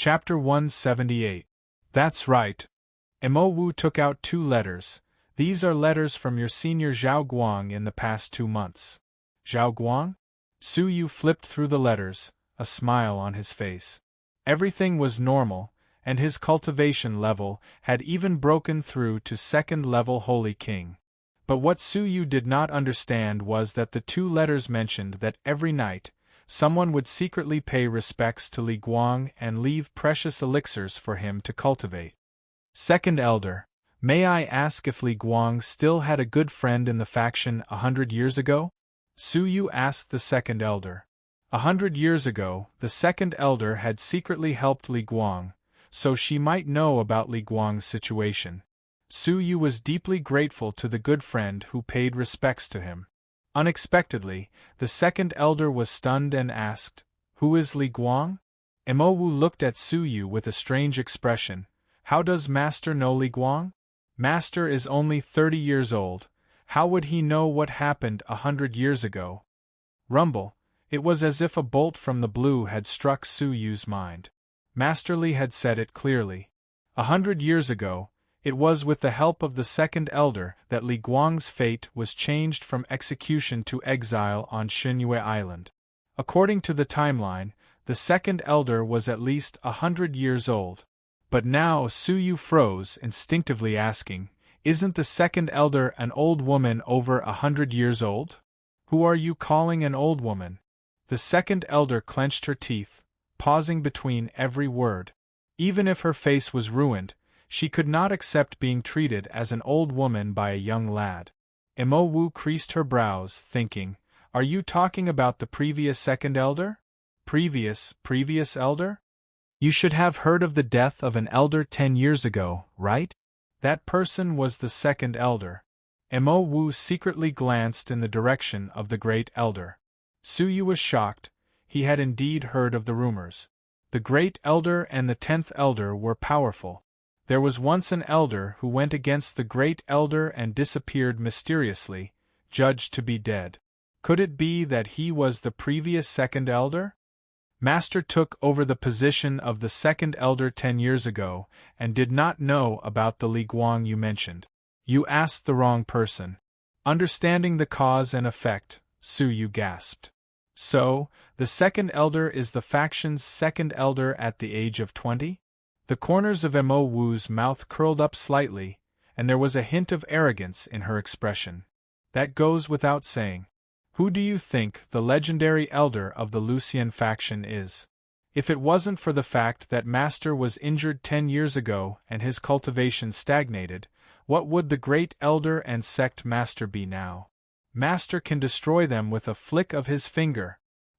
Chapter 178. That's right. Mo Wu took out 2 letters. These are letters from your senior Zhao Guang in the past 2 months. Zhao Guang? Su Yu flipped through the letters, a smile on his face. Everything was normal, and his cultivation level had even broken through to 2nd level Holy King. But what Su Yu did not understand was that the 2 letters mentioned that every night, someone would secretly pay respects to Li Guang and leave precious elixirs for him to cultivate. Second Elder, may I ask if Li Guang still had a good friend in the faction 100 years ago? Su Yu asked the Second Elder. 100 years ago, the Second Elder had secretly helped Li Guang, so she might know about Li Guang's situation. Su Yu was deeply grateful to the good friend who paid respects to him. Unexpectedly, the Second Elder was stunned and asked, "Who is Li Guang?" Mo Wu looked at Su Yu with a strange expression. "How does Master know Li Guang? Master is only 30 years old. How would he know what happened 100 years ago?" Rumble. It was as if a bolt from the blue had struck Su Yu's mind. Master Li had said it clearly. 100 years ago, it was with the help of the Second Elder that Li Guang's fate was changed from execution to exile on Xinyue Island. According to the timeline, the Second Elder was at least 100 years old. But now Su Yu froze, instinctively asking, "Isn't the Second Elder an old woman over 100 years old? Who are you calling an old woman?" The Second Elder clenched her teeth, pausing between every word. Even if her face was ruined, she could not accept being treated as an old woman by a young lad. Mo Wu creased her brows, thinking, "Are you talking about the previous Second Elder? Previous Elder? You should have heard of the death of an elder 10 years ago, right? That person was the Second Elder." Mo Wu secretly glanced in the direction of the Great Elder. Su Yu was shocked. He had indeed heard of the rumors. The Great Elder and the 10th Elder were powerful. There was once an elder who went against the Great Elder and disappeared mysteriously, judged to be dead. Could it be that he was the previous Second Elder? Master took over the position of the Second Elder 10 years ago, and did not know about the Li Guang you mentioned. You asked the wrong person. Understanding the cause and effect, Su Yu gasped. So, the Second Elder is the faction's Second Elder at the age of 20? The corners of Mo Wu's mouth curled up slightly, and there was a hint of arrogance in her expression. That goes without saying. Who do you think the legendary elder of the Lucian faction is? If it wasn't for the fact that Master was injured 10 years ago and his cultivation stagnated, what would the Great Elder and Sect Master be now? Master can destroy them with a flick of his finger.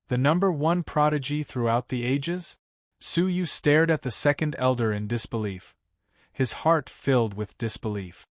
The #1 prodigy throughout the ages? Su Yu stared at the Second Elder in disbelief. His heart filled with disbelief.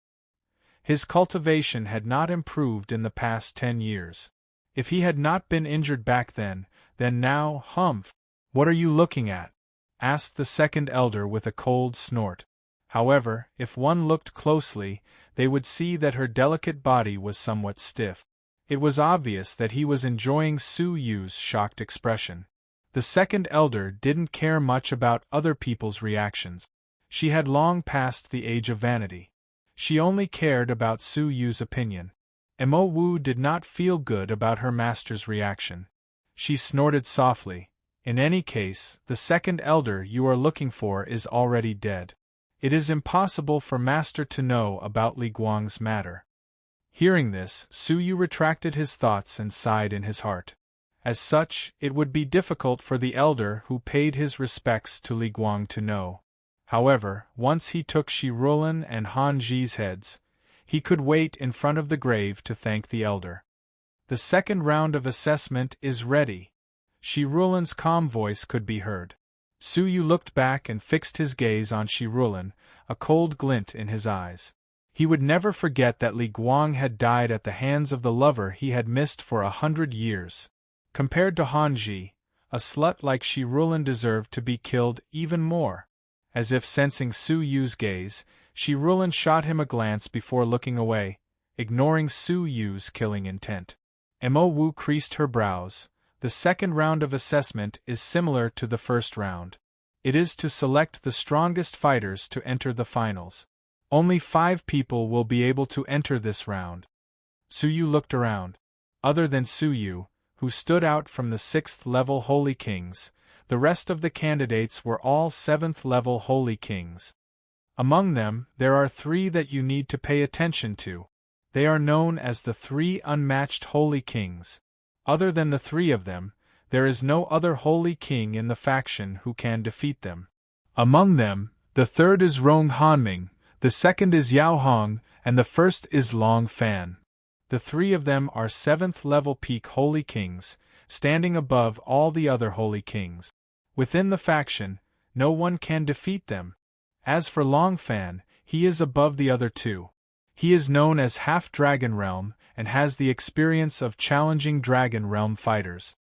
His cultivation had not improved in the past 10 years. If he had not been injured back then now, humph! What are you looking at? Asked the Second Elder with a cold snort. However, if one looked closely, they would see that her delicate body was somewhat stiff. It was obvious that he was enjoying Su Yu's shocked expression. The Second Elder didn't care much about other people's reactions. She had long passed the age of vanity. She only cared about Su Yu's opinion. Mo Wu did not feel good about her master's reaction. She snorted softly. In any case, the Second Elder you are looking for is already dead. It is impossible for Master to know about Li Guang's matter. Hearing this, Su Yu retracted his thoughts and sighed in his heart. As such, it would be difficult for the elder who paid his respects to Li Guang to know. However, once he took Shi Rulin and Han Ji's heads, he could wait in front of the grave to thank the elder. The second round of assessment is ready. Shi Rulin's calm voice could be heard. Su Yu looked back and fixed his gaze on Shi Rulin, a cold glint in his eyes. He would never forget that Li Guang had died at the hands of the lover he had missed for 100 years. Compared to Han Ji, a slut like Shi Rulin deserved to be killed even more. As if sensing Su Yu's gaze, Shi Rulin shot him a glance before looking away, ignoring Su Yu's killing intent. Mo Wu creased her brows. The second round of assessment is similar to the first round. It is to select the strongest fighters to enter the finals. Only 5 people will be able to enter this round. Suyu looked around. Other than Suyu, who stood out from the 6th level Holy Kings, the rest of the candidates were all 7th level Holy Kings. Among them, there are 3 that you need to pay attention to. They are known as the 3 unmatched Holy Kings. Other than the 3 of them, there is no other Holy King in the faction who can defeat them. Among them, the 3rd is Rong Hanming, the 2nd is Yao Hong, and the 1st is Long Fan. The 3 of them are 7th level peak Holy Kings, standing above all the other Holy Kings. Within the faction, no one can defeat them. As for Long Fan, he is above the other 2. He is known as Half Dragon Realm and has the experience of challenging Dragon Realm fighters.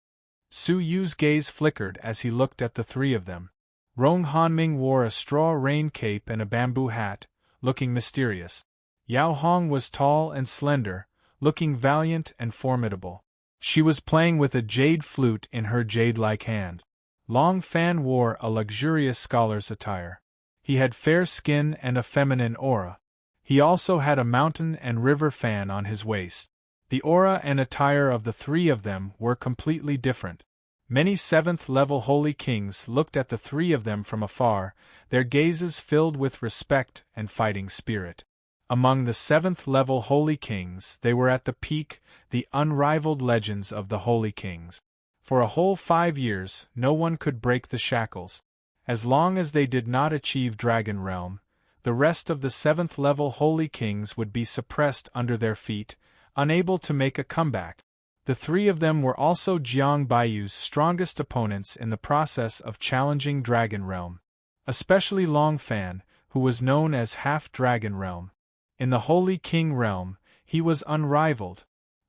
Su Yu's gaze flickered as he looked at the 3 of them. Rong Hanming wore a straw rain cape and a bamboo hat, looking mysterious. Yao Hong was tall and slender, looking valiant and formidable. She was playing with a jade flute in her jade-like hand. Long Fan wore a luxurious scholar's attire. He had fair skin and a feminine aura. He also had a mountain and river fan on his waist. The aura and attire of the 3 of them were completely different. Many 7th level Holy Kings looked at the 3 of them from afar, their gazes filled with respect and fighting spirit. Among the 7th level Holy Kings, they were at the peak, the unrivaled legends of the Holy Kings. For a whole 5 years, no one could break the shackles. As long as they did not achieve Dragon Realm, the rest of the 7th level Holy Kings would be suppressed under their feet, unable to make a comeback. The 3 of them were also Jiang Baiyu's strongest opponents in the process of challenging Dragon Realm. Especially Long Fan, who was known as Half Dragon Realm. In the Holy King Realm, he was unrivaled.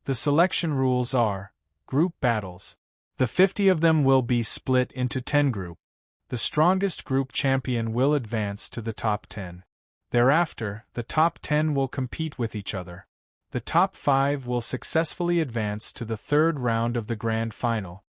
The selection rules are group battles. The 50 of them will be split into 10 groups. The strongest group champion will advance to the top 10. Thereafter, the top 10 will compete with each other. The top 5 will successfully advance to the 3rd round of the grand final.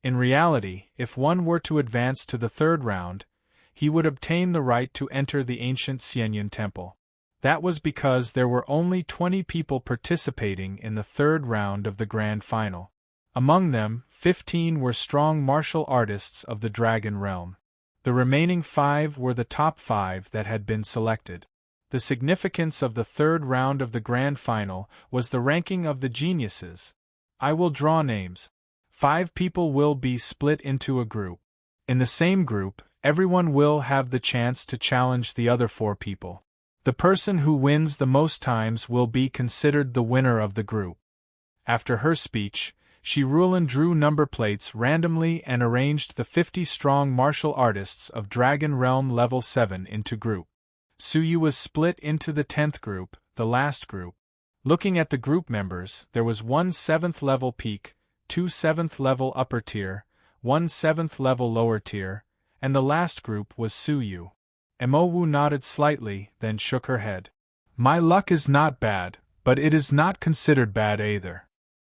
In reality, if one were to advance to the 3rd round, he would obtain the right to enter the ancient Xianyun Temple. That was because there were only 20 people participating in the 3rd round of the grand final. Among them, 15 were strong martial artists of the Dragon Realm. The remaining 5 were the top 5 that had been selected. The significance of the 3rd round of the grand final was the ranking of the geniuses. I will draw names. 5 people will be split into a group. In the same group, everyone will have the chance to challenge the other 4 people. The person who wins the most times will be considered the winner of the group. After her speech, Shi Rulin drew number plates randomly and arranged the 50 strong martial artists of Dragon Realm Level 7 into group. Suyu was split into the 10th group, the last group. Looking at the group members, there was 1 7th level peak, 2 7th level upper tier, 1 7th level lower tier, and the last group was Suyu. Mowu nodded slightly, then shook her head. My luck is not bad, but it is not considered bad either.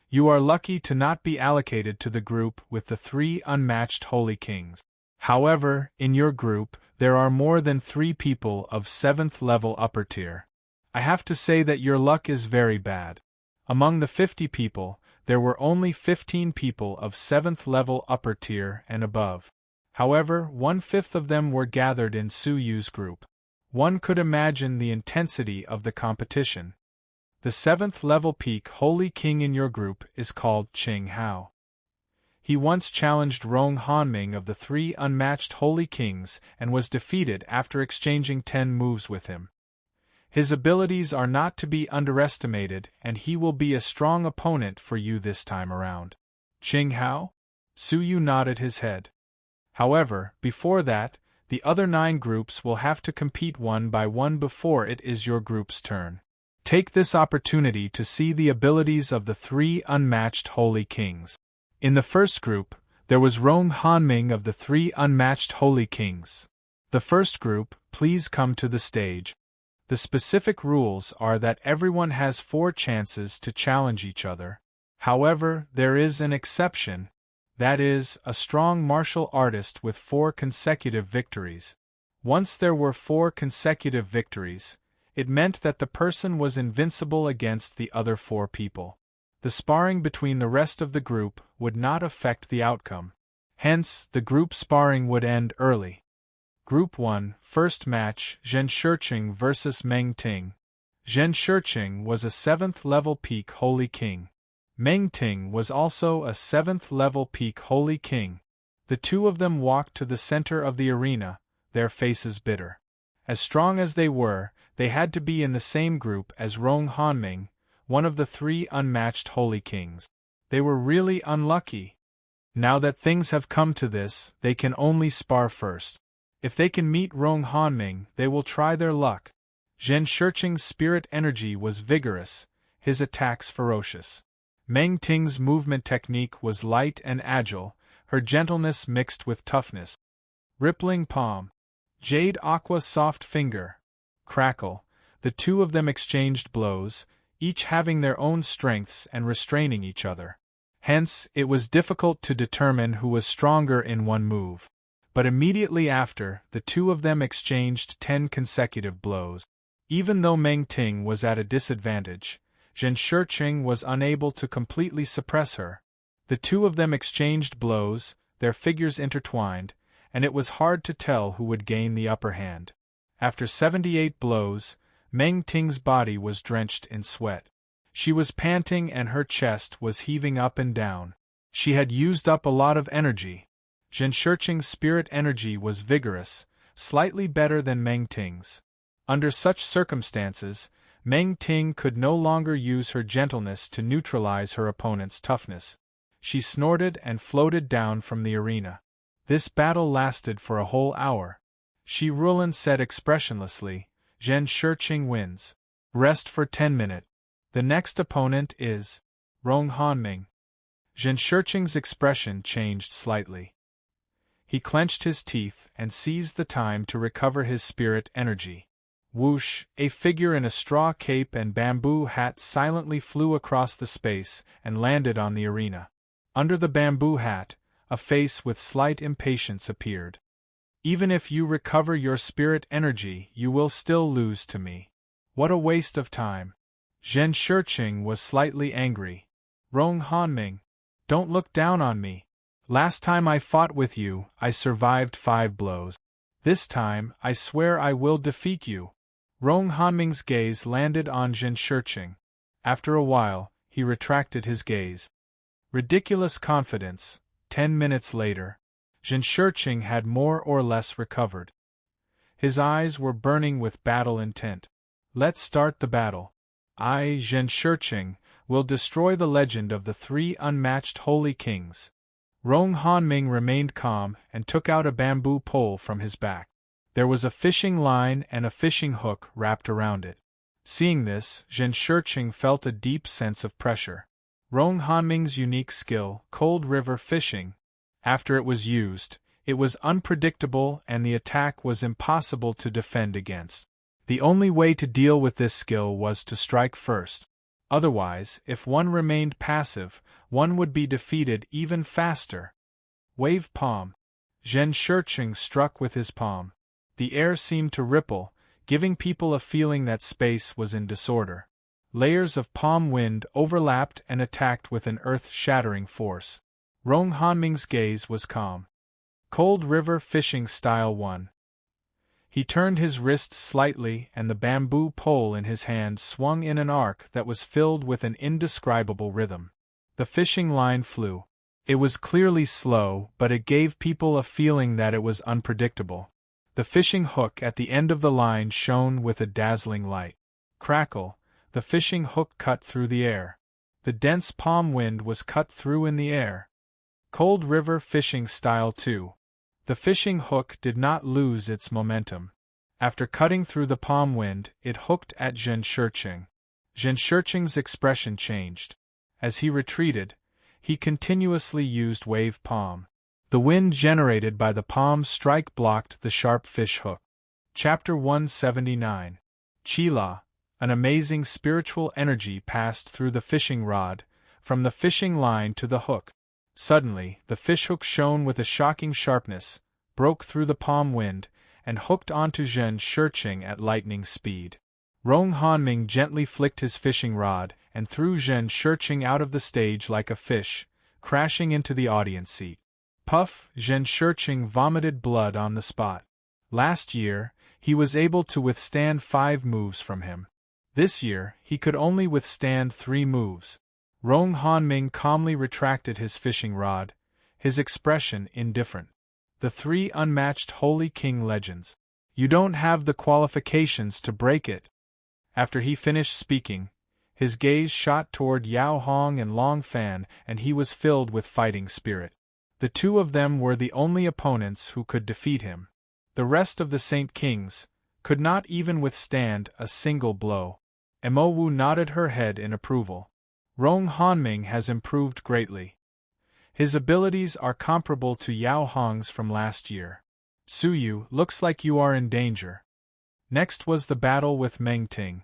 You are lucky to not be allocated to the group with the 3 unmatched Holy Kings. However, in your group, there are more than 3 people of 7th level upper tier. I have to say that your luck is very bad. Among the 50 people, there were only 15 people of 7th level upper tier and above. However, 1/5 of them were gathered in Suyu's group. One could imagine the intensity of the competition. The 7th level peak Holy King in your group is called Qing Hao. He once challenged Rong Hanming of the 3 unmatched Holy Kings and was defeated after exchanging 10 moves with him. His abilities are not to be underestimated, and he will be a strong opponent for you this time around. Qing Hao? Suyu nodded his head. However, before that, the other 9 groups will have to compete one by one before it is your group's turn. Take this opportunity to see the abilities of the 3 unmatched Holy Kings. In the first group, there was Rong Hanming of the 3 unmatched Holy Kings. The first group, please come to the stage. The specific rules are that everyone has 4 chances to challenge each other. However, there is an exception. That is, a strong martial artist with 4 consecutive victories. Once there were 4 consecutive victories, it meant that the person was invincible against the other 4 people. The sparring between the rest of the group would not affect the outcome. Hence, the group sparring would end early. Group 1, first match, Zhen Shiqing vs. Meng Ting. Zhen Shiqing was a 7th level peak Holy King. Meng Ting was also a 7th level peak Holy King. The two of them walked to the center of the arena, their faces bitter. As strong as they were, they had to be in the same group as Rong Hanming, one of the 3 unmatched Holy Kings. They were really unlucky. Now that things have come to this, they can only spar first. If they can meet Rong Hanming, they will try their luck. Zhen Shiqing's spirit energy was vigorous, his attacks ferocious. Meng Ting's movement technique was light and agile, her gentleness mixed with toughness. Rippling palm. Jade aqua soft finger. Crackle. The two of them exchanged blows, each having their own strengths and restraining each other. Hence, it was difficult to determine who was stronger in one move. But immediately after, the two of them exchanged 10 consecutive blows. Even though Meng Ting was at a disadvantage, Zhen Shiqing was unable to completely suppress her. The two of them exchanged blows, their figures intertwined, and it was hard to tell who would gain the upper hand. After 78 blows, Meng Ting's body was drenched in sweat. She was panting and her chest was heaving up and down. She had used up a lot of energy. Zhen Shiqing's spirit energy was vigorous, slightly better than Meng Ting's. Under such circumstances, Meng Ting could no longer use her gentleness to neutralize her opponent's toughness. She snorted and floated down from the arena. This battle lasted for a whole hour. Shi Rulan said expressionlessly, "Zhen Shiqing wins. Rest for 10 minutes. The next opponent is Rong Hanming." Zhen Shiqing's expression changed slightly. He clenched his teeth and seized the time to recover his spirit energy. Whoosh! A figure in a straw cape and bamboo hat silently flew across the space and landed on the arena. Under the bamboo hat, a face with slight impatience appeared. "Even if you recover your spirit energy, you will still lose to me. What a waste of time." Zhen Shiqing was slightly angry. "Rong Hanming, don't look down on me. Last time I fought with you, I survived 5 blows. This time, I swear I will defeat you." Rong Hanming's gaze landed on Zhen Shiqing. After a while, he retracted his gaze. Ridiculous confidence. 10 minutes later, Zhen Shiqing had more or less recovered. His eyes were burning with battle intent. "Let's start the battle. I, Zhen Shiqing, will destroy the legend of the 3 unmatched Holy Kings." Rong Hanming remained calm and took out a bamboo pole from his back. There was a fishing line and a fishing hook wrapped around it. Seeing this, Zhen Shiqing felt a deep sense of pressure. Rong Hanming's unique skill, cold river fishing. After it was used, it was unpredictable and the attack was impossible to defend against. The only way to deal with this skill was to strike first. Otherwise, if one remained passive, one would be defeated even faster. Wave palm. Zhen Shiqing struck with his palm. The air seemed to ripple, giving people a feeling that space was in disorder. Layers of palm wind overlapped and attacked with an earth-shattering force. Rong Hanming's gaze was calm. Cold river fishing style 1. He turned his wrist slightly and the bamboo pole in his hand swung in an arc that was filled with an indescribable rhythm. The fishing line flew. It was clearly slow, but it gave people a feeling that it was unpredictable. The fishing hook at the end of the line shone with a dazzling light. Crackle, the fishing hook cut through the air. The dense palm wind was cut through in the air. Cold river fishing style 2. The fishing hook did not lose its momentum. After cutting through the palm wind, it hooked at Zhen Shiqing. Zhen Shiqing's expression changed. As he retreated, he continuously used wave palm. The wind generated by the palm strike blocked the sharp fish hook. Chapter 179. Qila, an amazing spiritual energy passed through the fishing rod, from the fishing line to the hook. Suddenly, the fishhook shone with a shocking sharpness, broke through the palm wind, and hooked onto Zhen Shiqing at lightning speed. Rong Hanming gently flicked his fishing rod and threw Zhen Shiqing out of the stage like a fish, crashing into the audience seat. Puff! Zhen Shiqing vomited blood on the spot. Last year, he was able to withstand 5 moves from him. This year, he could only withstand 3 moves. Rong Hanming calmly retracted his fishing rod, his expression indifferent. The 3 unmatched Holy King legends. You don't have the qualifications to break it. After he finished speaking, his gaze shot toward Yao Hong and Long Fan, and he was filled with fighting spirit. The 2 of them were the only opponents who could defeat him. The rest of the Saint Kings could not even withstand a single blow. Mo Wu nodded her head in approval. Rong Hanming has improved greatly. His abilities are comparable to Yao Hong's from last year. Suyu, looks like you are in danger. Next was the battle with Meng Ting.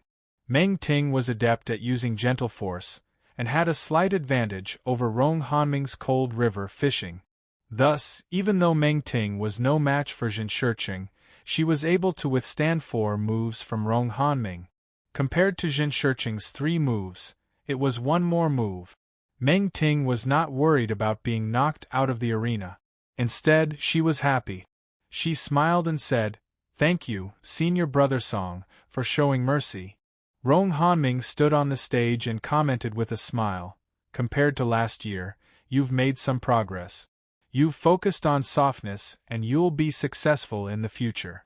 Meng Ting was adept at using gentle force, and had a slight advantage over Rong Hanming's cold river fishing. Thus, even though Meng Ting was no match for Zhen Shiqing, she was able to withstand 4 moves from Rong Hanming. Compared to Zhen Shiqing's 3 moves, it was 1 more move. Meng Ting was not worried about being knocked out of the arena. Instead, she was happy. She smiled and said, "Thank you, Senior Brother Song, for showing mercy." Rong Hanming stood on the stage and commented with a smile, "Compared to last year, you've made some progress. You've focused on softness and you'll be successful in the future."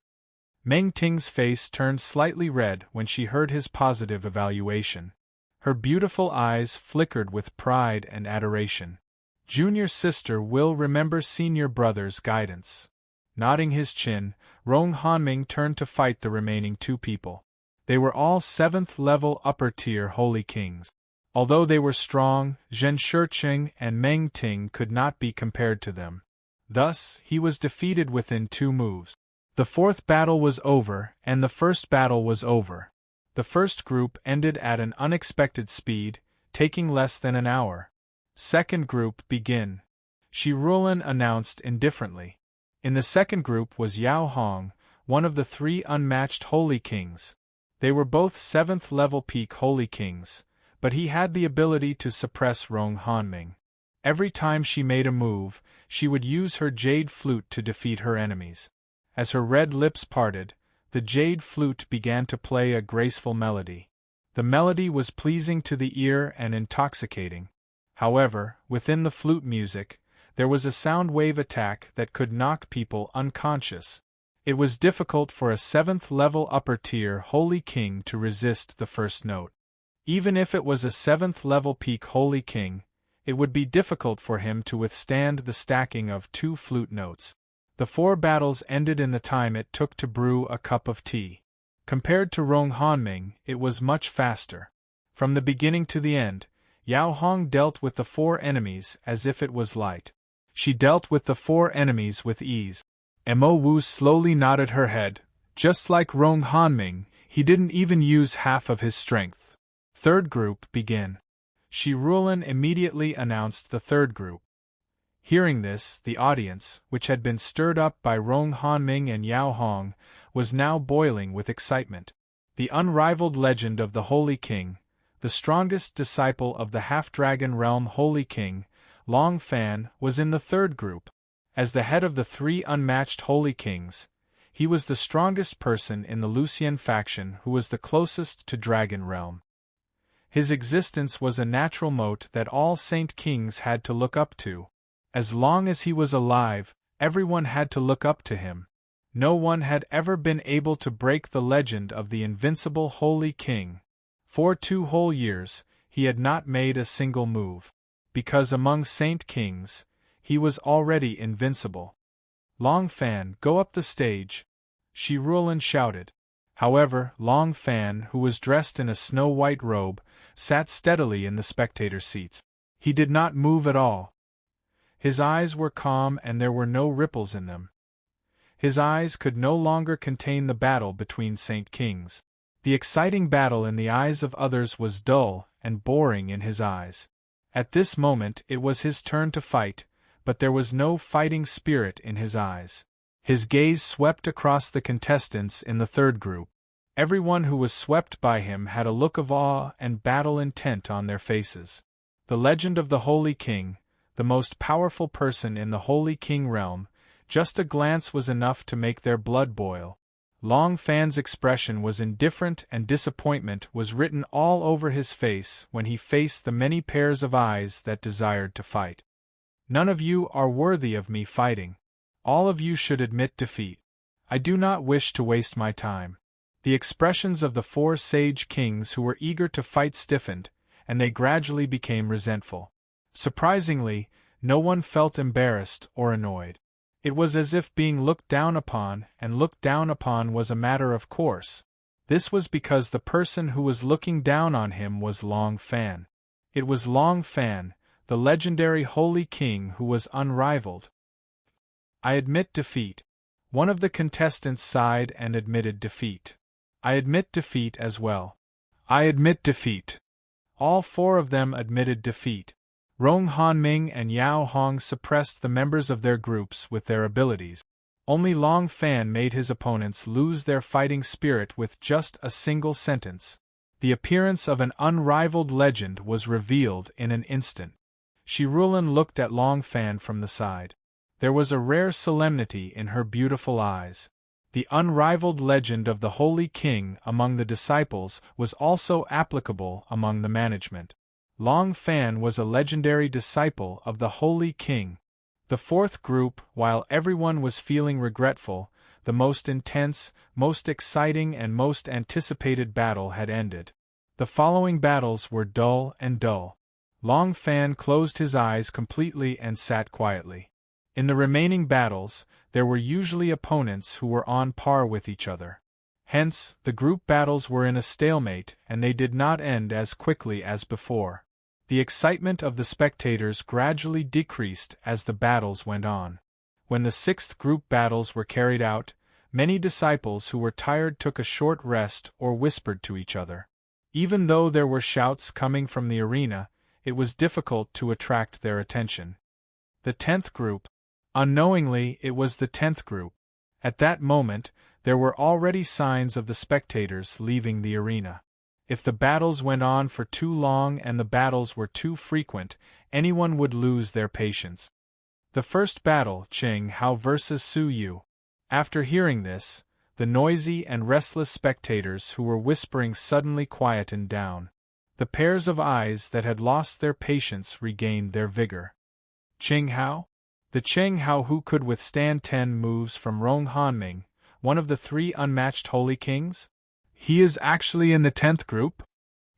Meng Ting's face turned slightly red when she heard his positive evaluation. Her beautiful eyes flickered with pride and adoration. Junior sister will remember senior brother's guidance. Nodding his chin, Rong Hanming turned to fight the remaining 2 people. They were all 7th-level upper-tier Holy Kings. Although they were strong, Zhen Shiqing and Meng Ting could not be compared to them. Thus, he was defeated within 2 moves. The 4th battle was over, and the 1st battle was over. The first group ended at an unexpected speed, taking less than an hour. Second group begin. Shi Rulan announced indifferently. In the second group was Yao Hong, one of the 3 unmatched Holy Kings. They were both 7th-level peak Holy Kings, but he had the ability to suppress Rong Hanming. Every time she made a move, she would use her jade flute to defeat her enemies. As her red lips parted, the jade flute began to play a graceful melody. The melody was pleasing to the ear and intoxicating. However, within the flute music, there was a sound wave attack that could knock people unconscious. It was difficult for a 7th-level upper-tier Holy King to resist the first note. Even if it was a 7th-level peak Holy King, it would be difficult for him to withstand the stacking of 2 flute notes. The 4 battles ended in the time it took to brew a cup of tea. Compared to Rong Hanming, it was much faster. From the beginning to the end, Yao Hong dealt with the 4 enemies as if it was light. She dealt with the 4 enemies with ease. Mo Wu slowly nodded her head. Just like Rong Hanming, he didn't even use half of his strength. Third group begin. Shi Rulan immediately announced the third group. Hearing this, the audience, which had been stirred up by Rong Hanming and Yao Hong, was now boiling with excitement. The unrivaled legend of the Holy King, the strongest disciple of the Half-Dragon Realm Holy King, Long Fan, was in the third group. As the head of the 3 unmatched Holy Kings, he was the strongest person in the Lucian faction who was the closest to Dragon Realm. His existence was a natural moat that all Saint Kings had to look up to. As long as he was alive, everyone had to look up to him. No one had ever been able to break the legend of the invincible Holy King. For 2 whole years, he had not made a single move. Because among Saint Kings, he was already invincible. Long Fan, go up the stage, Shi Rulan shouted. However, Long Fan, who was dressed in a snow-white robe, sat steadily in the spectator seats. He did not move at all. His eyes were calm and there were no ripples in them. His eyes could no longer contain the battle between Saint Kings. The exciting battle in the eyes of others was dull and boring in his eyes. At this moment it was his turn to fight, but there was no fighting spirit in his eyes. His gaze swept across the contestants in the third group. Everyone who was swept by him had a look of awe and battle intent on their faces. The legend of the Holy King, the most powerful person in the Holy King realm, just a glance was enough to make their blood boil. Long Fan's expression was indifferent and disappointment was written all over his face when he faced the many pairs of eyes that desired to fight. None of you are worthy of me fighting. All of you should admit defeat. I do not wish to waste my time. The expressions of the four sage kings who were eager to fight stiffened, and they gradually became resentful. Surprisingly, no one felt embarrassed or annoyed. It was as if being looked down upon and looked down upon was a matter of course. This was because the person who was looking down on him was Long Fan. It was Long Fan, the legendary Holy King who was unrivaled. I admit defeat. One of the contestants sighed and admitted defeat. I admit defeat as well. I admit defeat. All four of them admitted defeat. Rong Hanming and Yao Hong suppressed the members of their groups with their abilities. Only Long Fan made his opponents lose their fighting spirit with just a single sentence. The appearance of an unrivaled legend was revealed in an instant. Shi Rulin looked at Long Fan from the side. There was a rare solemnity in her beautiful eyes. The unrivaled legend of the Holy King among the disciples was also applicable among the management. Long Fan was a legendary disciple of the Holy King. The fourth group, while everyone was feeling regretful, the most intense, most exciting and most anticipated battle had ended. The following battles were dull and dull. Long Fan closed his eyes completely and sat quietly. In the remaining battles, there were usually opponents who were on par with each other. Hence, the group battles were in a stalemate and they did not end as quickly as before. The excitement of the spectators gradually decreased as the battles went on. When the sixth group battles were carried out, many disciples who were tired took a short rest or whispered to each other. Even though there were shouts coming from the arena, it was difficult to attract their attention. The 10th group. Unknowingly, it was the 10th group. At that moment, there were already signs of the spectators leaving the arena. If the battles went on for too long and the battles were too frequent, anyone would lose their patience. The first battle, Qing Hao vs. Su Yu. After hearing this, the noisy and restless spectators who were whispering suddenly quietened down. The pairs of eyes that had lost their patience regained their vigor. Qing Hao? The Qing Hao who could withstand 10 moves from Rong Hanming, one of the 3 unmatched Holy Kings? He is actually in the 10th group?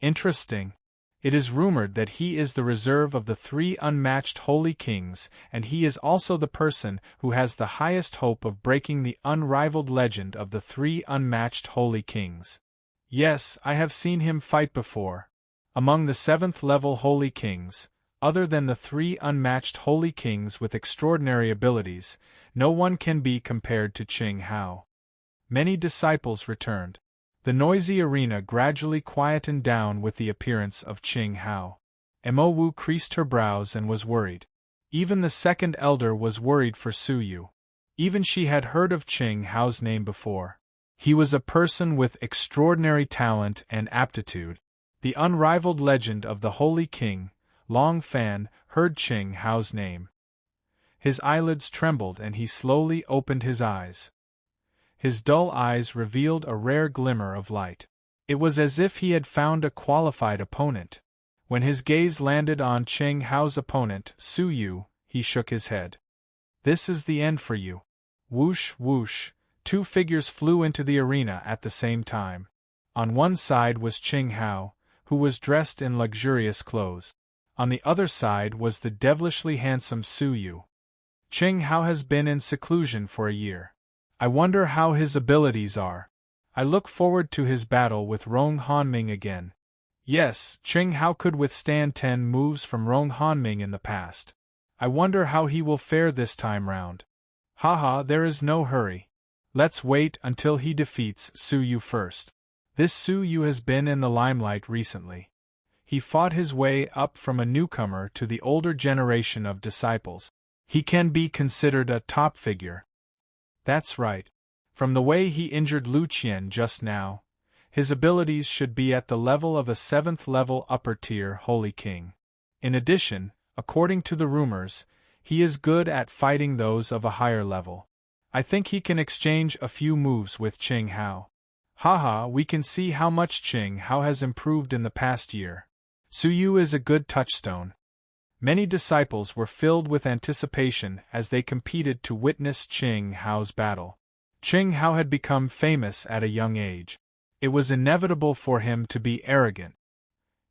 Interesting. It is rumored that he is the reserve of the 3 unmatched Holy Kings, and he is also the person who has the highest hope of breaking the unrivaled legend of the 3 unmatched Holy Kings. Yes, I have seen him fight before. Among the 7th-level Holy Kings, other than the 3 unmatched Holy Kings with extraordinary abilities, no one can be compared to Qing Hao. Many disciples returned. The noisy arena gradually quietened down with the appearance of Qing Hao. Mo Wu creased her brows and was worried. Even the second elder was worried for Su Yu. Even she had heard of Qing Hao's name before. He was a person with extraordinary talent and aptitude. The unrivaled legend of the Holy King, Long Fan, heard Qing Hao's name. His eyelids trembled and he slowly opened his eyes. His dull eyes revealed a rare glimmer of light. It was as if he had found a qualified opponent. When his gaze landed on Qing Hao's opponent, Su Yu, he shook his head. This is the end for you. Whoosh, whoosh, 2 figures flew into the arena at the same time. On one side was Qing Hao, who was dressed in luxurious clothes. On the other side was the devilishly handsome Su Yu. Qing Hao has been in seclusion for a year. I wonder how his abilities are. I look forward to his battle with Rong Hanming again. Yes, Qing Hao could withstand 10 moves from Rong Hanming in the past. I wonder how he will fare this time round. Haha, there is no hurry. Let's wait until he defeats Su Yu first. This Su Yu has been in the limelight recently. He fought his way up from a newcomer to the older generation of disciples. He can be considered a top figure. That's right. From the way he injured Lu Qian just now, his abilities should be at the level of a 7th-level upper-tier Holy King. In addition, according to the rumors, he is good at fighting those of a higher level. I think he can exchange a few moves with Qing Hao. Haha, we can see how much Qing Hao has improved in the past year. Su Yu is a good touchstone. Many disciples were filled with anticipation as they competed to witness Qing Hao's battle. Qing Hao had become famous at a young age. It was inevitable for him to be arrogant.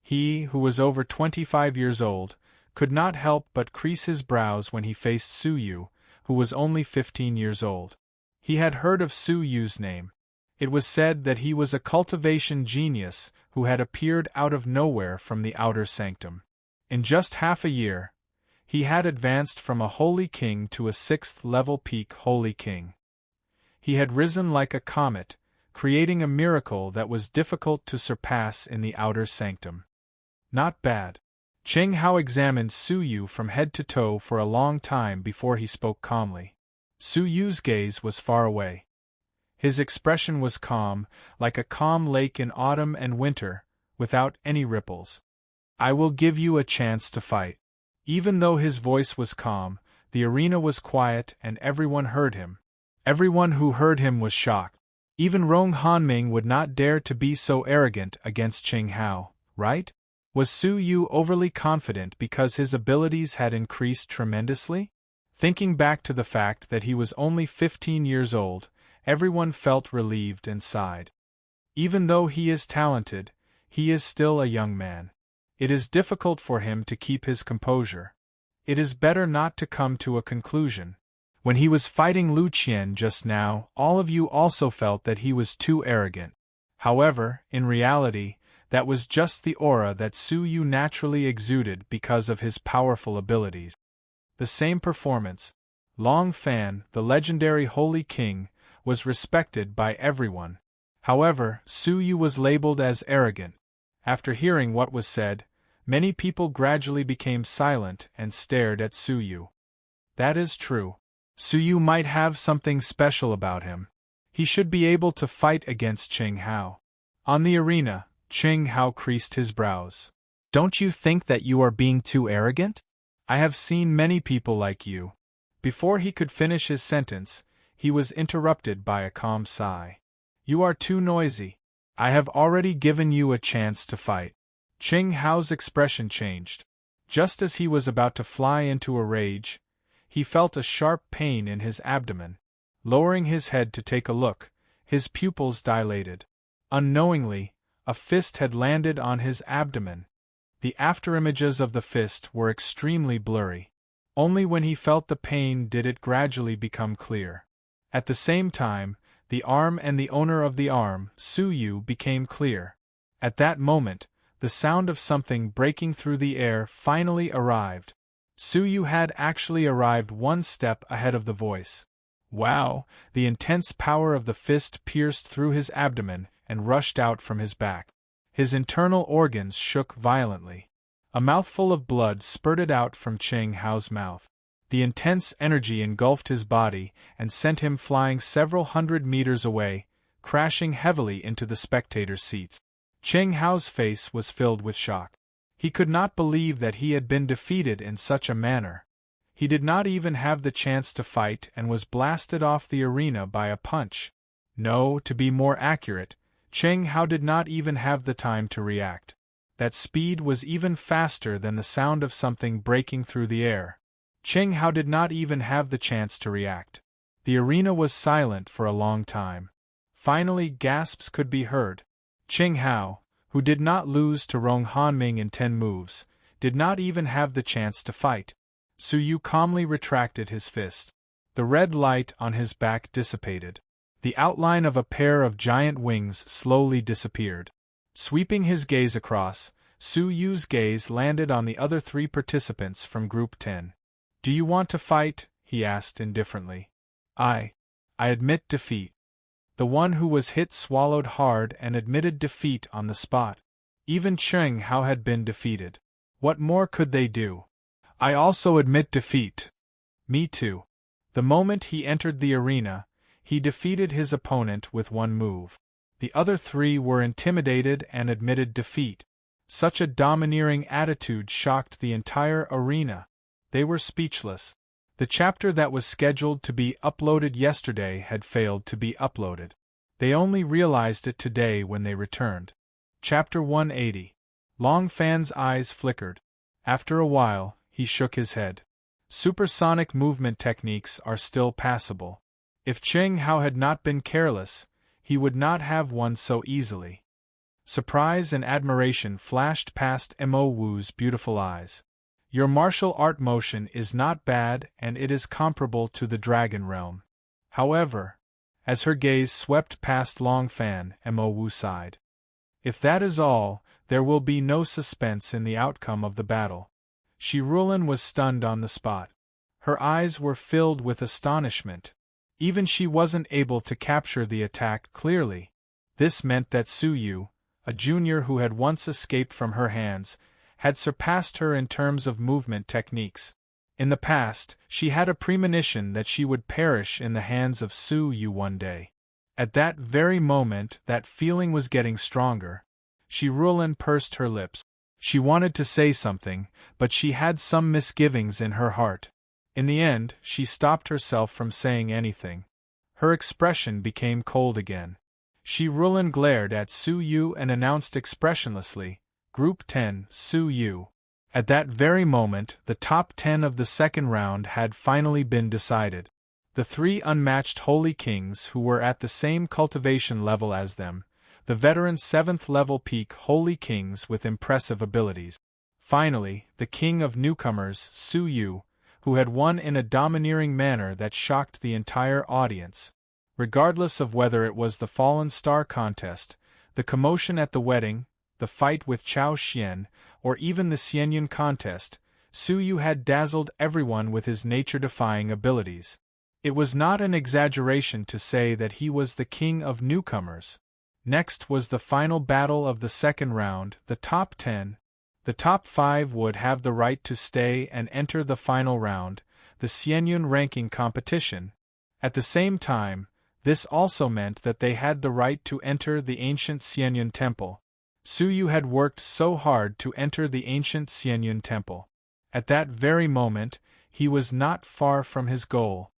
He, who was over 25 years old, could not help but crease his brows when he faced Su Yu, who was only 15 years old. He had heard of Su Yu's name. It was said that he was a cultivation genius who had appeared out of nowhere from the outer sanctum. In just half a year, he had advanced from a Holy King to a 6th-level peak Holy King. He had risen like a comet, creating a miracle that was difficult to surpass in the outer sanctum. Not bad. Qing Hao examined Su Yu from head to toe for a long time before he spoke calmly. Su Yu's gaze was far away. His expression was calm, like a calm lake in autumn and winter, without any ripples. I will give you a chance to fight. Even though his voice was calm, the arena was quiet and everyone heard him. Everyone who heard him was shocked. Even Rong Hanming would not dare to be so arrogant against Qing Hao, right? Was Su Yu overly confident because his abilities had increased tremendously? Thinking back to the fact that he was only 15 years old, everyone felt relieved and sighed. Even though he is talented, he is still a young man. It is difficult for him to keep his composure. It is better not to come to a conclusion. When he was fighting Lu Qian just now, all of you also felt that he was too arrogant. However, in reality, that was just the aura that Su Yu naturally exuded because of his powerful abilities. The same performance. Long Fan, the legendary Holy King, was respected by everyone. However, Su Yu was labeled as arrogant. After hearing what was said, many people gradually became silent and stared at Su Yu. That is true. Su Yu might have something special about him. He should be able to fight against Qing Hao. On the arena, Qing Hao creased his brows. Don't you think that you are being too arrogant? I have seen many people like you. Before he could finish his sentence, he was interrupted by a calm sigh. You are too noisy. I have already given you a chance to fight. Qing Hao's expression changed. Just as he was about to fly into a rage, he felt a sharp pain in his abdomen. Lowering his head to take a look, his pupils dilated. Unknowingly, a fist had landed on his abdomen. The afterimages of the fist were extremely blurry. Only when he felt the pain did it gradually become clear. At the same time, the arm and the owner of the arm, Su Yu, became clear. At that moment, the sound of something breaking through the air finally arrived. Su Yu had actually arrived one step ahead of the voice. Wow! The intense power of the fist pierced through his abdomen and rushed out from his back. His internal organs shook violently. A mouthful of blood spurted out from Qing Hao's mouth. The intense energy engulfed his body and sent him flying several hundred meters away, crashing heavily into the spectators' seats. Qing Hao's face was filled with shock. He could not believe that he had been defeated in such a manner. He did not even have the chance to fight and was blasted off the arena by a punch. No, to be more accurate, Qing Hao did not even have the time to react. That speed was even faster than the sound of something breaking through the air. Qing Hao did not even have the chance to react. The arena was silent for a long time. Finally, gasps could be heard. Qing Hao, who did not lose to Rong Hanming in 10 moves, did not even have the chance to fight. Su Yu calmly retracted his fist. The red light on his back dissipated. The outline of a pair of giant wings slowly disappeared. Sweeping his gaze across, Su Yu's gaze landed on the other 3 participants from Group 10. Do you want to fight? He asked indifferently. I admit defeat. The one who was hit swallowed hard and admitted defeat on the spot. Even Cheng Hao had been defeated. What more could they do? I also admit defeat. Me too. The moment he entered the arena, he defeated his opponent with one move. The other three were intimidated and admitted defeat. Such a domineering attitude shocked the entire arena. They were speechless. The chapter that was scheduled to be uploaded yesterday had failed to be uploaded. They only realized it today when they returned. Chapter 180. Long Fan's eyes flickered. After a while, he shook his head. Supersonic movement techniques are still passable. If Cheng Hao had not been careless, he would not have won so easily. Surprise and admiration flashed past Mo Wu's beautiful eyes. Your martial art motion is not bad and it is comparable to the Dragon Realm. However, as her gaze swept past Long Fan, Mo Wu sighed. If that is all, there will be no suspense in the outcome of the battle. Shi Rulin was stunned on the spot. Her eyes were filled with astonishment. Even she wasn't able to capture the attack clearly. This meant that Su Yu, a junior who had once escaped from her hands, had surpassed her in terms of movement techniques. In the past, she had a premonition that she would perish in the hands of Su Yu one day. At that very moment, that feeling was getting stronger. Shi Rulin pursed her lips. She wanted to say something, but she had some misgivings in her heart. In the end, she stopped herself from saying anything. Her expression became cold again. Shi Rulin glared at Su Yu and announced expressionlessly, Group 10, Su Yu. At that very moment, the top 10 of the second round had finally been decided. The three unmatched Holy Kings who were at the same cultivation level as them, the veteran 7th level peak Holy Kings with impressive abilities. Finally, the king of newcomers, Su Yu, who had won in a domineering manner that shocked the entire audience. Regardless of whether it was the Fallen Star contest, the commotion at the wedding, the fight with Chao Xian, or even the Xianyun contest, Su Yu had dazzled everyone with his nature-defying abilities. It was not an exaggeration to say that he was the king of newcomers. Next was the final battle of the second round, the top 10. The top 5 would have the right to stay and enter the final round, the Xianyun ranking competition. At the same time, this also meant that they had the right to enter the ancient Xianyun temple. Su Yu had worked so hard to enter the ancient Xianyun temple. At that very moment, he was not far from his goal.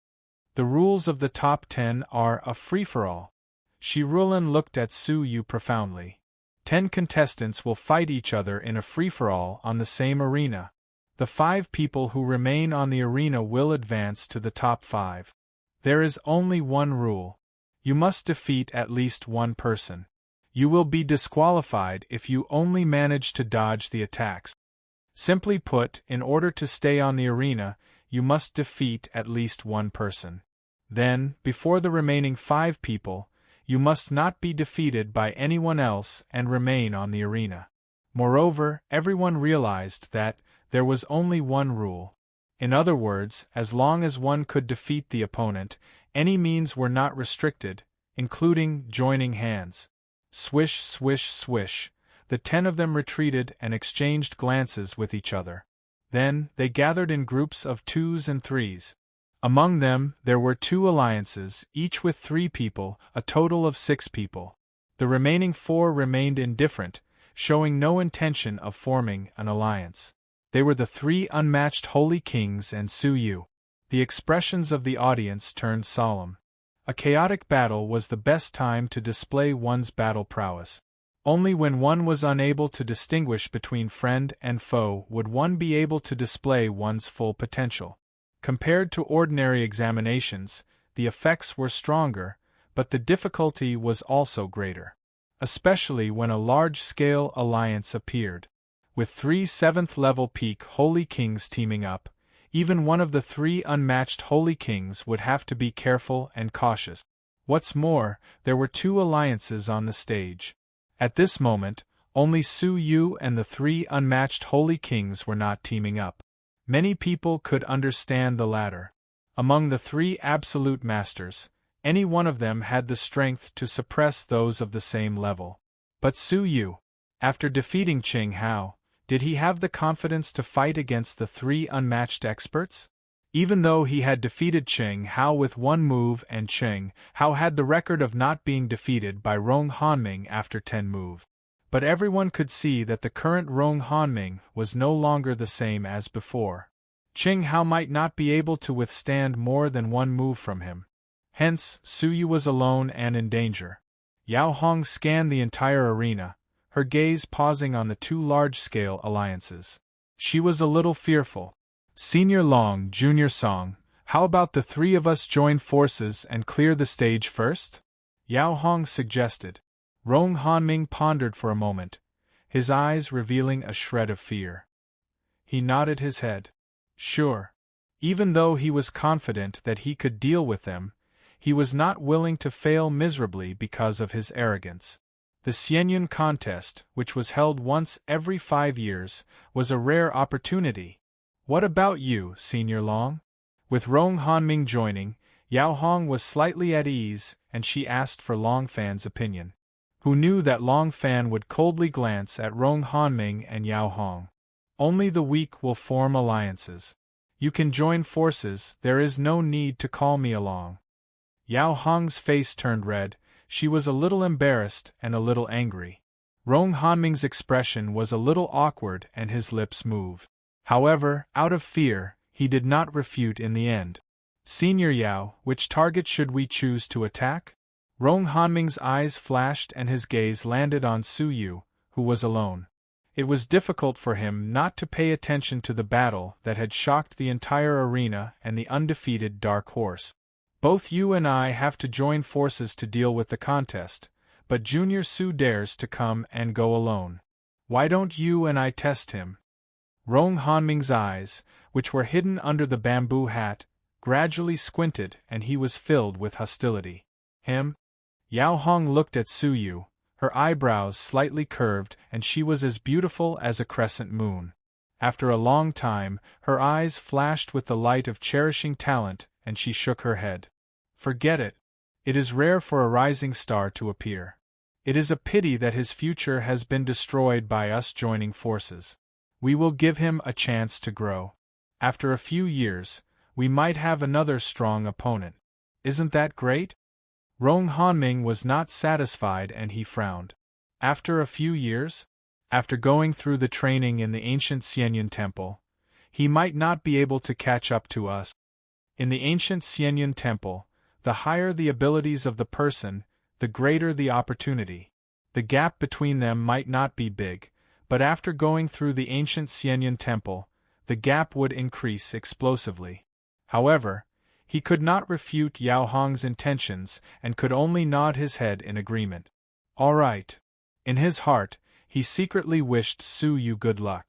The rules of the top 10 are a free-for-all. Shi Rulin looked at Su Yu profoundly. 10 contestants will fight each other in a free-for-all on the same arena. The 5 people who remain on the arena will advance to the top 5. There is only one rule. You must defeat at least one person. You will be disqualified if you only manage to dodge the attacks. Simply put, in order to stay on the arena, you must defeat at least one person. Then, before the remaining 5 people, you must not be defeated by anyone else and remain on the arena. Moreover, everyone realized that there was only one rule. In other words, as long as one could defeat the opponent, any means were not restricted, including joining hands. Swish, swish, swish. The 10 of them retreated and exchanged glances with each other. Then, they gathered in groups of 2s and 3s. Among them, there were 2 alliances, each with 3 people, a total of 6 people. The remaining 4 remained indifferent, showing no intention of forming an alliance. They were the 3 unmatched Holy Kings and Su Yu. The expressions of the audience turned solemn. A chaotic battle was the best time to display one's battle prowess. Only when one was unable to distinguish between friend and foe would one be able to display one's full potential. Compared to ordinary examinations, the effects were stronger, but the difficulty was also greater. Especially when a large-scale alliance appeared. With 3 7th-level peak Holy Kings teaming up, even one of the 3 unmatched Holy Kings would have to be careful and cautious. What's more, there were 2 alliances on the stage. At this moment, only Su Yu and the 3 unmatched Holy Kings were not teaming up. Many people could understand the latter. Among the 3 absolute masters, any one of them had the strength to suppress those of the same level. But Su Yu, After defeating Qing Hao, did he have the confidence to fight against the three unmatched experts? Even though he had defeated Qing Hao with one move and Qing Hao had the record of not being defeated by Rong Hanming after 10 moves. But everyone could see that the current Rong Hanming was no longer the same as before. Qing Hao might not be able to withstand more than one move from him. Hence, Su Yu was alone and in danger. Yao Hong scanned the entire arena, her gaze pausing on the two large-scale alliances. She was a little fearful. Senior Long, Junior Song, how about the three of us join forces and clear the stage first? Yao Hong suggested. Rong Hanming pondered for a moment, his eyes revealing a shred of fear. He nodded his head. Sure. Even though he was confident that he could deal with them, he was not willing to fail miserably because of his arrogance. The Xianyun contest, which was held once every 5 years, was a rare opportunity. What about you, Senior Long? With Rong Hanming joining, Yao Hong was slightly at ease, and she asked for Long Fan's opinion. Who knew that Long Fan would coldly glance at Rong Hanming and Yao Hong. Only the weak will form alliances. You can join forces, there is no need to call me along. Yao Hong's face turned red, she was a little embarrassed and a little angry. Rong Hanming's expression was a little awkward and his lips moved. However, out of fear, he did not refute in the end. Senior Yao, which target should we choose to attack? Rong Hanming's eyes flashed and his gaze landed on Su Yu, who was alone. It was difficult for him not to pay attention to the battle that had shocked the entire arena and the undefeated Dark Horse. Both you and I have to join forces to deal with the contest, but Junior Su dares to come and go alone. Why don't you and I test him? Rong Hanming's eyes, which were hidden under the bamboo hat, gradually squinted and he was filled with hostility. Him? Yao Hong looked at Su Yu, her eyebrows slightly curved and she was as beautiful as a crescent moon. After a long time, her eyes flashed with the light of cherishing talent and she shook her head. Forget it. It is rare for a rising star to appear. It is a pity that his future has been destroyed by us joining forces. We will give him a chance to grow. After a few years, we might have another strong opponent. Isn't that great? Rong Hanming was not satisfied and he frowned. After a few years? After going through the training in the ancient Xianyun temple, he might not be able to catch up to us. In the ancient Xianyun temple, the higher the abilities of the person, the greater the opportunity. The gap between them might not be big, but after going through the ancient Xianyun temple, the gap would increase explosively. However, he could not refute Yao Hong's intentions and could only nod his head in agreement. All right. In his heart, he secretly wished Su Yu good luck.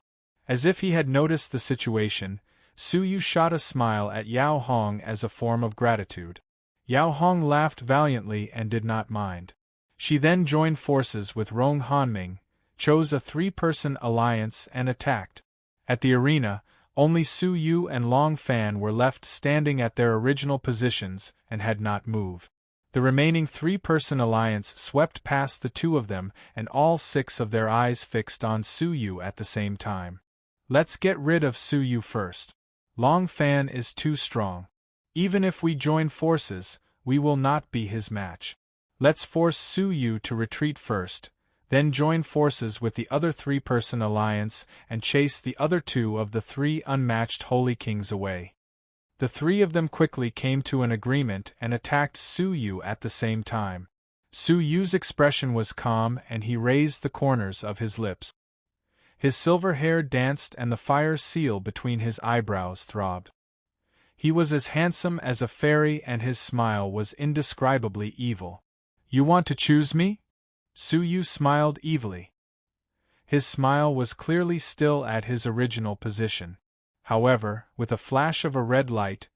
As if he had noticed the situation, Su Yu shot a smile at Yao Hong as a form of gratitude. Yao Hong laughed valiantly and did not mind. She then joined forces with Rong Hanming, chose a 3-person alliance and attacked. At the arena, only Su Yu and Long Fan were left standing at their original positions and had not moved. The remaining 3-person alliance swept past the 2 of them and all 6 of their eyes fixed on Su Yu at the same time. Let's get rid of Su Yu first. Long Fan is too strong. Even if we join forces, we will not be his match. Let's force Su Yu to retreat first, then join forces with the other 3-person alliance and chase the other 2 of the 3 unmatched Holy Kings away. The 3 of them quickly came to an agreement and attacked Su Yu at the same time. Su Yu's expression was calm and he raised the corners of his lips. His silver hair danced and the fire seal between his eyebrows throbbed. He was as handsome as a fairy and his smile was indescribably evil. You want to choose me? Su Yu smiled evilly. His smile was clearly still at his original position. However, with a flash of a red light,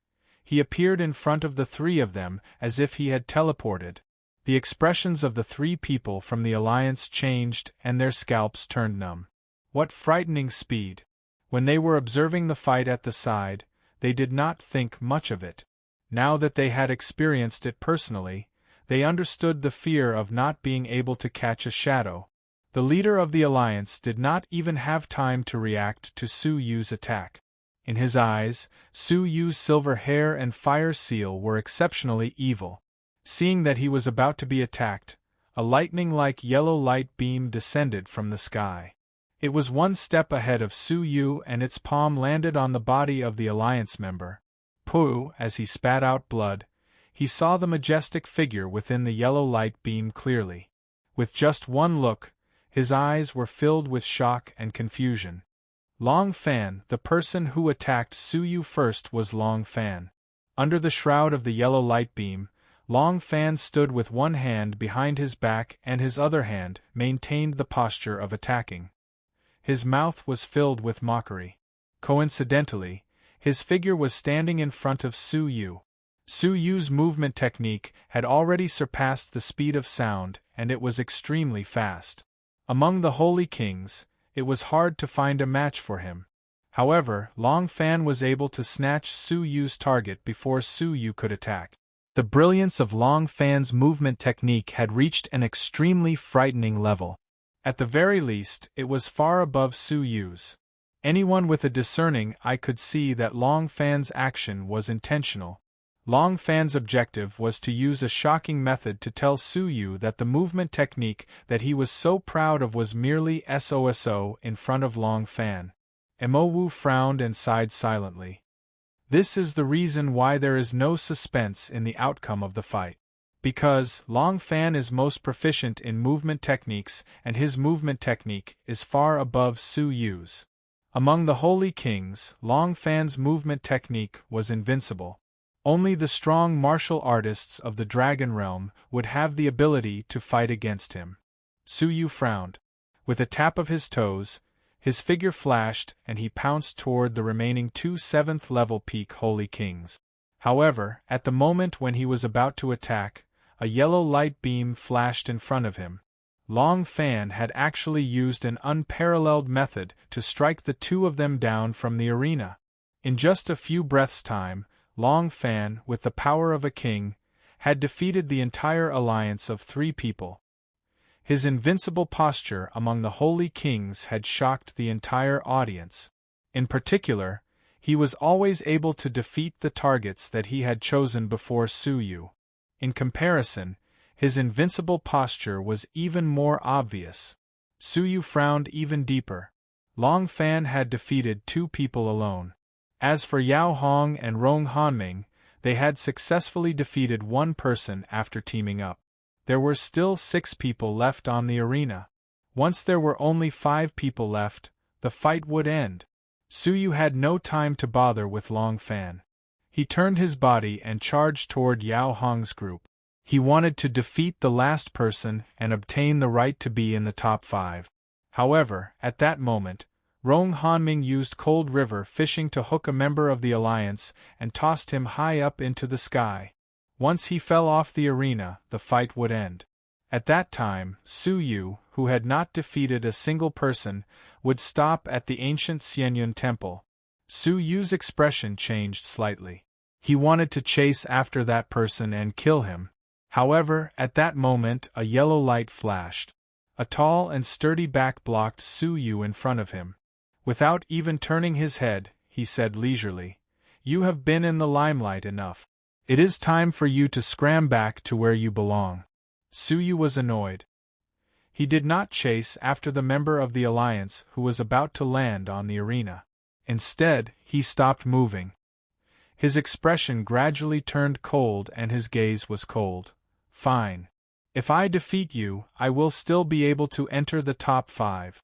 he appeared in front of the 3 of them as if he had teleported. The expressions of the 3 people from the alliance changed and their scalps turned numb. What frightening speed! When they were observing the fight at the side, they did not think much of it. Now that they had experienced it personally, they understood the fear of not being able to catch a shadow. The leader of the alliance did not even have time to react to Su Yu's attack. In his eyes, Su Yu's silver hair and fire seal were exceptionally evil. Seeing that he was about to be attacked, a lightning-like yellow light beam descended from the sky. It was one step ahead of Su Yu and its palm landed on the body of the alliance member. Pu, as he spat out blood, he saw the majestic figure within the yellow light beam clearly. With just one look, his eyes were filled with shock and confusion. Long Fan, the person who attacked Su Yu first, was Long Fan. Under the shroud of the yellow light beam, Long Fan stood with one hand behind his back and his other hand maintained the posture of attacking. His mouth was filled with mockery. Coincidentally, his figure was standing in front of Su Yu. Su Yu's movement technique had already surpassed the speed of sound, and it was extremely fast. Among the Holy Kings, it was hard to find a match for him. However, Long Fan was able to snatch Su Yu's target before Su Yu could attack. The brilliance of Long Fan's movement technique had reached an extremely frightening level. At the very least, it was far above Su Yu's. Anyone with a discerning eye could see that Long Fan's action was intentional. Long Fan's objective was to use a shocking method to tell Su Yu that the movement technique that he was so proud of was merely SOSO in front of Long Fan. Mo frowned and sighed silently. This is the reason why there is no suspense in the outcome of the fight. Because Long Fan is most proficient in movement techniques and his movement technique is far above Su Yu's. Among the Holy Kings, Long Fan's movement technique was invincible. Only the strong martial artists of the Dragon Realm would have the ability to fight against him. Su Yu frowned. With a tap of his toes, his figure flashed and he pounced toward the remaining two 7th-level peak Holy Kings. However, at the moment when he was about to attack, a yellow light beam flashed in front of him. Long Fan had actually used an unparalleled method to strike the two of them down from the arena. In just a few breaths' time, Long Fan, with the power of a king, had defeated the entire alliance of 3 people. His invincible posture among the Holy Kings had shocked the entire audience. In particular, he was always able to defeat the targets that he had chosen before Su Yu. In comparison, his invincible posture was even more obvious. Su Yu frowned even deeper. Long Fan had defeated 2 people alone. As for Yao Hong and Rong Hanming, they had successfully defeated 1 person after teaming up. There were still 6 people left on the arena. Once there were only 5 people left, the fight would end. Su Yu had no time to bother with Long Fan. He turned his body and charged toward Yao Hong's group. He wanted to defeat the last person and obtain the right to be in the top 5. However, at that moment, Rong Hanming used Cold River fishing to hook a member of the alliance and tossed him high up into the sky. Once he fell off the arena, the fight would end. At that time, Su Yu, who had not defeated a single person, would stop at the ancient Xianyun temple. Su Yu's expression changed slightly. He wanted to chase after that person and kill him. However, at that moment a yellow light flashed. A tall and sturdy back blocked Su Yu in front of him. Without even turning his head, he said leisurely, "You have been in the limelight enough. It is time for you to scram back to where you belong." Su Yu was annoyed. He did not chase after the member of the alliance who was about to land on the arena. Instead, he stopped moving. His expression gradually turned cold and his gaze was cold. "Fine. If I defeat you, I will still be able to enter the top 5.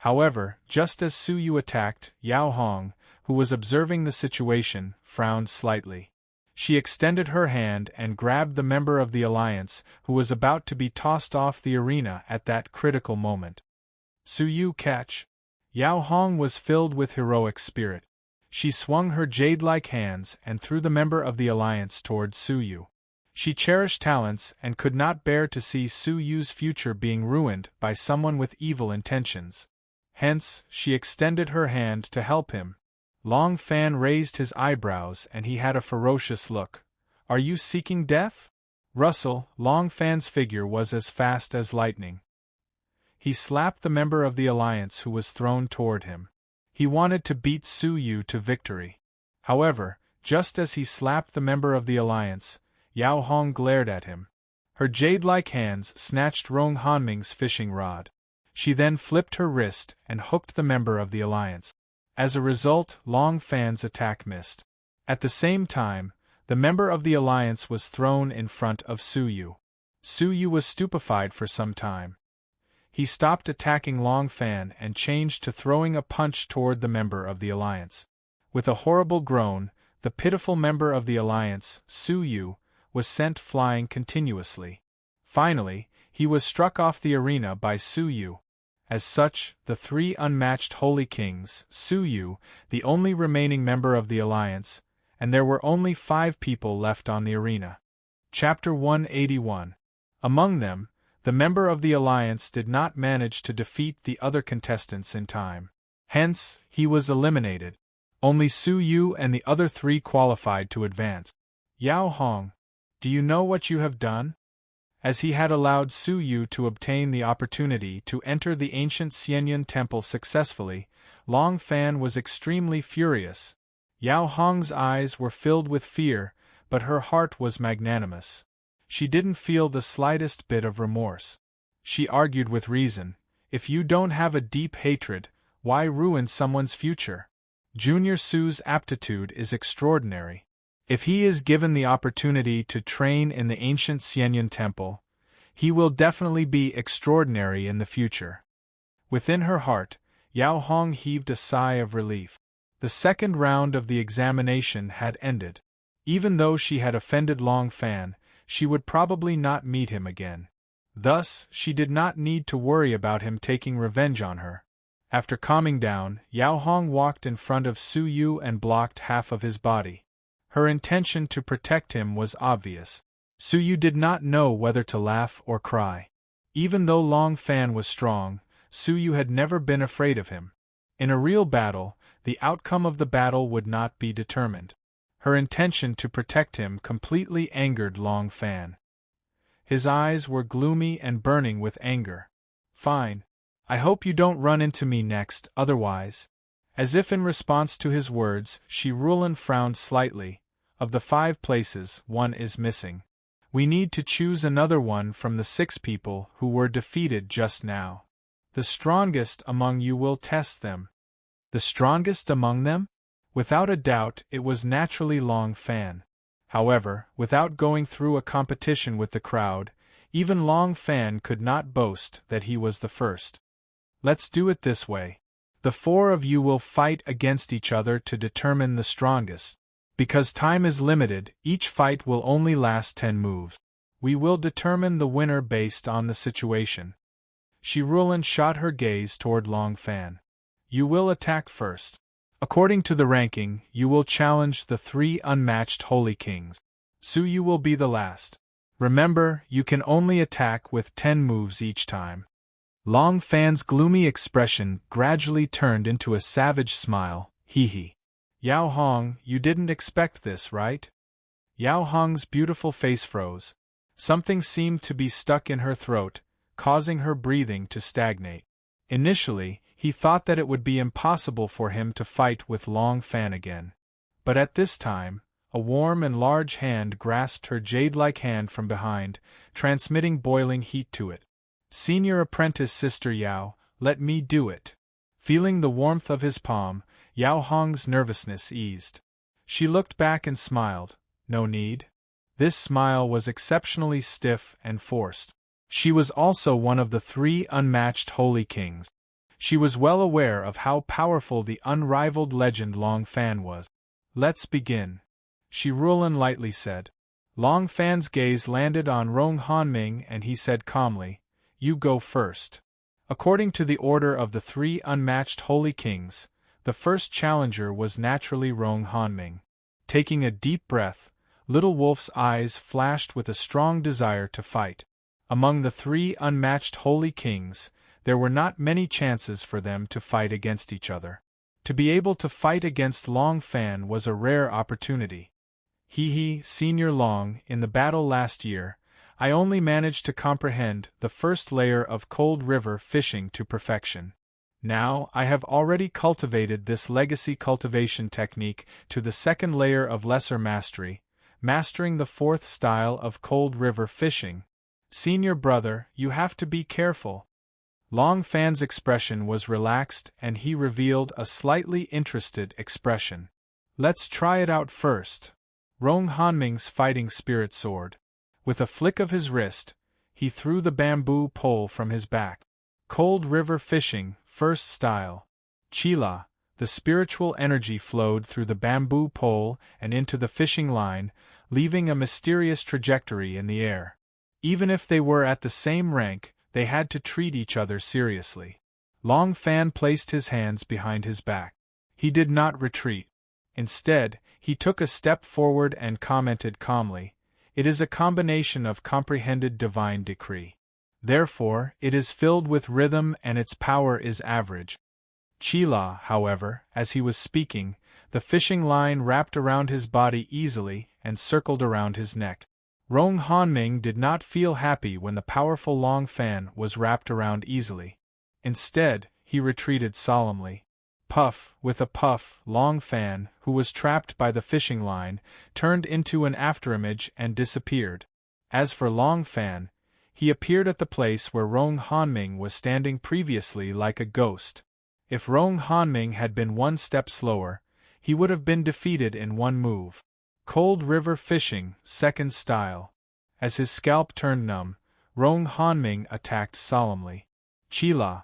However, just as Su Yu attacked, Yao Hong, who was observing the situation, frowned slightly. She extended her hand and grabbed the member of the alliance who was about to be tossed off the arena at that critical moment. "Su Yu, catch!" Yao Hong was filled with heroic spirit. She swung her jade-like hands and threw the member of the alliance toward Su Yu. She cherished talents and could not bear to see Su Yu's future being ruined by someone with evil intentions. Hence, she extended her hand to help him. Long Fan raised his eyebrows and he had a ferocious look. "Are you seeking death?" Russell, Long Fan's figure was as fast as lightning. he slapped the member of the alliance who was thrown toward him. He wanted to beat Su Yu to victory. However, just as he slapped the member of the alliance, Yao Hong glared at him. Her jade-like hands snatched Rong Hanming's fishing rod. She then flipped her wrist and hooked the member of the alliance. As a result, Long Fan's attack missed. At the same time, the member of the alliance was thrown in front of Su Yu. Su Yu was stupefied for some time. He stopped attacking Long Fan and changed to throwing a punch toward the member of the alliance. With a horrible groan, the pitiful member of the alliance, Su Yu, was sent flying continuously. Finally, he was struck off the arena by Su Yu. As such, the three unmatched holy kings, Su Yu, the only remaining member of the alliance, and there were only 5 people left on the arena. Chapter 181. Among them, the member of the alliance did not manage to defeat the other contestants in time. Hence, he was eliminated. Only Su Yu and the other 3 qualified to advance. Yao Hong, do you know what you have done? As he had allowed Su Yu to obtain the opportunity to enter the ancient Xianyan temple successfully, Long Fan was extremely furious. Yao Hong's eyes were filled with fear, but her heart was magnanimous. She didn't feel the slightest bit of remorse. She argued with reason, if you don't have a deep hatred, why ruin someone's future? Junior Su's aptitude is extraordinary. If he is given the opportunity to train in the ancient Xianyan temple, he will definitely be extraordinary in the future. Within her heart, Yao Hong heaved a sigh of relief. The second round of the examination had ended. Even though she had offended Long Fan, she would probably not meet him again. Thus, she did not need to worry about him taking revenge on her. After calming down, Yao Hong walked in front of Su Yu and blocked half of his body. Her intention to protect him was obvious. Su Yu did not know whether to laugh or cry. Even though Long Fan was strong, Su Yu had never been afraid of him. In a real battle, the outcome of the battle would not be determined. Her intention to protect him completely angered Long Fan. His eyes were gloomy and burning with anger. Fine. I hope you don't run into me next, otherwise. As if in response to his words, Shi Rulan frowned slightly. Of the 5 places, 1 is missing. We need to choose another one from the 6 people who were defeated just now. The strongest among you will test them. The strongest among them? Without a doubt, it was naturally Long Fan. However, without going through a competition with the crowd, even Long Fan could not boast that he was the first. Let's do it this way. The 4 of you will fight against each other to determine the strongest. Because time is limited, each fight will only last 10 moves. We will determine the winner based on the situation. Shi Rulan shot her gaze toward Long Fan. You will attack first. According to the ranking, you will challenge the 3 unmatched holy kings. Su Yu will be the last. Remember, you can only attack with 10 moves each time. Long Fan's gloomy expression gradually turned into a savage smile. Hee. Yao Hong, you didn't expect this, right? Yao Hong's beautiful face froze. Something seemed to be stuck in her throat, causing her breathing to stagnate. Initially, he thought that it would be impossible for him to fight with Long Fan again. But at this time, a warm and large hand grasped her jade-like hand from behind, transmitting boiling heat to it. Senior apprentice Sister Yao, let me do it. Feeling the warmth of his palm, Yao Hong's nervousness eased. She looked back and smiled. No need. This smile was exceptionally stiff and forced. She was also one of the 3 unmatched holy kings. She was well aware of how powerful the unrivaled legend Long Fan was. Let's begin. Shi Rulan lightly said. Long Fan's gaze landed on Rong Hanming and he said calmly, You go first. According to the order of the 3 unmatched holy kings, the first challenger was naturally Rong Hanming. Taking a deep breath, Little Wolf's eyes flashed with a strong desire to fight. Among the 3 unmatched holy kings, there were not many chances for them to fight against each other. To be able to fight against Long Fan was a rare opportunity. Senior Long, in the battle last year, I only managed to comprehend the first layer of cold river fishing to perfection. Now, I have already cultivated this legacy cultivation technique to the second layer of lesser mastery, mastering the fourth style of cold river fishing. Senior brother, you have to be careful. Long Fan's expression was relaxed and he revealed a slightly interested expression. Let's try it out first. Rong Hanming's fighting spirit soared. With a flick of his wrist, he threw the bamboo pole from his back. Cold river fishing, first style. Chila, the spiritual energy flowed through the bamboo pole and into the fishing line, leaving a mysterious trajectory in the air. Even if they were at the same rank, they had to treat each other seriously. Long Fan placed his hands behind his back. He did not retreat. Instead, he took a step forward and commented calmly, "It is a combination of comprehended divine decree. Therefore, it is filled with rhythm and its power is average." Chila, however, as he was speaking, the fishing line wrapped around his body easily and circled around his neck. Rong Hanming did not feel happy when the powerful Long Fan was wrapped around easily. Instead, he retreated solemnly. Puff, with a puff, Long Fan, who was trapped by the fishing line, turned into an afterimage and disappeared. As for Long Fan, he appeared at the place where Rong Hanming was standing previously like a ghost. If Rong Hanming had been one step slower, he would have been defeated in one move. Cold river fishing, second style. As his scalp turned numb, Rong Hanming attacked solemnly. Chila.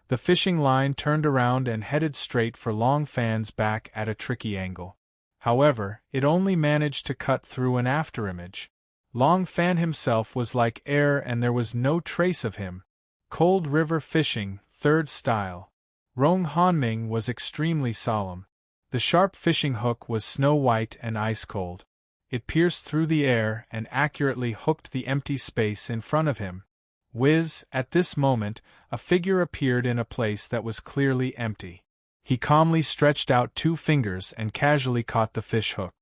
The fishing line turned around and headed straight for Long Fan's back at a tricky angle. However, it only managed to cut through an afterimage. Long Fan himself was like air and there was no trace of him. Cold river fishing, third style. Rong Hanming was extremely solemn. The sharp fishing hook was snow-white and ice-cold. It pierced through the air and accurately hooked the empty space in front of him. Whiz, at this moment, a figure appeared in a place that was clearly empty. He calmly stretched out 2 fingers and casually caught the fish hook.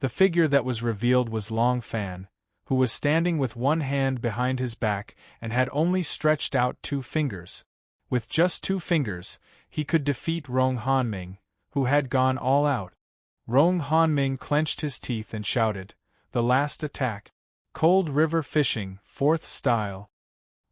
The figure that was revealed was Long Fan, who was standing with one hand behind his back and had only stretched out 2 fingers. With just 2 fingers, he could defeat Rong Hanming, who had gone all out. Rong Hanming clenched his teeth and shouted, "The last attack." Cold river fishing, fourth style.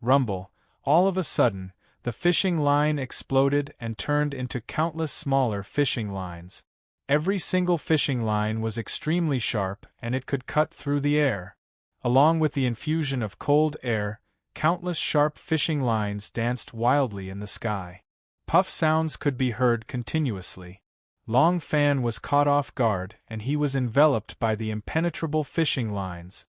Rumble. All of a sudden, the fishing line exploded and turned into countless smaller fishing lines. Every single fishing line was extremely sharp and it could cut through the air. Along with the infusion of cold air, countless sharp fishing lines danced wildly in the sky. Puff sounds could be heard continuously. Long Fan was caught off guard and he was enveloped by the impenetrable fishing lines.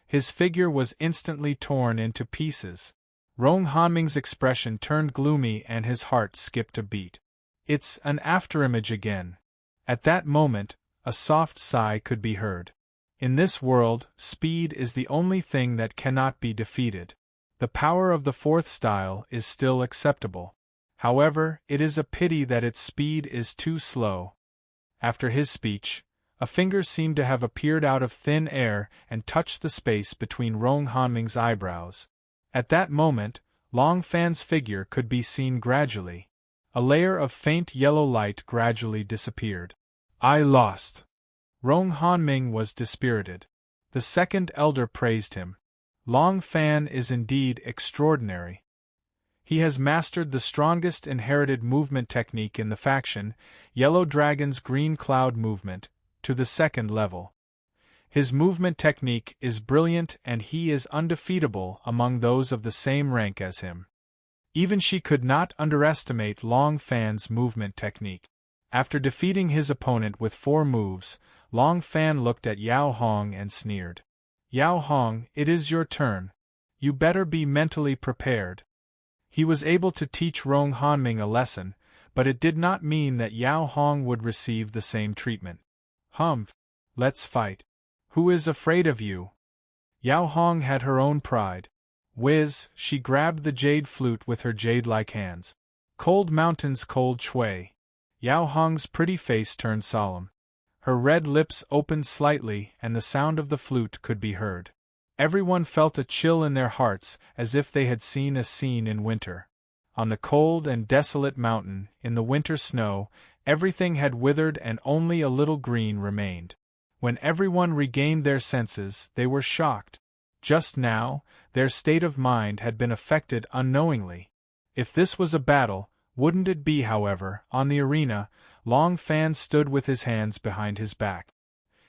His figure was instantly torn into pieces. Rong Hanming's expression turned gloomy and his heart skipped a beat. "It's an afterimage again." At that moment, a soft sigh could be heard. In this world, speed is the only thing that cannot be defeated. The power of the fourth style is still acceptable. However, it is a pity that its speed is too slow. After his speech, a finger seemed to have appeared out of thin air and touched the space between Rong Hanming's eyebrows. At that moment, Long Fan's figure could be seen gradually. A layer of faint yellow light gradually disappeared. "I lost." Rong Hanming was dispirited. The second elder praised him. "Long Fan is indeed extraordinary. He has mastered the strongest inherited movement technique in the faction, Yellow Dragon's Green Cloud movement, to the second level. His movement technique is brilliant and he is undefeatable among those of the same rank as him." Even she could not underestimate Long Fan's movement technique. After defeating his opponent with 4 moves, Long Fan looked at Yao Hong and sneered. "Yao Hong, it is your turn. You better be mentally prepared." He was able to teach Rong Hanming a lesson, but it did not mean that Yao Hong would receive the same treatment. "Humph. Let's fight. Who is afraid of you?" Yao Hong had her own pride. Whiz, she grabbed the jade flute with her jade-like hands. "Cold mountains, cold shui." Yao Hong's pretty face turned solemn. Her red lips opened slightly and the sound of the flute could be heard. Everyone felt a chill in their hearts, as if they had seen a scene in winter. On the cold and desolate mountain, in the winter snow, everything had withered and only a little green remained. When everyone regained their senses, they were shocked. Just now, their state of mind had been affected unknowingly. If this was a battle, wouldn't it be, however, on the arena? Long Fan stood with his hands behind his back.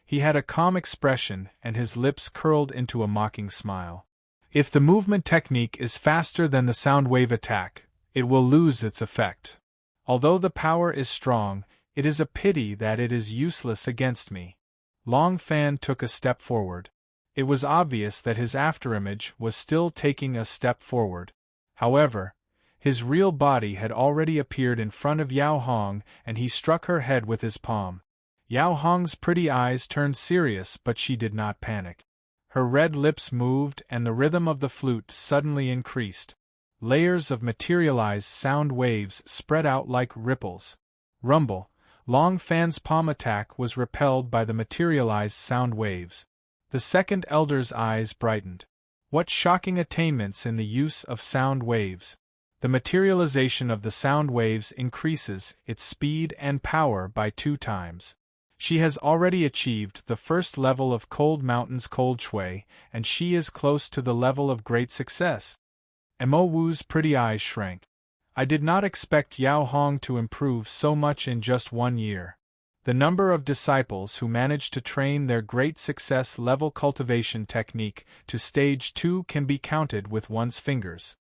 He had a calm expression and his lips curled into a mocking smile. If the movement technique is faster than the sound wave attack, it will lose its effect. Although the power is strong, it is a pity that it is useless against me. Long Fan took a step forward. It was obvious that his afterimage was still taking a step forward. However, his real body had already appeared in front of Yao Hong, and he struck her head with his palm. Yao Hong's pretty eyes turned serious, but she did not panic. Her red lips moved and the rhythm of the flute suddenly increased. Layers of materialized sound waves spread out like ripples. Rumble. Long Fan's palm attack was repelled by the materialized sound waves. The second elder's eyes brightened. What shocking attainments in the use of sound waves! The materialization of the sound waves increases its speed and power by 2 times. She has already achieved the first level of Cold Mountain's Cold Shui, and she is close to the level of great success. Mo Wu's pretty eyes shrank. I did not expect Yao Hong to improve so much in just 1 year. The number of disciples who managed to train their great success level cultivation technique to stage 2 can be counted with one's fingers.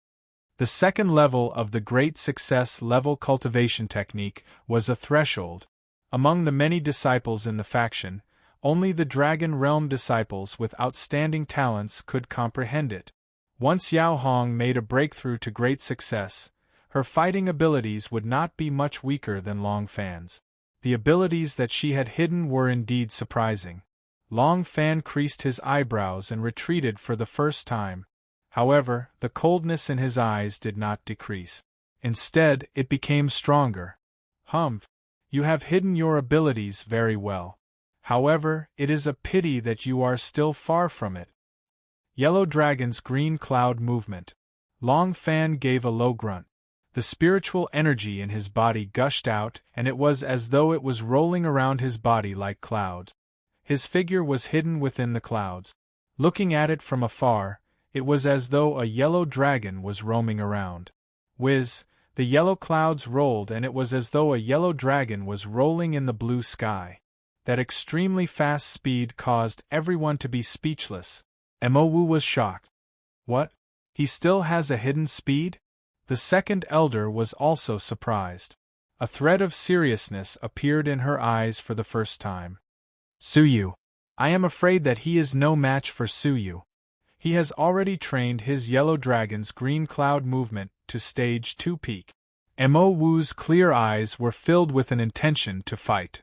The second level of the great success level cultivation technique was a threshold. Among the many disciples in the faction, only the Dragon Realm disciples with outstanding talents could comprehend it. Once Yao Hong made a breakthrough to great success, her fighting abilities would not be much weaker than Long Fan's. The abilities that she had hidden were indeed surprising. Long Fan creased his eyebrows and retreated for the first time. However, the coldness in his eyes did not decrease. Instead, it became stronger. Humph! You have hidden your abilities very well. However, it is a pity that you are still far from it. Yellow Dragon's green cloud movement. Long Fan gave a low grunt. The spiritual energy in his body gushed out, and it was as though it was rolling around his body like clouds. His figure was hidden within the clouds. Looking at it from afar, it was as though a yellow dragon was roaming around. Whiz! The yellow clouds rolled, and it was as though a yellow dragon was rolling in the blue sky. That extremely fast speed caused everyone to be speechless. Mo Wu was shocked. What? He still has a hidden speed? The second elder was also surprised. A thread of seriousness appeared in her eyes for the first time. Suyu. I am afraid that he is no match for Suyu. He has already trained his yellow dragon's green cloud movement to stage 2 peak. Mo Wu's clear eyes were filled with an intention to fight.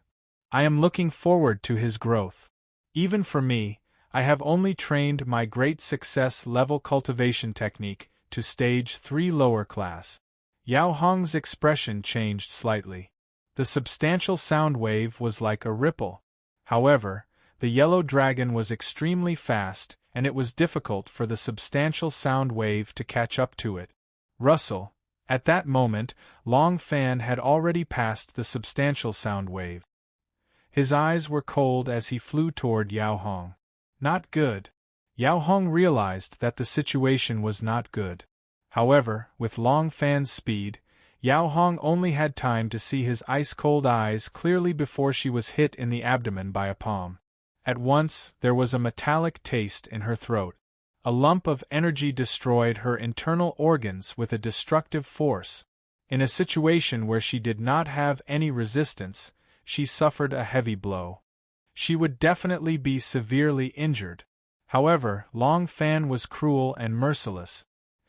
I am looking forward to his growth. Even for me, I have only trained my great success level cultivation technique to stage 3 lower class. Yao Hong's expression changed slightly. The substantial sound wave was like a ripple. However, the yellow dragon was extremely fast, and it was difficult for the substantial sound wave to catch up to it. Rustle. At that moment, Long Fan had already passed the substantial sound wave. His eyes were cold as he flew toward Yao Hong. Not good. Yao Hong realized that the situation was not good. However, with Long Fan's speed, Yao Hong only had time to see his ice-cold eyes clearly before she was hit in the abdomen by a palm. At once, there was a metallic taste in her throat. A lump of energy destroyed her internal organs with a destructive force. In a situation where she did not have any resistance, she suffered a heavy blow. She would definitely be severely injured. However, Long Fan was cruel and merciless.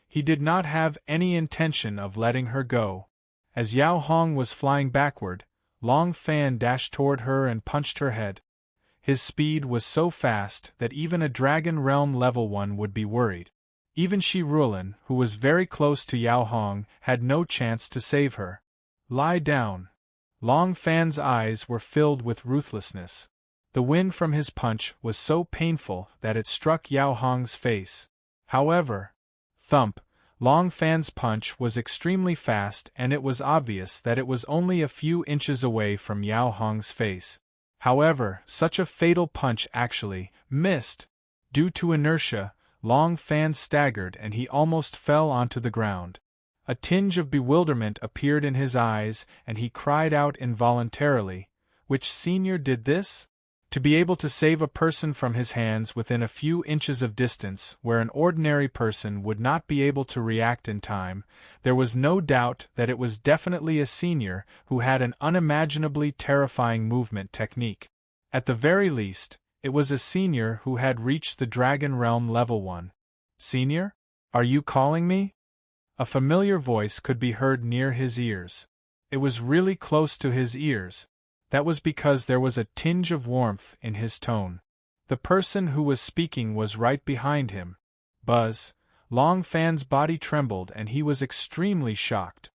He did not have any intention of letting her go. As Yao Hong was flying backward, Long Fan dashed toward her and punched her head. His speed was so fast that even a Dragon Realm Level 1 would be worried. Even Shi Ruolin, who was very close to Yao Hong, had no chance to save her. Lie down. Long Fan's eyes were filled with ruthlessness. The wind from his punch was so painful that it struck Yao Hong's face. However, thump, Long Fan's punch was extremely fast and it was obvious that it was only a few inches away from Yao Hong's face. However, such a fatal punch actually missed. Due to inertia, Long Fan staggered and he almost fell onto the ground. A tinge of bewilderment appeared in his eyes and he cried out involuntarily, "Which senior did this?" To be able to save a person from his hands within a few inches of distance where an ordinary person would not be able to react in time, there was no doubt that it was definitely a senior who had an unimaginably terrifying movement technique. At the very least, it was a senior who had reached the Dragon Realm Level 1. "Senior? Are you calling me?" A familiar voice could be heard near his ears. It was really close to his ears. That was because there was a tinge of warmth in his tone. The person who was speaking was right behind him. Buzz, Long Fan's body trembled and he was extremely shocked.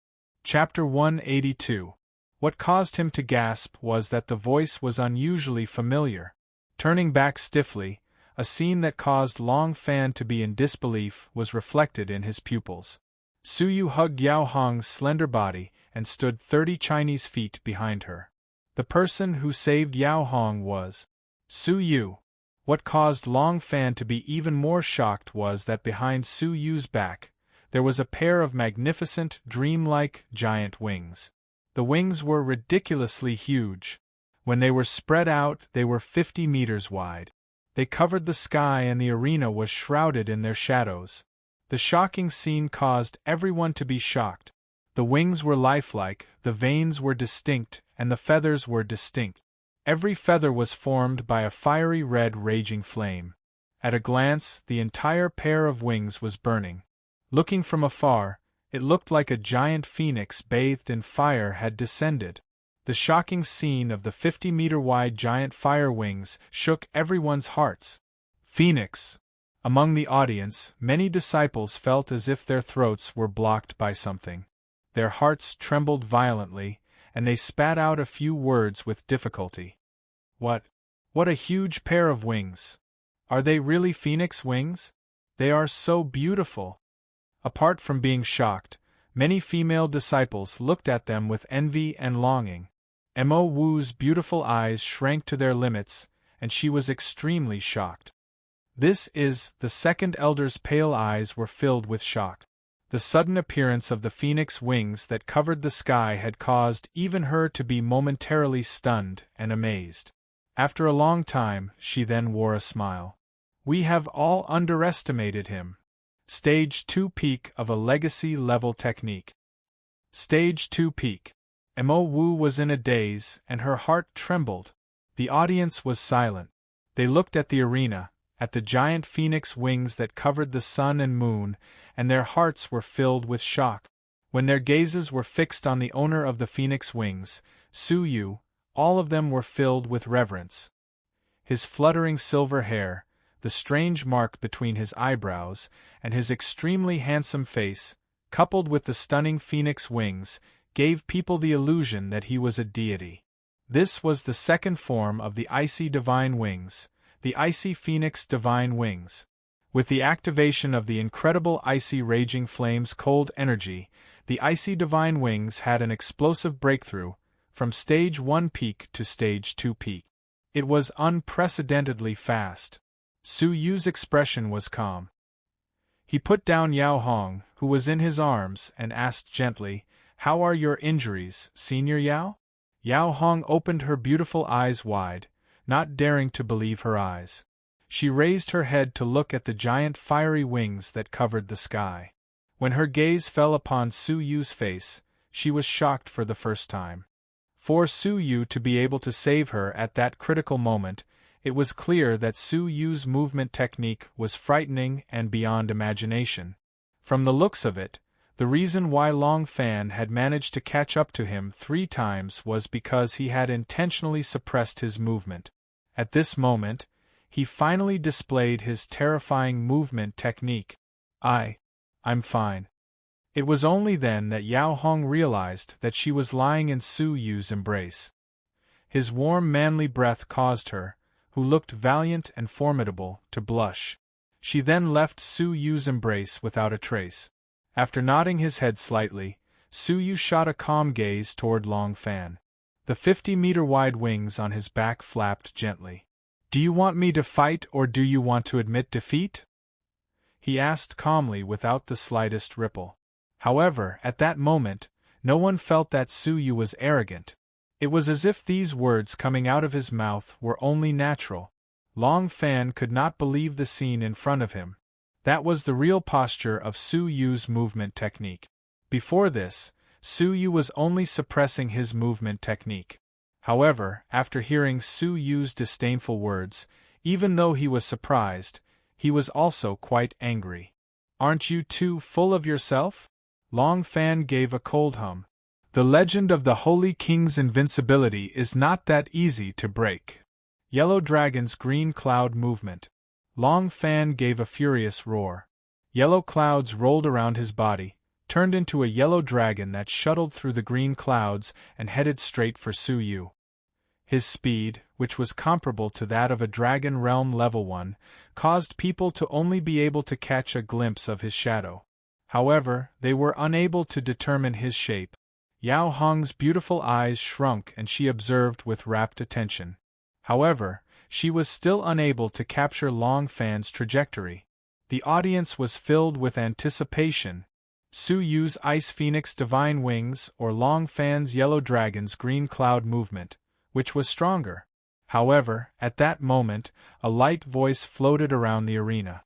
Chapter 182. What caused him to gasp was that the voice was unusually familiar. Turning back stiffly, a scene that caused Long Fan to be in disbelief was reflected in his pupils. Su Yu hugged Yao Hong's slender body and stood 30 Chinese feet behind her. The person who saved Yao Hong was Su Yu. What caused Long Fan to be even more shocked was that behind Su Yu's back, there was a pair of magnificent, dreamlike, giant wings. The wings were ridiculously huge. When they were spread out, they were 50 meters wide. They covered the sky and the arena was shrouded in their shadows. The shocking scene caused everyone to be shocked. The wings were lifelike, the veins were distinct, and the feathers were distinct. Every feather was formed by a fiery red raging flame. At a glance, the entire pair of wings was burning. Looking from afar, it looked like a giant phoenix bathed in fire had descended. The shocking scene of the 50-meter-wide giant fire wings shook everyone's hearts. Phoenix! Among the audience, many disciples felt as if their throats were blocked by something. Their hearts trembled violently, and they spat out a few words with difficulty. What a huge pair of wings! Are they really phoenix wings? They are so beautiful! Apart from being shocked, many female disciples looked at them with envy and longing. Mo Wu's beautiful eyes shrank to their limits, and she was extremely shocked. The second elder's pale eyes were filled with shock. The sudden appearance of the phoenix wings that covered the sky had caused even her to be momentarily stunned and amazed. After a long time, she then wore a smile. "We have all underestimated him." Stage 2 peak of a legacy-level technique. Stage 2 peak. Mo Wu was in a daze, and her heart trembled. The audience was silent. They looked at the arena, at the giant phoenix wings that covered the sun and moon, and their hearts were filled with shock. When their gazes were fixed on the owner of the phoenix wings, Su Yu, all of them were filled with reverence. His fluttering silver hair, the strange mark between his eyebrows, and his extremely handsome face, coupled with the stunning phoenix wings, gave people the illusion that he was a deity. This was the second form of the icy divine wings, the icy phoenix divine wings. With the activation of the incredible icy raging flame's cold energy, the icy divine wings had an explosive breakthrough, from stage 1 peak to stage 2 peak. It was unprecedentedly fast. Su Yu's expression was calm. He put down Yao Hong, who was in his arms, and asked gently, "How are your injuries, Senior Yao?" Yao Hong opened her beautiful eyes wide, not daring to believe her eyes. She raised her head to look at the giant fiery wings that covered the sky. When her gaze fell upon Su Yu's face, she was shocked for the first time. For Su Yu to be able to save her at that critical moment, it was clear that Su Yu's movement technique was frightening and beyond imagination. From the looks of it, the reason why Long Fan had managed to catch up to him 3 times was because he had intentionally suppressed his movement. At this moment, he finally displayed his terrifying movement technique. I'm fine." It was only then that Yao Hong realized that she was lying in Su Yu's embrace. His warm manly breath caused her, who looked valiant and formidable, to blush. She then left Su Yu's embrace without a trace. After nodding his head slightly, Su Yu shot a calm gaze toward Long Fan. The 50-meter-wide wings on his back flapped gently. "Do you want me to fight or do you want to admit defeat?" he asked calmly without the slightest ripple. However, at that moment, no one felt that Su Yu was arrogant. It was as if these words coming out of his mouth were only natural. Long Fan could not believe the scene in front of him. That was the real posture of Su Yu's movement technique. Before this, Su Yu was only suppressing his movement technique. However, after hearing Su Yu's disdainful words, even though he was surprised, he was also quite angry. "Aren't you too full of yourself?" Long Fan gave a cold hum. "The legend of the Holy King's invincibility is not that easy to break." Yellow Dragon's green cloud movement. Long Fan gave a furious roar. Yellow clouds rolled around his body, turned into a yellow dragon that shuttled through the green clouds and headed straight for Su Yu. His speed, which was comparable to that of a Dragon Realm Level 1, caused people to only be able to catch a glimpse of his shadow. However, they were unable to determine his shape. Yao Hong's beautiful eyes shrunk and she observed with rapt attention. However, she was still unable to capture Long Fan's trajectory. The audience was filled with anticipation. Su Yu's Ice Phoenix Divine Wings or Long Fan's Yellow Dragon's Green Cloud movement, which was stronger? However, at that moment, a light voice floated around the arena.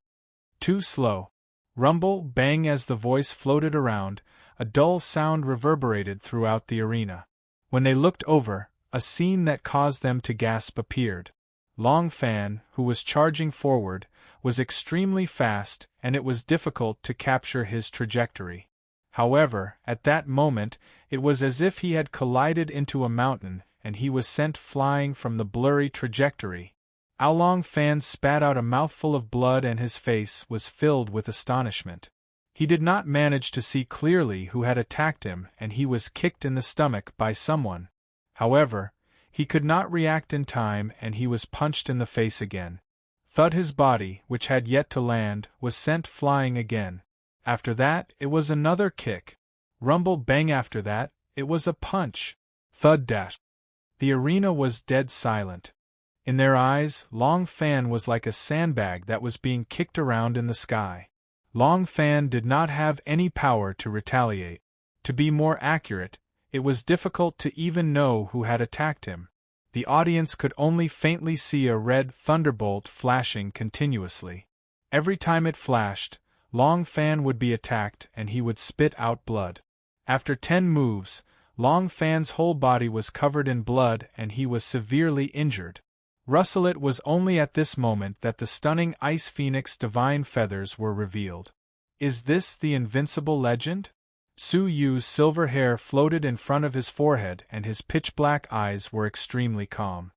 "Too slow." Rumble, bang as the voice floated around, a dull sound reverberated throughout the arena. When they looked over, a scene that caused them to gasp appeared. Long Fan, who was charging forward, was extremely fast and it was difficult to capture his trajectory. However, at that moment, it was as if he had collided into a mountain and he was sent flying from the blurry trajectory. Long Fan spat out a mouthful of blood and his face was filled with astonishment. He did not manage to see clearly who had attacked him and he was kicked in the stomach by someone. However, he could not react in time and he was punched in the face again. Thud, his body, which had yet to land, was sent flying again. After that, it was another kick. Rumble, bang, after that, it was a punch. Thud dash. The arena was dead silent. In their eyes, Long Fan was like a sandbag that was being kicked around in the sky. Long Fan did not have any power to retaliate. To be more accurate, it was difficult to even know who had attacked him. The audience could only faintly see a red thunderbolt flashing continuously. Every time it flashed, Long Fan would be attacked and he would spit out blood. After 10 moves, Long Fan's whole body was covered in blood and he was severely injured. It was only at this moment that the stunning Ice Phoenix Divine Feathers were revealed. Is this the invincible legend? Su Yu's silver hair floated in front of his forehead and his pitch-black eyes were extremely calm.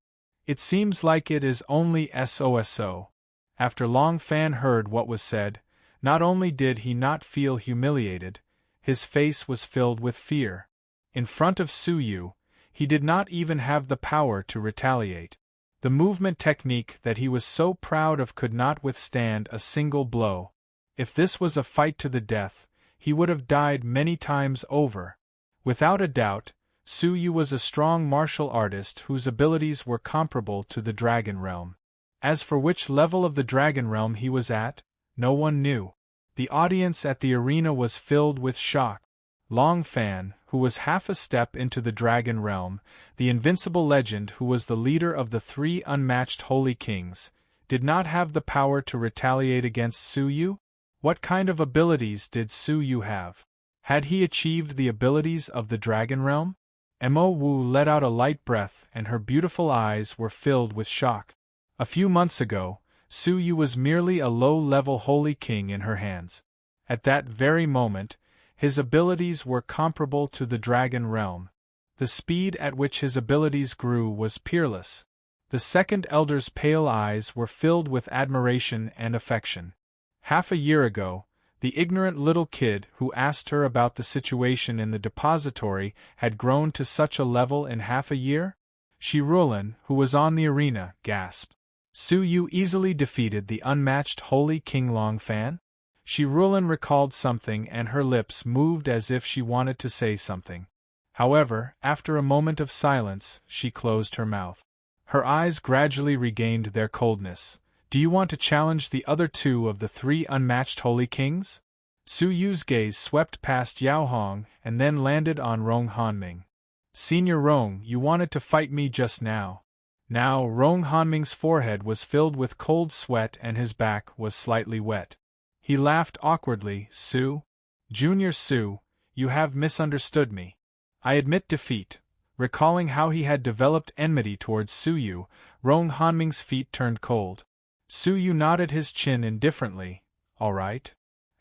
It seems like it is only SOSO. After Long Fan heard what was said, not only did he not feel humiliated, his face was filled with fear. In front of Su Yu, he did not even have the power to retaliate. The movement technique that he was so proud of could not withstand a single blow. If this was a fight to the death, he would have died many times over. Without a doubt, Su Yu was a strong martial artist whose abilities were comparable to the Dragon Realm. As for which level of the Dragon Realm he was at, no one knew. The audience at the arena was filled with shock. Long Fan, who was half a step into the Dragon Realm, the invincible legend who was the leader of the 3 unmatched Holy Kings, did not have the power to retaliate against Su Yu? What kind of abilities did Su Yu have? Had he achieved the abilities of the Dragon Realm? Mo Wu let out a light breath and her beautiful eyes were filled with shock. A few months ago, Su Yu was merely a low-level Holy King in her hands. At that very moment, his abilities were comparable to the Dragon Realm. The speed at which his abilities grew was peerless. The second elder's pale eyes were filled with admiration and affection. Half a year ago, the ignorant little kid who asked her about the situation in the depository had grown to such a level in half a year? Shi Ruolin, who was on the arena, gasped. Su Yu easily defeated the unmatched Holy King Long Fan? Shi Rulin recalled something and her lips moved as if she wanted to say something. However, after a moment of silence, she closed her mouth. Her eyes gradually regained their coldness. Do you want to challenge the other two of the three unmatched Holy Kings? Su Yu's gaze swept past Yao Hong and then landed on Rong Hanming. Senior Rong, you wanted to fight me just now. Now Rong Hanming's forehead was filled with cold sweat and his back was slightly wet. He laughed awkwardly. Su? Junior Su, you have misunderstood me. I admit defeat. Recalling how he had developed enmity towards Su Yu, Rong Hanming's feet turned cold. Su Yu nodded his chin indifferently. All right.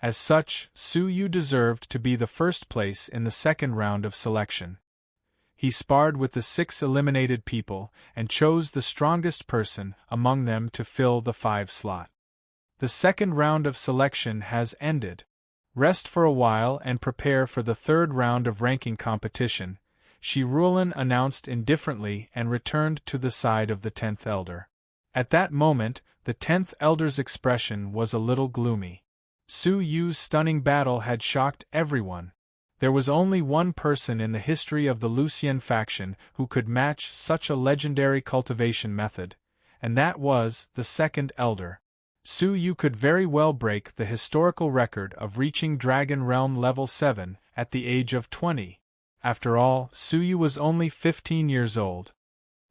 As such, Su Yu deserved to be the first place in the second round of selection. He sparred with the 6 eliminated people and chose the strongest person among them to fill the 5 slot. The second round of selection has ended. Rest for a while and prepare for the third round of ranking competition, Shi Rulin announced indifferently and returned to the side of the 10th elder. At that moment, the 10th elder's expression was a little gloomy. Su Yu's stunning battle had shocked everyone. There was only one person in the history of the Lucian faction who could match such a legendary cultivation method, and that was the second elder. Su Yu could very well break the historical record of reaching Dragon Realm level 7 at the age of 20. After all, Su Yu was only 15 years old.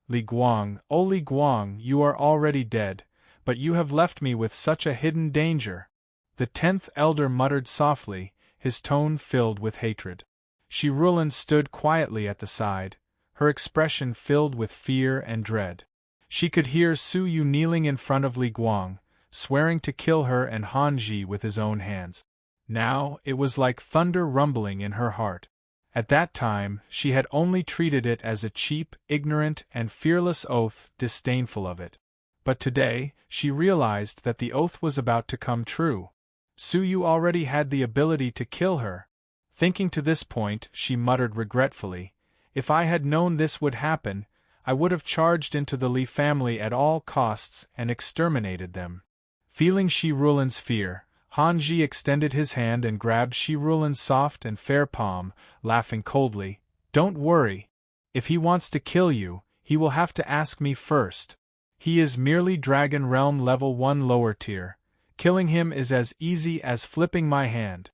Li Guang, oh Li Guang, you are already dead, but you have left me with such a hidden danger. The 10th elder muttered softly, his tone filled with hatred. Shi Rulin stood quietly at the side, her expression filled with fear and dread. She could hear Su Yu kneeling in front of Li Guang, swearing to kill her and Han Ji with his own hands. Now, it was like thunder rumbling in her heart. At that time, she had only treated it as a cheap, ignorant, and fearless oath, disdainful of it. But today, she realized that the oath was about to come true. Su Yu already had the ability to kill her. Thinking to this point, she muttered regretfully, if I had known this would happen, I would have charged into the Li family at all costs and exterminated them. Feeling Shi Rulin's fear, Han Ji extended his hand and grabbed Shi Rulin's soft and fair palm, laughing coldly. Don't worry. If he wants to kill you, he will have to ask me first. He is merely Dragon Realm level 1 lower tier. Killing him is as easy as flipping my hand.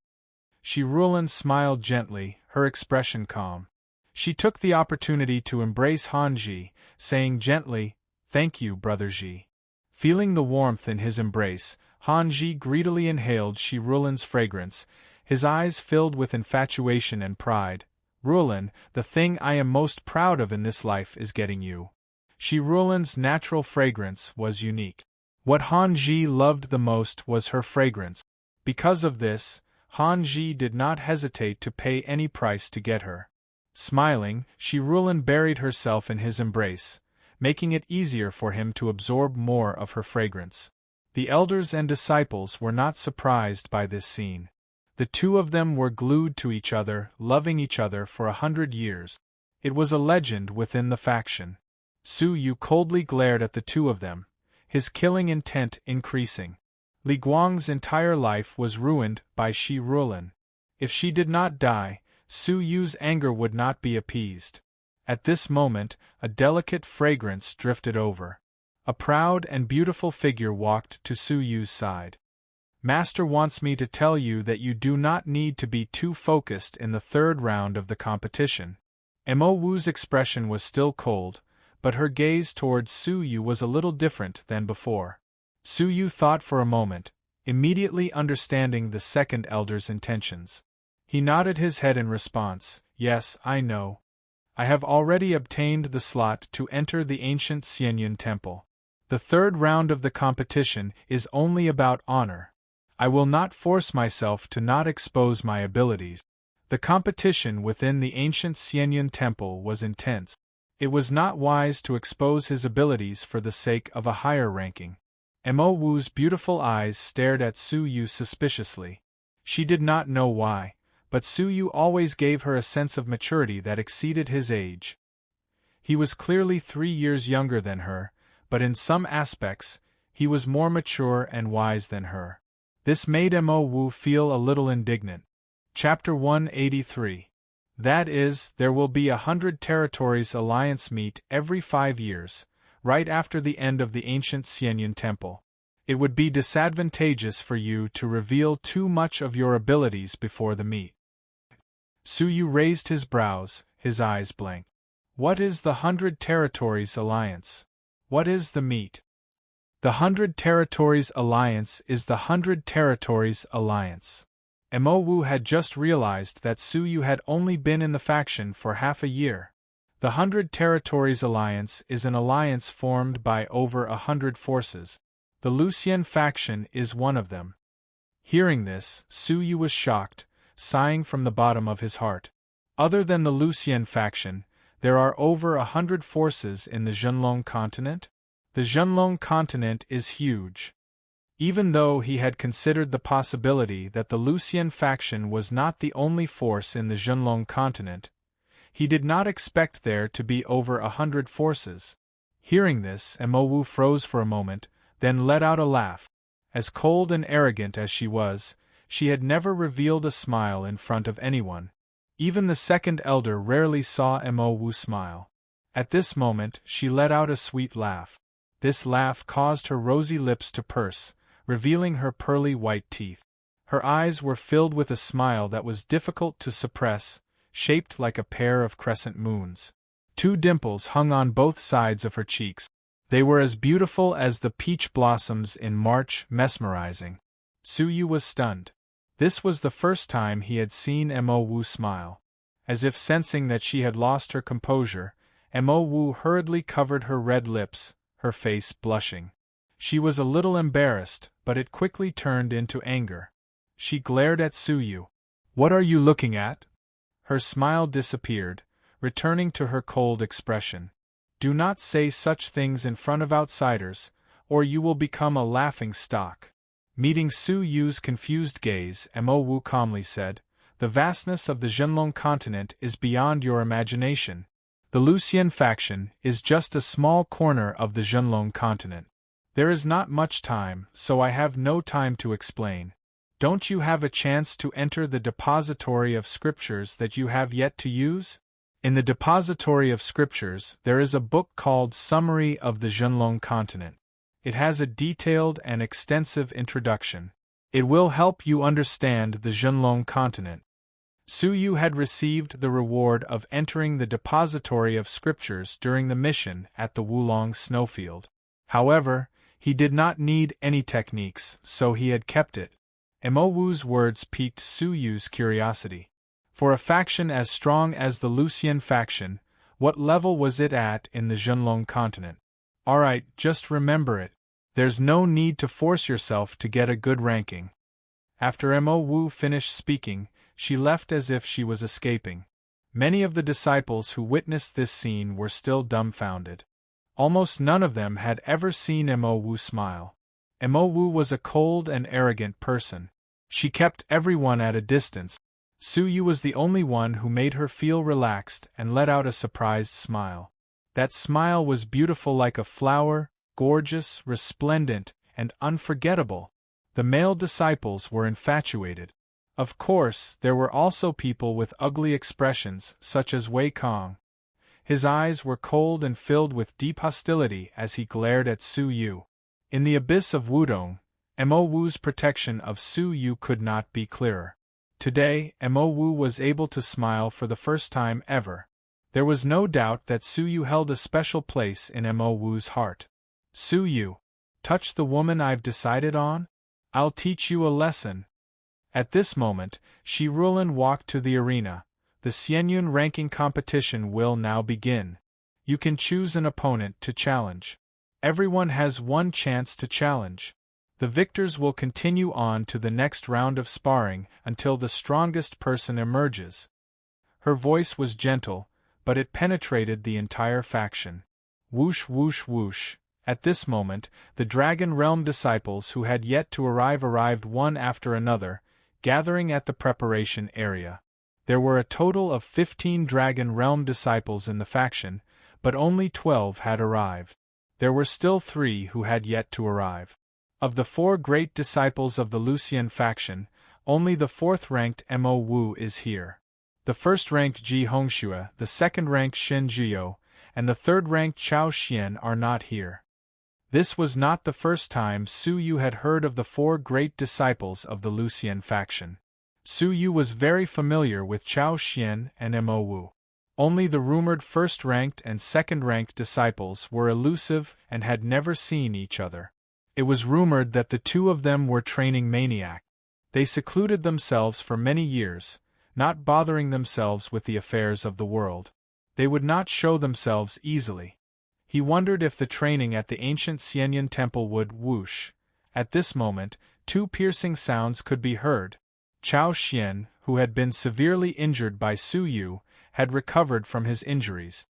Shi Rulin smiled gently, her expression calm. She took the opportunity to embrace Han Ji, saying gently, Thank you, Brother Ji. Feeling the warmth in his embrace, Han Ji greedily inhaled Shi Rulin's fragrance, his eyes filled with infatuation and pride. Rulin, the thing I am most proud of in this life is getting you. Shi Rulin's natural fragrance was unique. What Han Ji loved the most was her fragrance. Because of this, Han Ji did not hesitate to pay any price to get her. Smiling, Shi Rulin buried herself in his embrace, making it easier for him to absorb more of her fragrance. The elders and disciples were not surprised by this scene. The two of them were glued to each other, loving each other for 100 years. It was a legend within the faction. Su Yu coldly glared at the two of them, his killing intent increasing. Li Guang's entire life was ruined by Shi Rulin. If she did not die, Su Yu's anger would not be appeased. At this moment, a delicate fragrance drifted over. A proud and beautiful figure walked to Su Yu's side. Master wants me to tell you that you do not need to be too focused in the third round of the competition. Mo Wu's expression was still cold, but her gaze towards Su Yu was a little different than before. Su Yu thought for a moment, immediately understanding the second elder's intentions. He nodded his head in response. Yes, I know. I have already obtained the slot to enter the ancient Xianyun temple. The third round of the competition is only about honor. I will not force myself to not expose my abilities. The competition within the ancient Xianyun temple was intense. It was not wise to expose his abilities for the sake of a higher ranking. Mo Wu's beautiful eyes stared at Su Yu suspiciously. She did not know why, but Su Yu always gave her a sense of maturity that exceeded his age. He was clearly 3 years younger than her, but in some aspects, He was more mature and wise than her. This made Mo Wu feel a little indignant. Chapter 183. That is, there will be 100 territories alliance meet every 5 years, right after the end of the ancient Xianyun temple. It would be disadvantageous for you to reveal too much of your abilities before the meet. Su Yu raised his brows, his eyes blank. What is the 100 Territories Alliance? What is the meet? The 100 Territories Alliance is the 100 Territories Alliance. Mo Wu had just realized that Su Yu had only been in the faction for half a year. The 100 Territories Alliance is an alliance formed by over 100 forces. The Lucian faction is one of them. Hearing this, Su Yu was shocked, sighing from the bottom of his heart. Other than the Lucian faction, there are over 100 forces in the Zhenlong continent? The Zhenlong continent is huge. Even though he had considered the possibility that the Lucian faction was not the only force in the Zhenlong continent, he did not expect there to be over 100 forces. Hearing this, Mo Wu froze for a moment, then let out a laugh. As cold and arrogant as she had never revealed a smile in front of anyone. Even the second elder rarely saw Mo Wu smile. At this moment, she let out a sweet laugh. This laugh caused her rosy lips to purse, revealing her pearly white teeth. Her eyes were filled with a smile that was difficult to suppress, shaped like a pair of crescent moons. 2 dimples hung on both sides of her cheeks. They were as beautiful as the peach blossoms in March, mesmerizing. Su Yu was stunned. This was the first time he had seen Mo Wu smile. As if sensing that she had lost her composure, Mo Wu hurriedly covered her red lips, her face blushing. She was a little embarrassed, but it quickly turned into anger. She glared at Su Yu. What are you looking at? Her smile disappeared, returning to her cold expression. Do not say such things in front of outsiders, or you will become a laughing stock. Meeting Su Yu's confused gaze, Mo Wu calmly said, The vastness of the Zhenlong continent is beyond your imagination. The Lucian faction is just a small corner of the Zhenlong continent. There is not much time, so I have no time to explain. Don't you have a chance to enter the depository of scriptures that you have yet to use? In the depository of scriptures, there is a book called Summary of the Zhenlong continent. It has a detailed and extensive introduction. It will help you understand the Zhenlong continent. Su Yu had received the reward of entering the depository of scriptures during the mission at the Wulong snowfield. However, he did not need any techniques, so he had kept it. Mo Wu's words piqued Su Yu's curiosity. For a faction as strong as the Lucian faction, what level was it at in the Zhenlong continent? Alright, just remember it. There's no need to force yourself to get a good ranking. After Mo Wu finished speaking, she left as if she was escaping. Many of the disciples who witnessed this scene were still dumbfounded. Almost none of them had ever seen Mo Wu smile. Mo Wu was a cold and arrogant person. She kept everyone at a distance. Su Yu was the only one who made her feel relaxed and let out a surprised smile. That smile was beautiful like a flower, gorgeous, resplendent, and unforgettable. The male disciples were infatuated. Of course, there were also people with ugly expressions, such as Wei Kong. His eyes were cold and filled with deep hostility as he glared at Su Yu. In the abyss of Wudong, Mo Wu's protection of Su Yu could not be clearer. Today, Mo Wu was able to smile for the first time ever. There was no doubt that Su Yu held a special place in Mo Wu's heart. Su Yu, touch the woman I've decided on? I'll teach you a lesson. At this moment, Shi Rulin walked to the arena. The Xianyun ranking competition will now begin. You can choose an opponent to challenge. Everyone has one chance to challenge. The victors will continue on to the next round of sparring until the strongest person emerges. Her voice was gentle, but it penetrated the entire faction. Whoosh whoosh whoosh. At this moment, the Dragon Realm disciples who had yet to arrived one after another, gathering at the preparation area. There were a total of 15 Dragon Realm disciples in the faction, but only 12 had arrived. There were still 3 who had yet to arrive. Of the 4 great disciples of the Lucian faction, only the 4th-ranked Mo Wu is here. The 1st-ranked Ji Hongxue, the 2nd-ranked Shen Jiao, and the 3rd-ranked Chao Xian are not here. This was not the first time Su Yu had heard of the 4 great disciples of the Lucian faction. Su Yu was very familiar with Chao Xian and Mo Wu. Only the rumored 1st-ranked and 2nd-ranked disciples were elusive and had never seen each other. It was rumored that the 2 of them were training maniacs. They secluded themselves for many years, not bothering themselves with the affairs of the world. They would not show themselves easily. He wondered if the training at the ancient Xianyan temple would whoosh. At this moment, 2 piercing sounds could be heard. Chao Xian, who had been severely injured by Su Yu, had recovered from his injuries.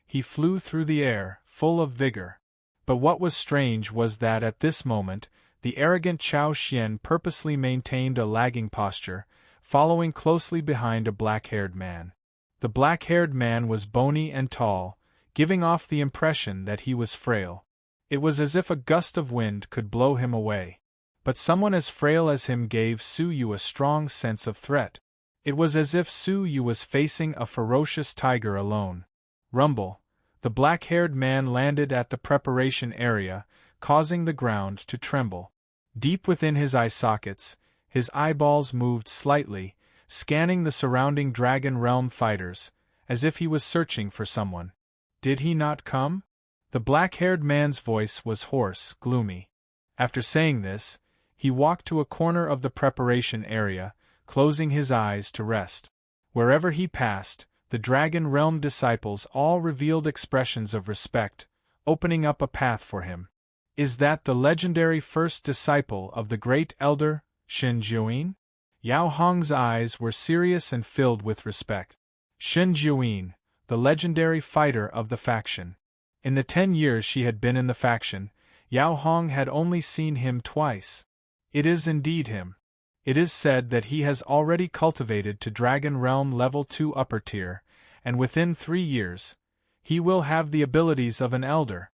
He flew through the air, full of vigor. But what was strange was that at this moment, the arrogant Chao Xian purposely maintained a lagging posture, following closely behind a black-haired man. The black-haired man was bony and tall, giving off the impression that he was frail. It was as if a gust of wind could blow him away. But someone as frail as him gave Su Yu a strong sense of threat. It was as if Su Yu was facing a ferocious tiger alone. Rumble. The black-haired man landed at the preparation area, causing the ground to tremble. Deep within his eye sockets, his eyeballs moved slightly, scanning the surrounding Dragon Realm fighters, as if he was searching for someone. Did he not come? The black-haired man's voice was hoarse, gloomy. After saying this, he walked to a corner of the preparation area, closing his eyes to rest. Wherever he passed, the Dragon Realm disciples all revealed expressions of respect, opening up a path for him. Is that the legendary 1st disciple of the great elder, Shen Jiuyin? Yao Hong's eyes were serious and filled with respect. Shen Jiuyin, the legendary fighter of the faction. In the 10 years she had been in the faction, Yao Hong had only seen him twice. It is indeed him. It is said that he has already cultivated to Dragon Realm level 2 upper tier, and within 3 years, he will have the abilities of an elder.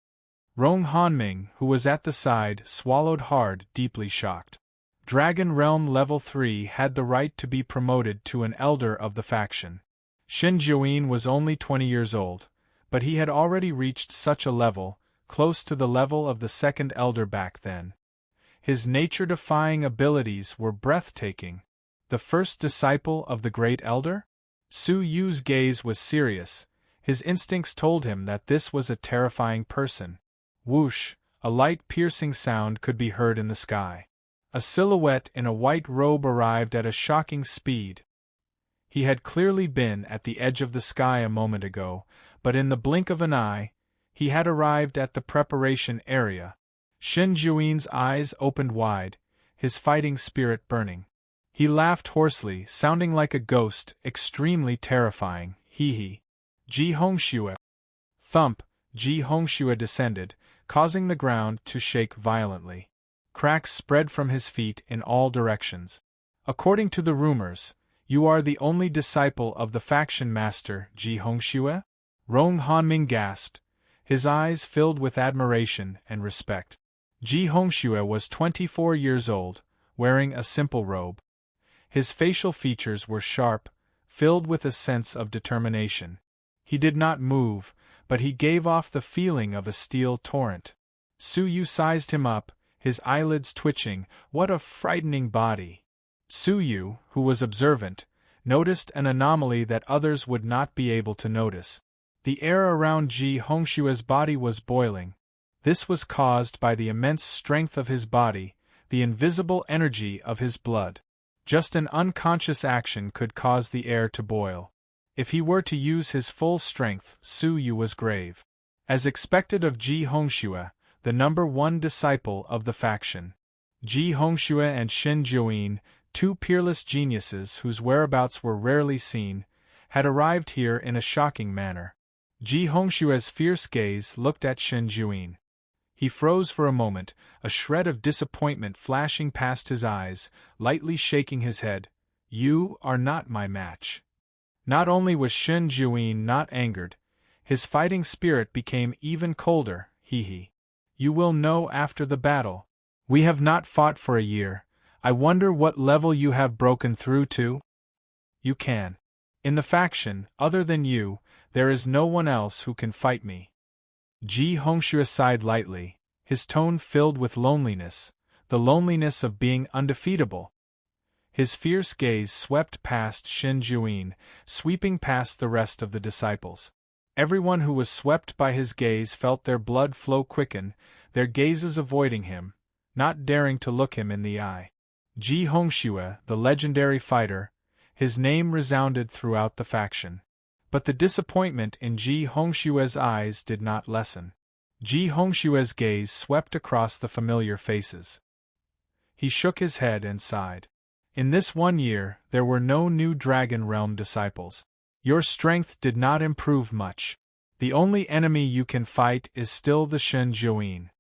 Rong Hanming, who was at the side, swallowed hard, deeply shocked. Dragon Realm level 3 had the right to be promoted to an elder of the faction. Shen Jiuyin was only 20 years old, but he had already reached such a level, close to the level of the 2nd elder back then. His nature-defying abilities were breathtaking. The 1st disciple of the great elder? Su Yu's gaze was serious. His instincts told him that this was a terrifying person. Whoosh, a light piercing sound could be heard in the sky. A silhouette in a white robe arrived at a shocking speed. He had clearly been at the edge of the sky a moment ago, but in the blink of an eye, he had arrived at the preparation area. Shen Jiuyin's eyes opened wide, his fighting spirit burning. He laughed hoarsely, sounding like a ghost, extremely terrifying. Hee. Ji Hongxue. Thump, Ji Hongxue descended, causing the ground to shake violently. Cracks spread from his feet in all directions. According to the rumors, you are the only disciple of the faction master, Ji Hongxue? Rong Hanming gasped, his eyes filled with admiration and respect. Ji Hongxue was 24 years old, wearing a simple robe. His facial features were sharp, filled with a sense of determination. He did not move, but he gave off the feeling of a steel torrent. Su Yu sized him up, his eyelids twitching. What a frightening body! Su Yu, who was observant, noticed an anomaly that others would not be able to notice. The air around Ji Hongxue's body was boiling. This was caused by the immense strength of his body, the invisible energy of his blood. Just an unconscious action could cause the air to boil. If he were to use his full strength, Su Yu was grave. As expected of Ji Hongxue, the number 1 disciple of the faction. Ji Hongxue and Shen Jiuyin, 2 peerless geniuses whose whereabouts were rarely seen, had arrived here in a shocking manner. Ji Hongxue's fierce gaze looked at Shen Jiuyin. He froze for a moment, a shred of disappointment flashing past his eyes, lightly shaking his head. You are not my match. Not only was Shen Jiuyin not angered, his fighting spirit became even colder. He. You will know after the battle. We have not fought for a year. I wonder what level you have broken through to? You can. In the faction, other than you, there is no one else who can fight me. Ji Hongxue sighed lightly, his tone filled with loneliness, the loneliness of being undefeatable. His fierce gaze swept past Shen Juyin, sweeping past the rest of the disciples. Everyone who was swept by his gaze felt their blood flow quicken, their gazes avoiding him, not daring to look him in the eye. Ji Hongxue, the legendary fighter, his name resounded throughout the faction. But the disappointment in Ji Hongxue's eyes did not lessen. Ji Hongxue's gaze swept across the familiar faces. He shook his head and sighed. In this 1 year, there were no new Dragon Realm disciples. Your strength did not improve much. The only enemy you can fight is still the Shen Juyin.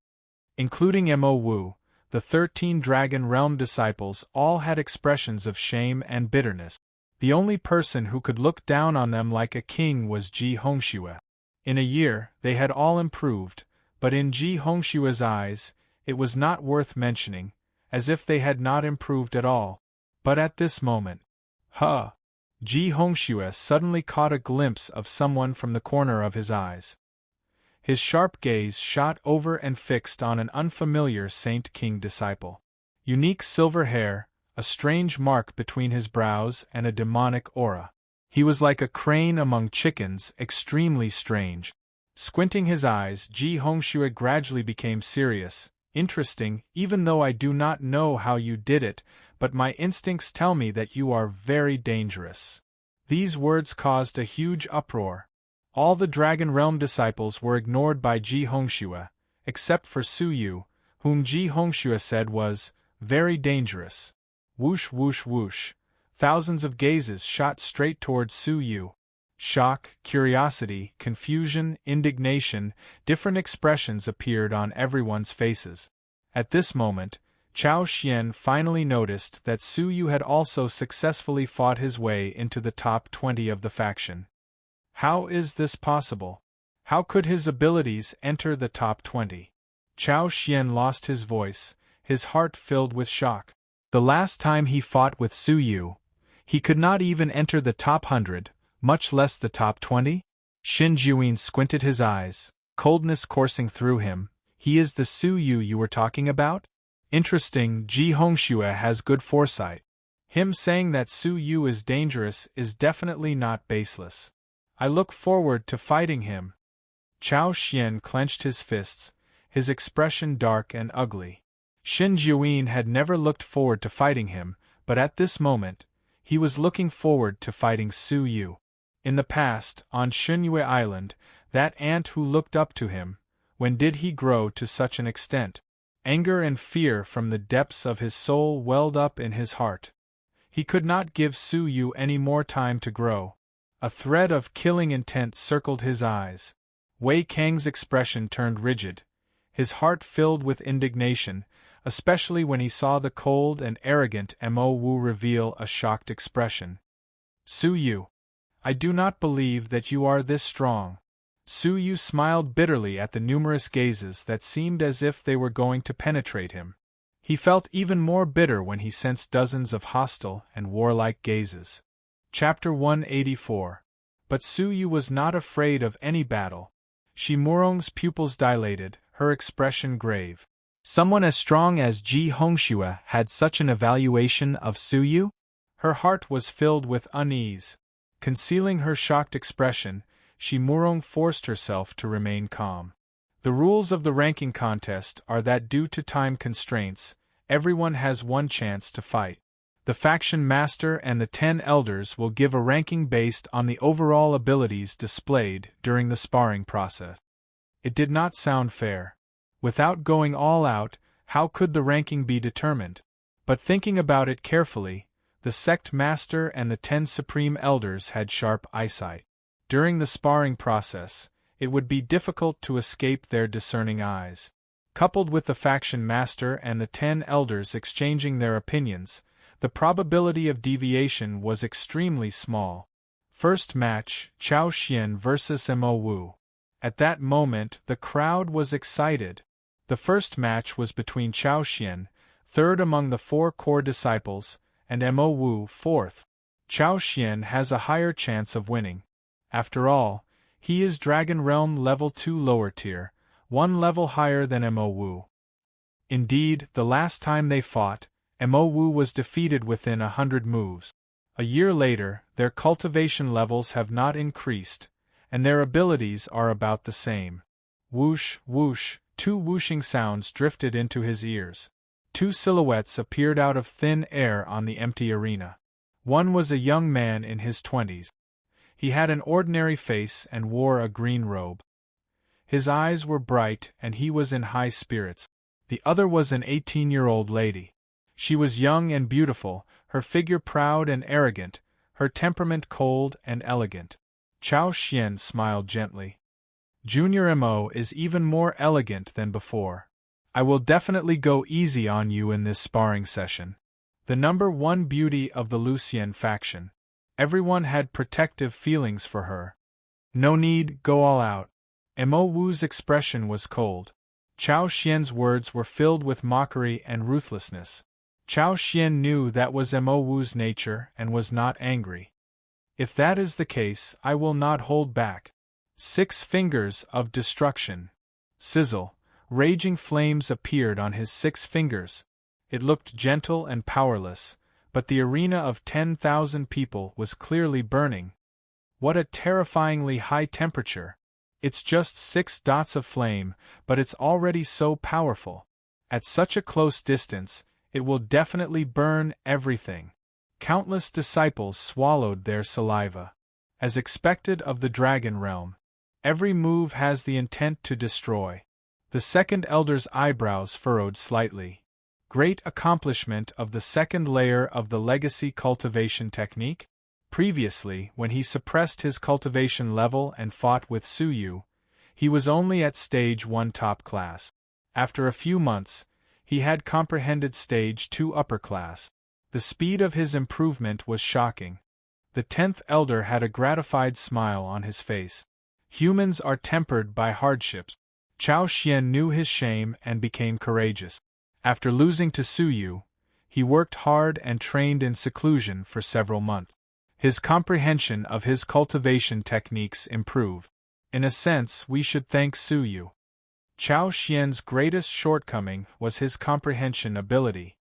Including Mo Wu, the 13 Dragon Realm disciples all had expressions of shame and bitterness. The only person who could look down on them like a king was Ji Hongxue. In a year, they had all improved, but in Ji Hongxue's eyes, it was not worth mentioning, as if they had not improved at all. But at this moment, Ji Hongxue suddenly caught a glimpse of someone from the corner of his eyes. His sharp gaze shot over and fixed on an unfamiliar Saint King disciple. Unique silver hair, a strange mark between his brows and a demonic aura. He was like a crane among chickens, extremely strange. Squinting his eyes, Ji Hongxue gradually became serious. Interesting, even though I do not know how you did it, but my instincts tell me that you are very dangerous. These words caused a huge uproar. All the Dragon Realm disciples were ignored by Ji Hongxue, except for Su Yu, whom Ji Hongxue said was very dangerous. Whoosh whoosh whoosh. Thousands of gazes shot straight toward Su Yu. Shock, curiosity, confusion, indignation, different expressions appeared on everyone's faces. At this moment, Chao Xian finally noticed that Su Yu had also successfully fought his way into the top 20 of the faction. How is this possible? How could his abilities enter the top 20? Chao Xian lost his voice, his heart filled with shock. The last time he fought with Su Yu, he could not even enter the top 100, much less the top 20? Shen Juyin squinted his eyes, coldness coursing through him. He is the Su Yu you were talking about? Interesting, Ji Hongxue has good foresight. Him saying that Su Yu is dangerous is definitely not baseless. I look forward to fighting him. Chao Xian clenched his fists, his expression dark and ugly. Shen Juyin had never looked forward to fighting him, but at this moment, he was looking forward to fighting Su Yu. In the past, on Xunyue Island, that ant who looked up to him, when did he grow to such an extent? Anger and fear from the depths of his soul welled up in his heart. He could not give Su Yu any more time to grow. A thread of killing intent circled his eyes. Wei Kang's expression turned rigid, his heart filled with indignation, especially when he saw the cold and arrogant Mo Wu reveal a shocked expression. Su Yu, I do not believe that you are this strong. Su Yu smiled bitterly at the numerous gazes that seemed as if they were going to penetrate him. He felt even more bitter when he sensed dozens of hostile and warlike gazes. Chapter 184. But Su Yu was not afraid of any battle. Shi Murong's pupils dilated, her expression grave. Someone as strong as Ji Hongxue had such an evaluation of Su Yu? Her heart was filled with unease. Concealing her shocked expression, Shi Murong forced herself to remain calm. The rules of the ranking contest are that due to time constraints, everyone has one chance to fight. The faction master and the 10 elders will give a ranking based on the overall abilities displayed during the sparring process. It did not sound fair. Without going all out, how could the ranking be determined? But thinking about it carefully, the sect master and the 10 supreme elders had sharp eyesight. During the sparring process, it would be difficult to escape their discerning eyes. Coupled with the faction master and the 10 elders exchanging their opinions, the probability of deviation was extremely small. First match, Chao Xian vs. Mo Wu. At that moment the crowd was excited. The first match was between Chao Xian, third among the 4 core disciples, and Mo Wu, fourth. Chao Xian has a higher chance of winning. After all, he is Dragon Realm level 2 lower tier, 1 level higher than Mo Wu. Indeed, the last time they fought, Mo Wu was defeated within 100 moves. A year later, their cultivation levels have not increased, and their abilities are about the same. Whoosh, whoosh, 2 whooshing sounds drifted into his ears. 2 silhouettes appeared out of thin air on the empty arena. One was a young man in his 20s. He had an ordinary face and wore a green robe. His eyes were bright and he was in high spirits. The other was an 18-year-old lady. She was young and beautiful, her figure proud and arrogant, her temperament cold and elegant. Chao Xian smiled gently. Junior Mo is even more elegant than before. I will definitely go easy on you in this sparring session. The number 1 beauty of the Lucien faction. Everyone had protective feelings for her. No need, go all out. Mo Wu's expression was cold. Chao Xian's words were filled with mockery and ruthlessness. Chao Xian knew that was Mo Wu's nature and was not angry. If that is the case, I will not hold back. 6 fingers of destruction. Sizzle, raging flames appeared on his 6 fingers. It looked gentle and powerless, but the arena of 10,000 people was clearly burning. What a terrifyingly high temperature! It's just 6 dots of flame, but it's already so powerful. At such a close distance, it will definitely burn everything. Countless disciples swallowed their saliva. As expected of the Dragon Realm, every move has the intent to destroy. The second elder's eyebrows furrowed slightly. Great accomplishment of the second layer of the legacy cultivation technique? Previously, when he suppressed his cultivation level and fought with Suyu, he was only at stage 1 top class. After a few months, he had comprehended stage 2 upper class. The speed of his improvement was shocking. The 10th elder had a gratified smile on his face. Humans are tempered by hardships. Chao Xian knew his shame and became courageous. After losing to Suyu, he worked hard and trained in seclusion for several months. His comprehension of his cultivation techniques improved. In a sense, we should thank Suyu. Chao Xian's greatest shortcoming was his comprehension ability.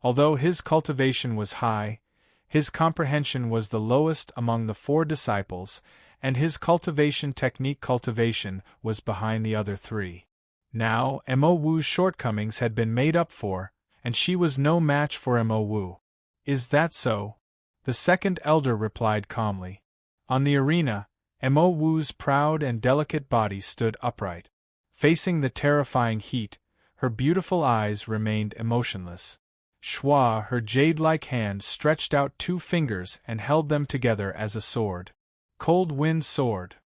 Although his cultivation was high, his comprehension was the lowest among the 4 disciples, and his cultivation technique was behind the other 3. Now, Mo Wu's shortcomings had been made up for, and she was no match for Mo Wu. Is that so? The second elder replied calmly. On the arena, Mo Wu's proud and delicate body stood upright. Facing the terrifying heat, her beautiful eyes remained emotionless. Shua, her jade-like hand, stretched out 2 fingers and held them together as a sword. Cold wind sword.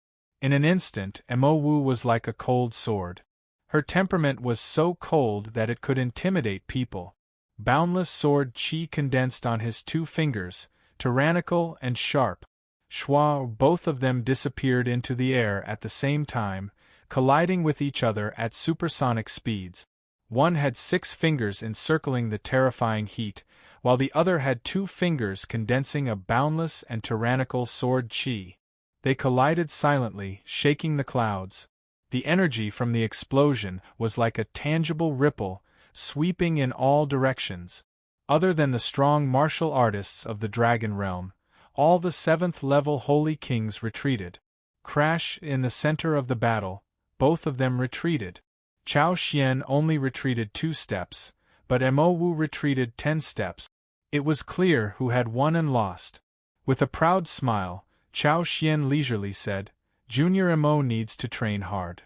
In an instant, Mo Wu was like a cold sword. Her temperament was so cold that it could intimidate people. Boundless sword chi condensed on his 2 fingers, tyrannical and sharp. Shua, both of them disappeared into the air at the same time, colliding with each other at supersonic speeds. One had 6 fingers encircling the terrifying heat, while the other had 2 fingers condensing a boundless and tyrannical sword chi. They collided silently, shaking the clouds. The energy from the explosion was like a tangible ripple, sweeping in all directions. Other than the strong martial artists of the Dragon Realm, all the 7th-level Holy Kings retreated. Crash in the center of the battle, both of them retreated. Chao Xian only retreated 2 steps, but Mo Wu retreated 10 steps. It was clear who had won and lost. With a proud smile, Chao Xian leisurely said, Junior Mo needs to train hard.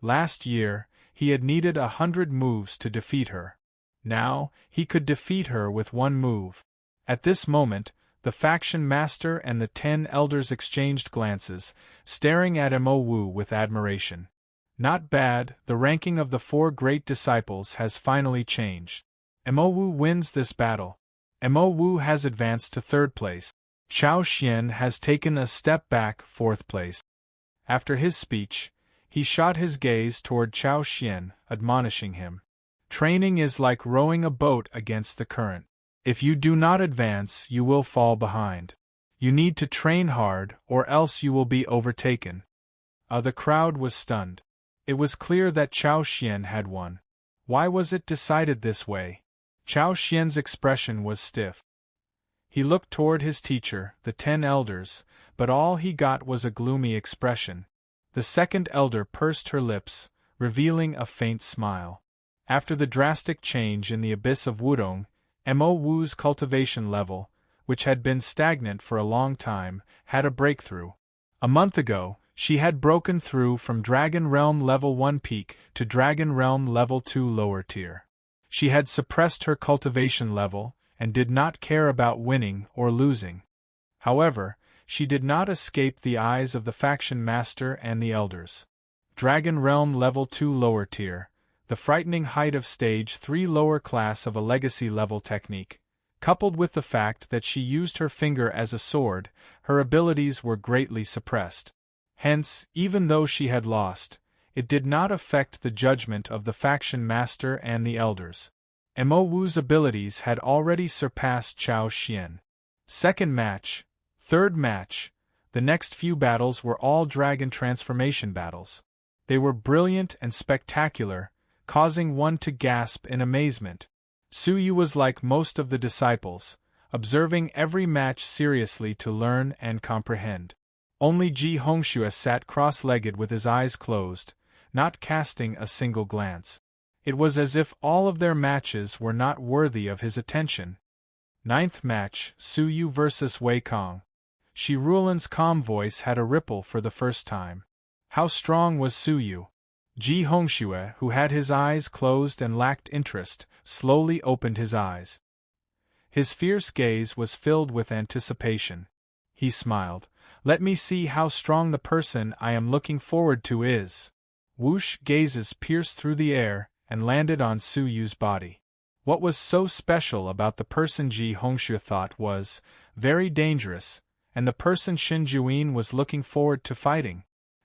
Last year, he had needed 100 moves to defeat her. Now, he could defeat her with 1 move. At this moment, the faction master and the 10 elders exchanged glances, staring at Mo Wu with admiration. Not bad, the ranking of the 4 great disciples has finally changed. Mo Wu wins this battle. Mo Wu has advanced to 3rd place. Chao Xian has taken a step back, 4th place. After his speech, He shot his gaze toward Chao Xian, admonishing him. Training is like rowing a boat against the current. If you do not advance, you will fall behind. You need to train hard, or else you will be overtaken. The crowd was stunned. It was clear that Chao Xian had won. Why was it decided this way? Chao Xian's expression was stiff. He looked toward his teacher, the 10 elders, but all he got was a gloomy expression. The second elder pursed her lips, revealing a faint smile. After the drastic change in the abyss of Wudong, Mo Wu's cultivation level, which had been stagnant for a long time, had a breakthrough. A month ago, she had broken through from Dragon Realm Level 1 peak to Dragon Realm Level 2 lower tier. She had suppressed her cultivation level, and did not care about winning or losing. However, she did not escape the eyes of the faction master and the elders. Dragon Realm Level 2 lower tier, the frightening height of Stage 3 lower class of a legacy level technique. Coupled with the fact that she used her finger as a sword, her abilities were greatly suppressed. Hence, even though she had lost, it did not affect the judgment of the faction master and the elders. Mo Wu's abilities had already surpassed Chao Xian. Second match, third match, the next few battles were all dragon transformation battles. They were brilliant and spectacular, causing one to gasp in amazement. Su Yu was like most of the disciples, observing every match seriously to learn and comprehend. Only Ji Hongxue sat cross-legged with his eyes closed, not casting a single glance. It was as if all of their matches were not worthy of his attention. Ninth match, Su Yu vs. Wei Kong. Shi Ruolan's calm voice had a ripple for the first time. How strong was Su Yu? Ji Hongxue, who had his eyes closed and lacked interest, slowly opened his eyes. His fierce gaze was filled with anticipation. He smiled. Let me see how strong the person I am looking forward to is. Whoosh gazes pierced through the air and landed on Su Yu's body. What was so special about the person Ji Hongxue thought was very dangerous, and the person Xin Juyin was looking forward to fighting?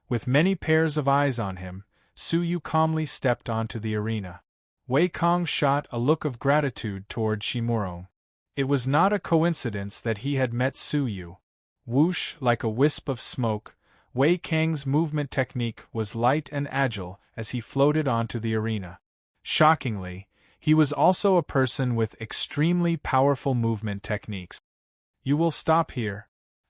With many pairs of eyes on him, Su Yu calmly stepped onto the arena. Wei Kong shot a look of gratitude toward Shimurong. It was not a coincidence that he had met Su Yu. Whoosh, like a wisp of smoke, Wei Kang's movement technique was light and agile as he floated onto the arena. Shockingly, he was also a person with extremely powerful movement techniques. You will stop here.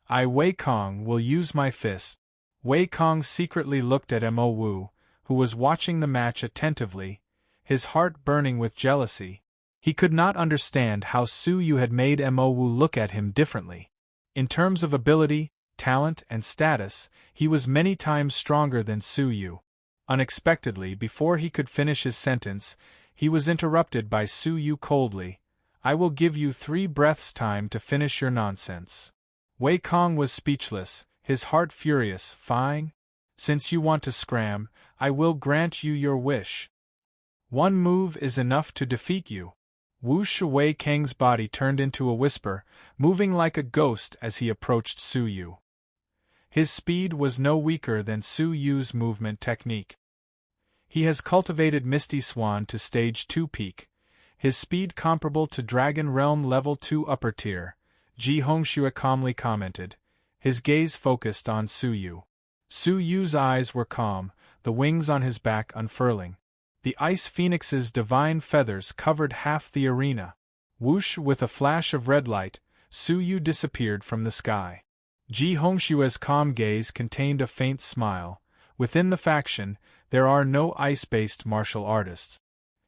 I, Wei Kong, will use my fist. Wei Kong secretly looked at Mo Wu, who was watching the match attentively, his heart burning with jealousy. He could not understand how Su Yu had made Mo Wu look at him differently. In terms of ability, talent, and status, he was many times stronger than Su Yu. Unexpectedly, before he could finish his sentence, he was interrupted by Su Yu coldly. I will give you 3 breaths time to finish your nonsense. Wei Kong was speechless, his heart furious. Fine. Since you want to scram, I will grant you your wish. 1 move is enough to defeat you. Whoosh! Wei Kang's body turned into a whisper, moving like a ghost as he approached Su Yu. His speed was no weaker than Su Yu's movement technique. He has cultivated Misty Swan to Stage 2 peak, his speed comparable to Dragon Realm Level 2 upper tier, Ji Hongxue calmly commented, his gaze focused on Su Yu. Su Yu's eyes were calm, the wings on his back unfurling. The Ice Phoenix's divine feathers covered half the arena. Whoosh! With a flash of red light, Su Yu disappeared from the sky. Ji Hongxue's calm gaze contained a faint smile. Within the faction, there are no ice-based martial artists.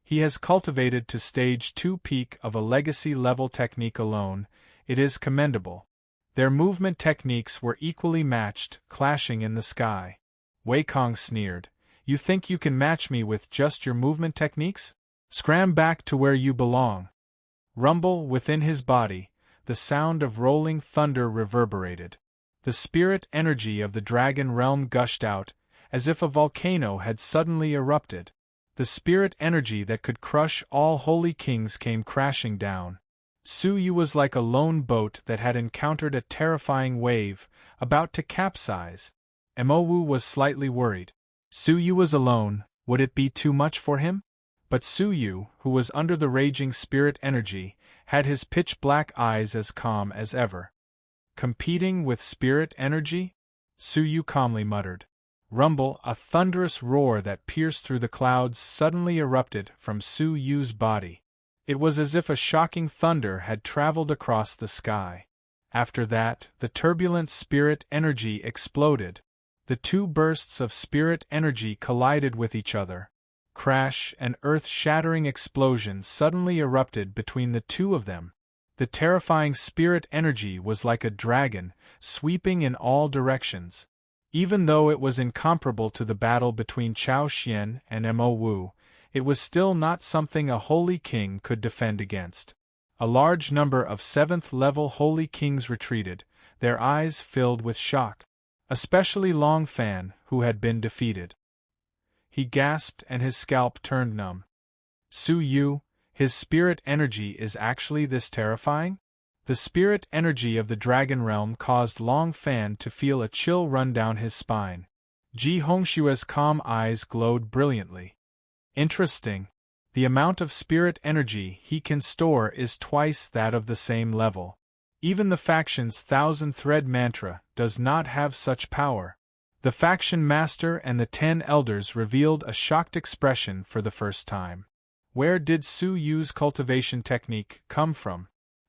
He has cultivated to Stage 2 peak of a legacy-level technique alone. It is commendable. Their movement techniques were equally matched, clashing in the sky. Wei Kong sneered. You think you can match me with just your movement techniques? Scram back to where you belong. Rumble within his body, the sound of rolling thunder reverberated. The spirit energy of the dragon realm gushed out, as if a volcano had suddenly erupted. The spirit energy that could crush all holy kings came crashing down. Su Yu was like a lone boat that had encountered a terrifying wave, about to capsize. Mo Wu was slightly worried. Suyu was alone, would it be too much for him? But Suyu, who was under the raging spirit energy, had his pitch-black eyes as calm as ever. Competing with spirit energy? Suyu calmly muttered. Rumble, a thunderous roar that pierced through the clouds suddenly erupted from Suyu's body. It was as if a shocking thunder had traveled across the sky. After that, the turbulent spirit energy exploded. The two bursts of spirit energy collided with each other. Crash and earth-shattering explosions suddenly erupted between the two of them. The terrifying spirit energy was like a dragon, sweeping in all directions. Even though it was incomparable to the battle between Chao Xian and Mo Wu, it was still not something a holy king could defend against. A large number of 7th-level holy kings retreated, their eyes filled with shock. Especially Long Fan, who had been defeated. He gasped and his scalp turned numb. Suyu, his spirit energy is actually this terrifying? The spirit energy of the dragon realm caused Long Fan to feel a chill run down his spine. Ji Hongshua's calm eyes glowed brilliantly. Interesting. The amount of spirit energy he can store is twice that of the same level. Even the faction's 1,000-thread mantra does not have such power. The faction master and the 10 elders revealed a shocked expression for the first time. Where did Suyu's cultivation technique come from?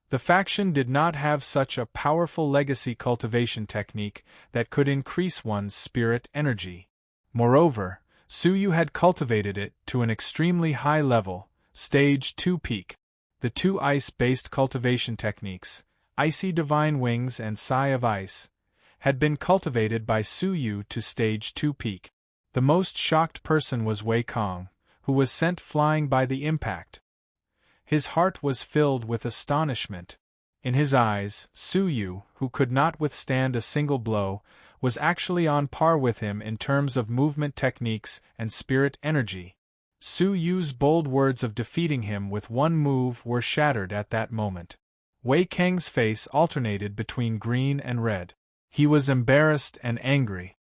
The faction did not have such a powerful legacy cultivation technique that could increase one's spirit energy. Moreover, Suyu had cultivated it to an extremely high level, stage 2 peak. The two ice-based cultivation techniques, Icy Divine Wings and Sigh of Ice, had been cultivated by Suyu to stage 2 peak. The most shocked person was Wei Kong, who was sent flying by the impact. His heart was filled with astonishment. In his eyes, Suyu, who could not withstand a single blow, was actually on par with him in terms of movement techniques and spirit energy. Suyu's bold words of defeating him with one move were shattered at that moment. Wei Kang's face alternated between green and red. He was embarrassed and angry.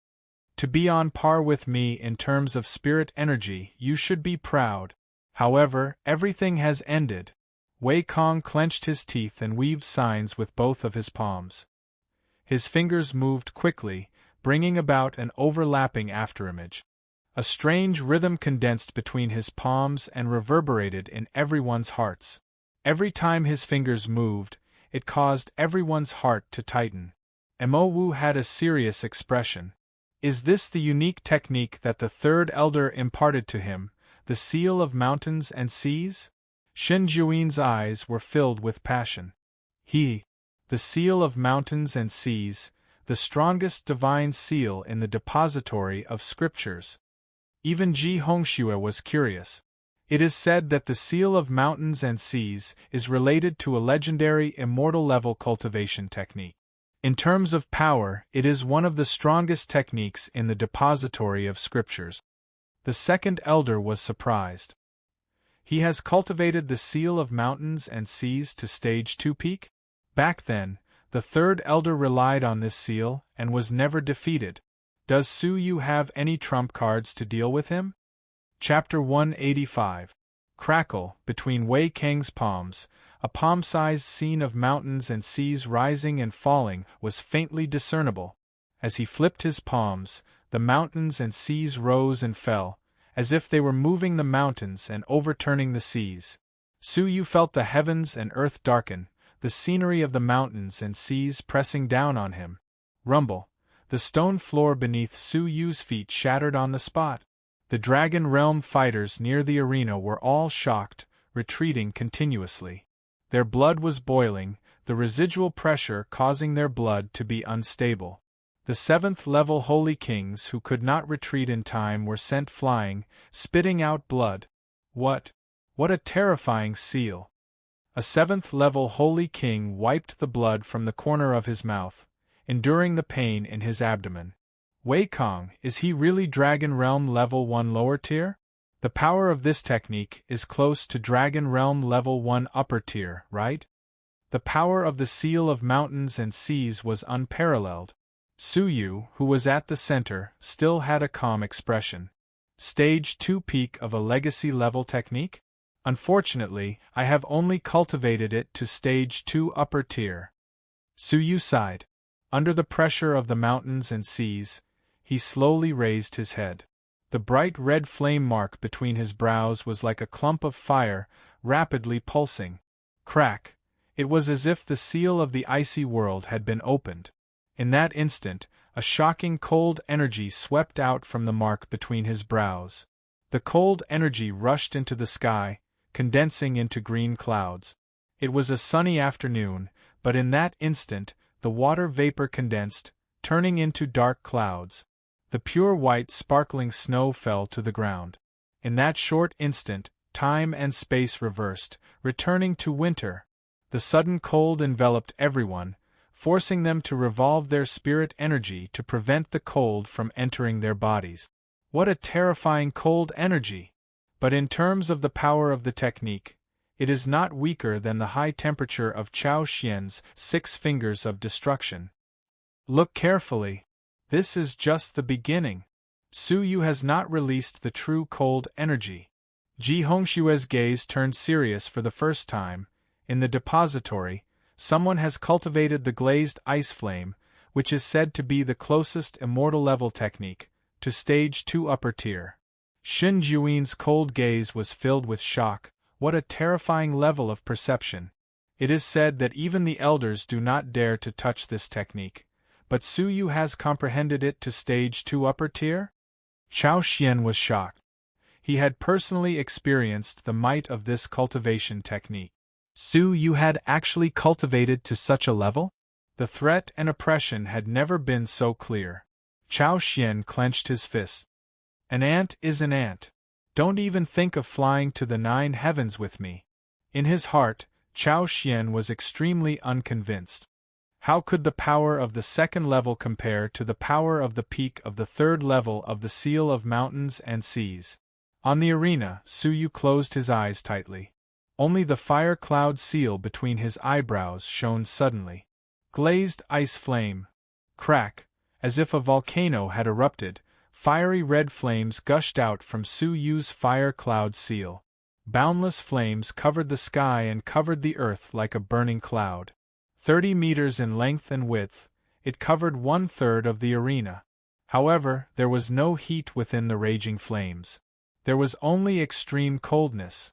To be on par with me in terms of spirit energy, you should be proud. However, everything has ended. Wei Kong clenched his teeth and weaved signs with both of his palms. His fingers moved quickly, bringing about an overlapping afterimage. A strange rhythm condensed between his palms and reverberated in everyone's hearts. Every time his fingers moved, it caused everyone's heart to tighten. Mo Wu had a serious expression. Is this the unique technique that the third elder imparted to him, the seal of mountains and seas? Shen Juin's eyes were filled with passion. The seal of mountains and seas, the strongest divine seal in the depository of scriptures. Even Ji Hongxue was curious. It is said that the seal of mountains and seas is related to a legendary immortal-level cultivation technique. In terms of power, it is one of the strongest techniques in the depository of scriptures. The second elder was surprised. He has cultivated the seal of mountains and seas to stage 2 peak? Back then, the third elder relied on this seal and was never defeated. Does Suyu have any trump cards to deal with him? Chapter 185. Crackle, between Wei Kang's palms, a palm-sized scene of mountains and seas rising and falling was faintly discernible. As he flipped his palms, the mountains and seas rose and fell, as if they were moving the mountains and overturning the seas. Suyu felt the heavens and earth darken, the scenery of the mountains and seas pressing down on him. Rumble. The stone floor beneath Suyu's feet shattered on the spot. The Dragon Realm fighters near the arena were all shocked, retreating continuously. Their blood was boiling, the residual pressure causing their blood to be unstable. The 7th-level holy kings who could not retreat in time were sent flying, spitting out blood. What a terrifying seal! A 7th-level holy king wiped the blood from the corner of his mouth, enduring the pain in his abdomen. Wei Kong, is he really Dragon Realm Level 1 lower tier? The power of this technique is close to Dragon Realm Level 1 upper tier, right? The power of the seal of mountains and seas was unparalleled. Suyu, who was at the center, still had a calm expression. Stage 2 peak of a legacy level technique? Unfortunately, I have only cultivated it to Stage 2 upper tier. Su Yu sighed. Under the pressure of the mountains and seas, he slowly raised his head. The bright red flame mark between his brows was like a clump of fire, rapidly pulsing. Crack! It was as if the seal of the icy world had been opened. In that instant, a shocking cold energy swept out from the mark between his brows. The cold energy rushed into the sky, condensing into green clouds. It was a sunny afternoon, but in that instant, the water vapor condensed, turning into dark clouds. The pure white sparkling snow fell to the ground. In that short instant, time and space reversed, returning to winter. The sudden cold enveloped everyone, forcing them to revolve their spirit energy to prevent the cold from entering their bodies. What a terrifying cold energy! But in terms of the power of the technique, it is not weaker than the high temperature of Chao Xian's 6 fingers of destruction. Look carefully. This is just the beginning. Su Yu has not released the true cold energy. Ji Hongshue's gaze turned serious for the first time. In the depository, someone has cultivated the glazed ice flame, which is said to be the closest immortal level technique, to Stage 2 upper tier. Shen Juin's cold gaze was filled with shock. What a terrifying level of perception. It is said that even the elders do not dare to touch this technique, but Su Yu has comprehended it to Stage 2 upper tier? Chao Xian was shocked. He had personally experienced the might of this cultivation technique. Su Yu had actually cultivated to such a level? The threat and oppression had never been so clear. Chao Xian clenched his fist. An ant is an ant. Don't even think of flying to the 9 heavens with me. In his heart, Chao Xian was extremely unconvinced. How could the power of the 2nd level compare to the power of the peak of the 3rd level of the seal of mountains and seas? On the arena, Su Yu closed his eyes tightly. Only the fire cloud seal between his eyebrows shone suddenly. Glazed ice flame. Crack! As if a volcano had erupted, fiery red flames gushed out from Su Yu's fire cloud seal. Boundless flames covered the sky and covered the earth like a burning cloud. 30 meters in length and width, it covered 1/3 of the arena. However, there was no heat within the raging flames. There was only extreme coldness.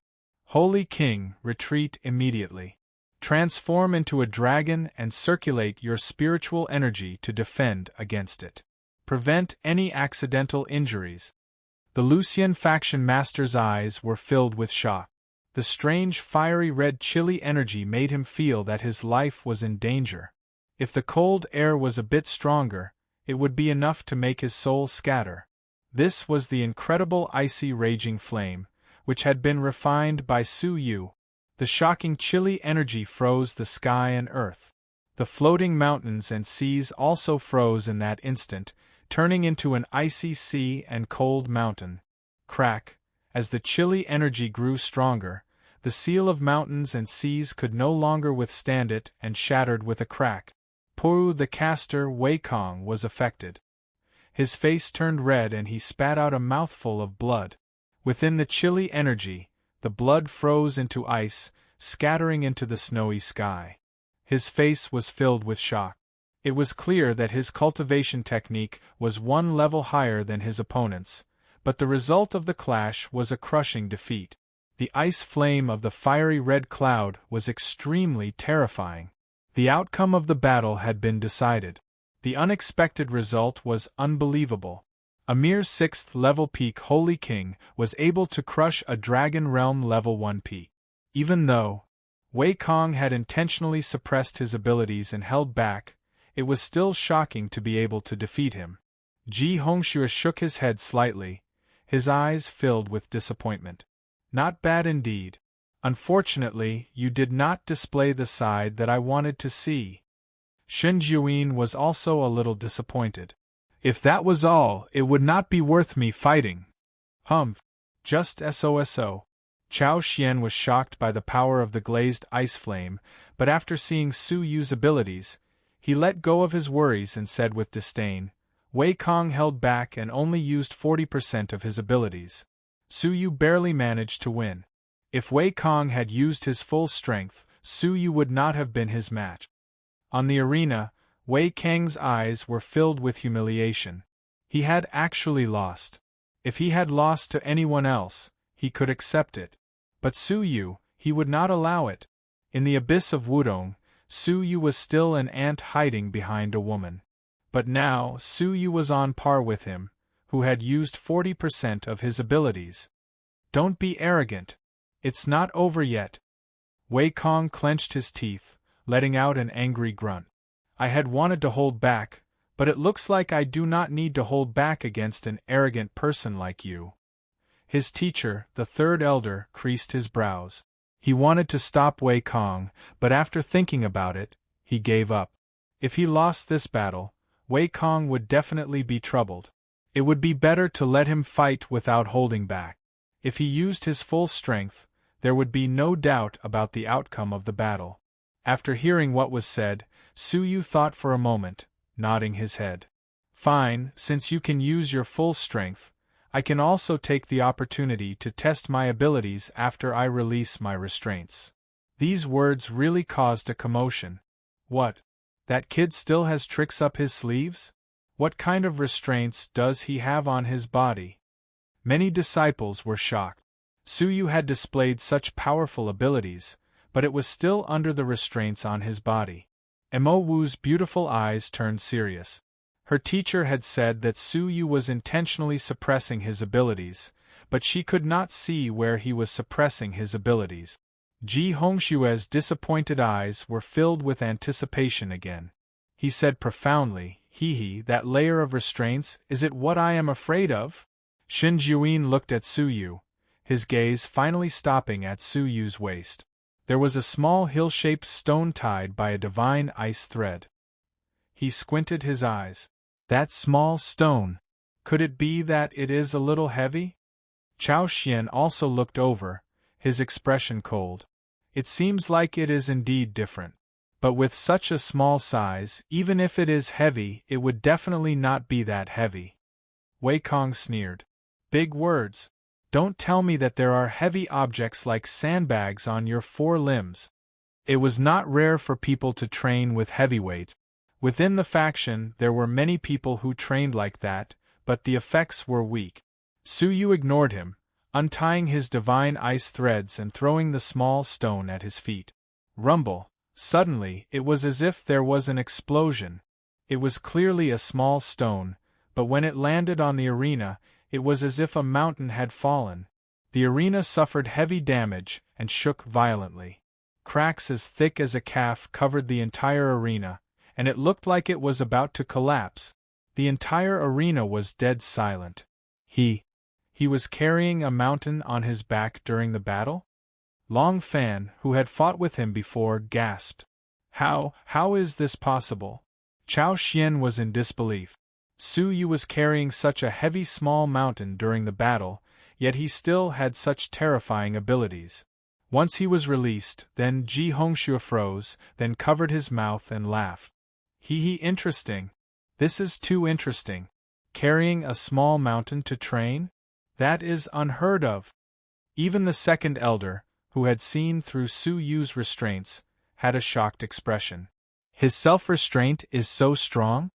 Holy King, retreat immediately. Transform into a dragon and circulate your spiritual energy to defend against it. Prevent any accidental injuries. The Lucian faction master's eyes were filled with shock. The strange fiery red chilly energy made him feel that his life was in danger. If the cold air was a bit stronger, it would be enough to make his soul scatter. This was the incredible icy raging flame, which had been refined by Su Yu. The shocking chilly energy froze the sky and earth. The floating mountains and seas also froze in that instant, turning into an icy sea and cold mountain. Crack! As the chilly energy grew stronger, the seal of mountains and seas could no longer withstand it and shattered with a crack. Pu the caster Wei Kong was affected. His face turned red and he spat out a mouthful of blood. Within the chilly energy, the blood froze into ice, scattering into the snowy sky. His face was filled with shock. It was clear that his cultivation technique was 1 level higher than his opponent's, but the result of the clash was a crushing defeat. The ice flame of the fiery red cloud was extremely terrifying. The outcome of the battle had been decided. The unexpected result was unbelievable. A mere 6th level peak Holy King was able to crush a Dragon Realm level 1 peak. Even though Wei Kong had intentionally suppressed his abilities and held back, it was still shocking to be able to defeat him. Ji Hongxue shook his head slightly, his eyes filled with disappointment. Not bad indeed. Unfortunately, you did not display the side that I wanted to see. Shen Juin was also a little disappointed. If that was all, it would not be worth me fighting. Just SOSO. Chao Xian was shocked by the power of the glazed ice flame, but after seeing Su Yu's abilities, he let go of his worries and said with disdain, Wei Kong held back and only used 40% of his abilities. Su Yu barely managed to win. If Wei Kong had used his full strength, Su Yu would not have been his match. On the arena, Wei Kang's eyes were filled with humiliation. He had actually lost. If he had lost to anyone else, he could accept it. But Su Yu, he would not allow it. In the abyss of Wudong, Su Yu was still an ant hiding behind a woman. But now Su Yu was on par with him, who had used 40% of his abilities. Don't be arrogant. It's not over yet. Wei Kong clenched his teeth, letting out an angry grunt. I had wanted to hold back, but it looks like I do not need to hold back against an arrogant person like you. His teacher, the third elder, creased his brows. He wanted to stop Wei Kong, but after thinking about it, he gave up. If he lost this battle, Wei Kong would definitely be troubled. It would be better to let him fight without holding back. If he used his full strength, there would be no doubt about the outcome of the battle. After hearing what was said, Su Yu thought for a moment, nodding his head. Fine, since you can use your full strength, I can also take the opportunity to test my abilities after I release my restraints. These words really caused a commotion. What? That kid still has tricks up his sleeves? What kind of restraints does he have on his body? Many disciples were shocked. Su Yu had displayed such powerful abilities, but it was still under the restraints on his body. Mo Wu's beautiful eyes turned serious. Her teacher had said that Su Yu was intentionally suppressing his abilities, but she could not see where he was suppressing his abilities. Ji Hongshue's disappointed eyes were filled with anticipation again. He said profoundly, "Hee, that layer of restraints, is it what I am afraid of?" Shin Jiuyin looked at Su Yu, his gaze finally stopping at Su Yu's waist. There was a small hill-shaped stone tied by a divine ice thread. He squinted his eyes. That small stone. Could it be that it is a little heavy? Chao Xian also looked over, his expression cold. It seems like it is indeed different. But with such a small size, even if it is heavy, it would definitely not be that heavy. Wei Kong sneered. Big words. Don't tell me that there are heavy objects like sandbags on your four limbs. It was not rare for people to train with heavyweights. Within the faction, there were many people who trained like that, but the effects were weak. Su Yu ignored him, untying his divine ice threads and throwing the small stone at his feet. Rumble. Suddenly, it was as if there was an explosion. It was clearly a small stone, but when it landed on the arena, it was as if a mountain had fallen. The arena suffered heavy damage and shook violently. Cracks as thick as a calf covered the entire arena, and it looked like it was about to collapse. The entire arena was dead silent. He was carrying a mountain on his back during the battle? Long Fan, who had fought with him before, gasped. How is this possible? Chao Xian was in disbelief. Su Yu was carrying such a heavy small mountain during the battle, yet he still had such terrifying abilities. Once he was released, then Ji Hongxue froze, then covered his mouth and laughed. Interesting. This is too interesting. Carrying a small mountain to train? That is unheard of. Even the second elder, who had seen through Su Yu's restraints, had a shocked expression. His self-restraint is so strong?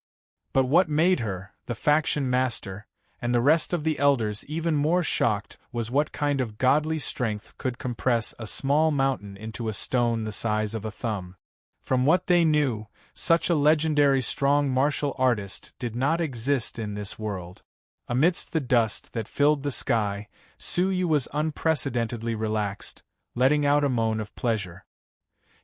But what made her, the faction master, and the rest of the elders even more shocked was what kind of godly strength could compress a small mountain into a stone the size of a thumb. From what they knew, such a legendary strong martial artist did not exist in this world. Amidst the dust that filled the sky, Su Yu was unprecedentedly relaxed, letting out a moan of pleasure.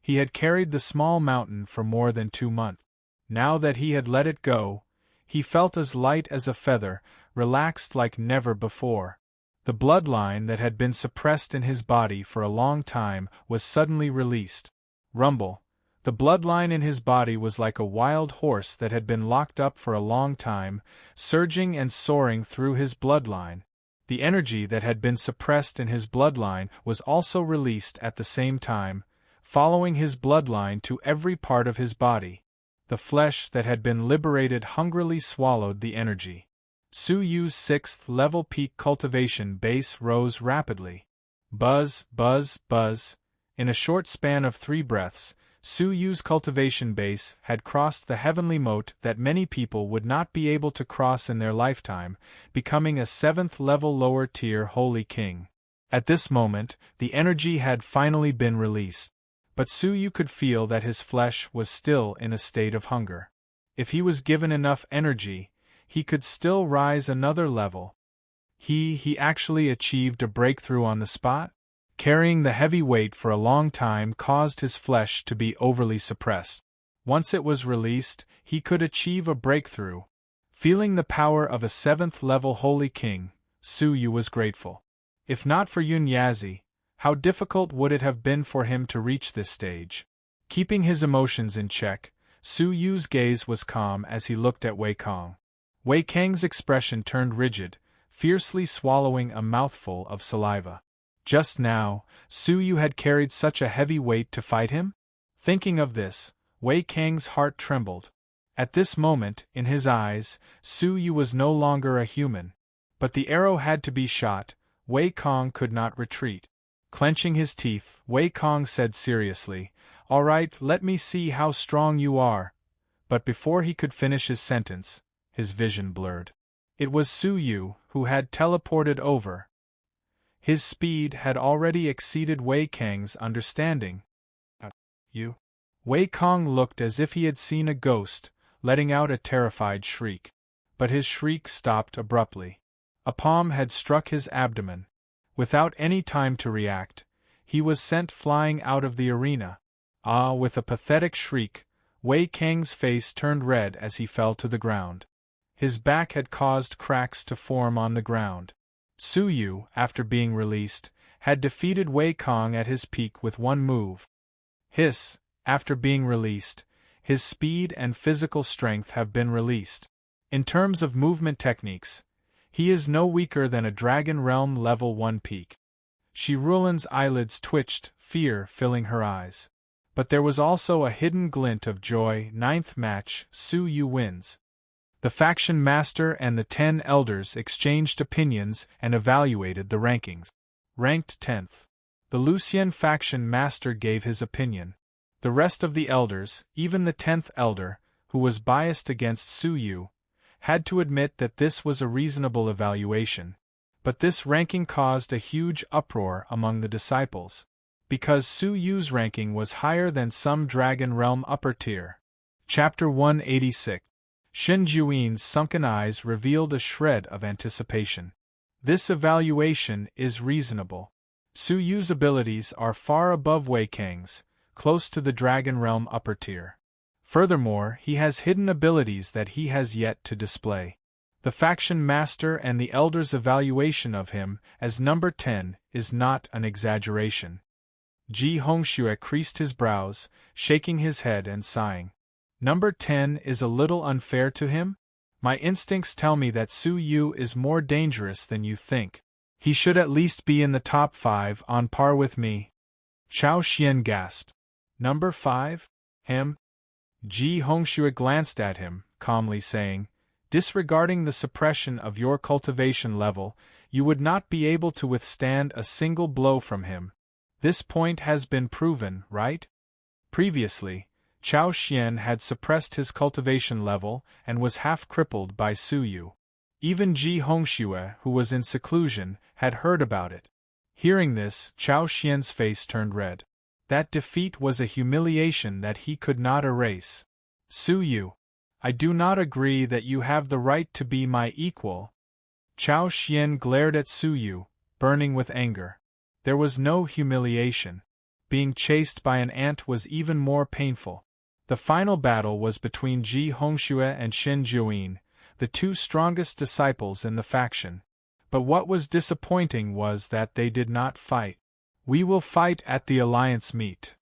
He had carried the small mountain for more than 2 months. Now that he had let it go, he felt as light as a feather, relaxed like never before. The bloodline that had been suppressed in his body for a long time was suddenly released. Rumble. The bloodline in his body was like a wild horse that had been locked up for a long time, surging and soaring through his bloodline. The energy that had been suppressed in his bloodline was also released at the same time, following his bloodline to every part of his body. The flesh that had been liberated hungrily swallowed the energy. Su Yu's 6th level peak cultivation base rose rapidly. Buzz, buzz, buzz. In a short span of 3 breaths, Su Yu's cultivation base had crossed the heavenly moat that many people would not be able to cross in their lifetime, becoming a 7th level lower tier holy king. At this moment, the energy had finally been released. But Su Yu could feel that his flesh was still in a state of hunger. If he was given enough energy, he could still rise another level. He actually achieved a breakthrough on the spot? Carrying the heavy weight for a long time caused his flesh to be overly suppressed. Once it was released, he could achieve a breakthrough. Feeling the power of a 7th level holy king, Su Yu was grateful. If not for Yun Yazi, how difficult would it have been for him to reach this stage? Keeping his emotions in check, Su Yu's gaze was calm as he looked at Wei Kong. Wei Kang's expression turned rigid, fiercely swallowing a mouthful of saliva. Just now, Su Yu had carried such a heavy weight to fight him? Thinking of this, Wei Kang's heart trembled. At this moment, in his eyes, Su Yu was no longer a human. But the arrow had to be shot. Wei Kong could not retreat. Clenching his teeth, Wei Kong said seriously, "All right, let me see how strong you are." But before he could finish his sentence, his vision blurred. It was Su Yu who had teleported over. His speed had already exceeded Wei Kang's understanding. You? Wei Kong looked as if he had seen a ghost, letting out a terrified shriek. But his shriek stopped abruptly. A palm had struck his abdomen. Without any time to react, he was sent flying out of the arena. With a pathetic shriek, Wei Kang's face turned red as he fell to the ground. His back had caused cracks to form on the ground. Su Yu, after being released, had defeated Wei Kong at his peak with one move. Hiss, after being released, his speed and physical strength have been released. In terms of movement techniques, he is no weaker than a Dragon Realm level 1 peak. Shi Rulan's eyelids twitched, fear filling her eyes. But there was also a hidden glint of joy. 9th match, Su Yu wins. The faction master and the 10 elders exchanged opinions and evaluated the rankings. Ranked 10th. The Lucien faction master gave his opinion. The rest of the elders, even the 10th elder, who was biased against Su Yu, had to admit that this was a reasonable evaluation. But this ranking caused a huge uproar among the disciples. Because Su Yu's ranking was higher than some Dragon Realm upper tier. Chapter 186. Shen Juin's sunken eyes revealed a shred of anticipation. This evaluation is reasonable. Su Yu's abilities are far above Wei Kang's, close to the Dragon Realm upper tier. Furthermore, he has hidden abilities that he has yet to display. The faction master and the elders' evaluation of him as number 10 is not an exaggeration. Ji Hongxue creased his brows, shaking his head and sighing. Number 10 is a little unfair to him? My instincts tell me that Su Yu is more dangerous than you think. He should at least be in the top 5 on par with me. Chao Xian gasped. Number 5? Him? Ji Hongxue glanced at him, calmly saying, "Disregarding the suppression of your cultivation level, you would not be able to withstand a single blow from him. This point has been proven, right?" Previously, Chao Xian had suppressed his cultivation level and was half crippled by Su Yu. Even Ji Hongxue, who was in seclusion, had heard about it. Hearing this, Chao Xian's face turned red. That defeat was a humiliation that he could not erase. Su Yu, I do not agree that you have the right to be my equal. Chao Xian glared at Su Yu, burning with anger. There was no humiliation. Being chased by an ant was even more painful. The final battle was between Ji Hongxue and Shen Juin, the 2 strongest disciples in the faction. But what was disappointing was that they did not fight. "We will fight at the alliance meet,"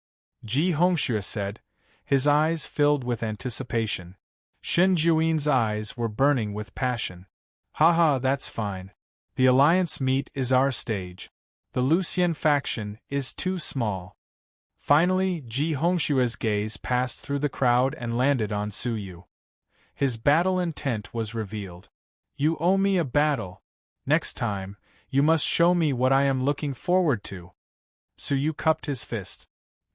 Ji Hongxue said, his eyes filled with anticipation. Shen Juin's eyes were burning with passion. "Haha, that's fine. The alliance meet is our stage. The Lucien faction is too small." Finally, Ji Hongshua's gaze passed through the crowd and landed on Su Yu. His battle intent was revealed. You owe me a battle. Next time, you must show me what I am looking forward to. Su Yu cupped his fist.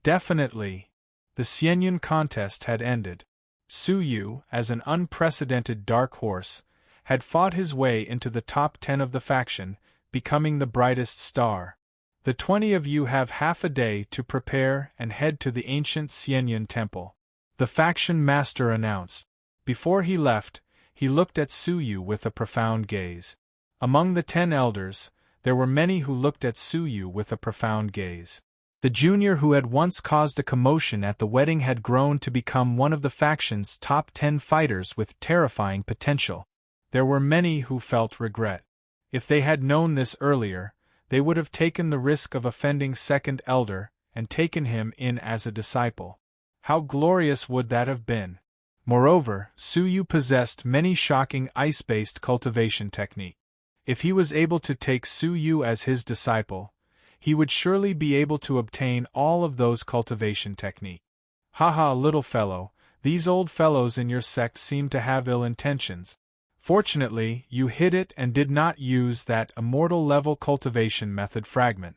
Definitely. The Xianyun contest had ended. Su Yu, as an unprecedented dark horse, had fought his way into the top 10 of the faction, becoming the brightest star. The 20 of you have half a day to prepare and head to the ancient Xianyun temple, the faction master announced. Before he left, he looked at Su Yu with a profound gaze. Among the 10 elders, there were many who looked at Su Yu with a profound gaze. The junior who had once caused a commotion at the wedding had grown to become one of the faction's top 10 fighters with terrifying potential. There were many who felt regret. If they had known this earlier, they would have taken the risk of offending second elder and taken him in as a disciple. How glorious would that have been! Moreover, Su Yu possessed many shocking ice-based cultivation techniques. If he was able to take Su Yu as his disciple, he would surely be able to obtain all of those cultivation techniques. Haha, little fellow, these old fellows in your sect seem to have ill intentions. Fortunately, you hid it and did not use that immortal-level cultivation method fragment.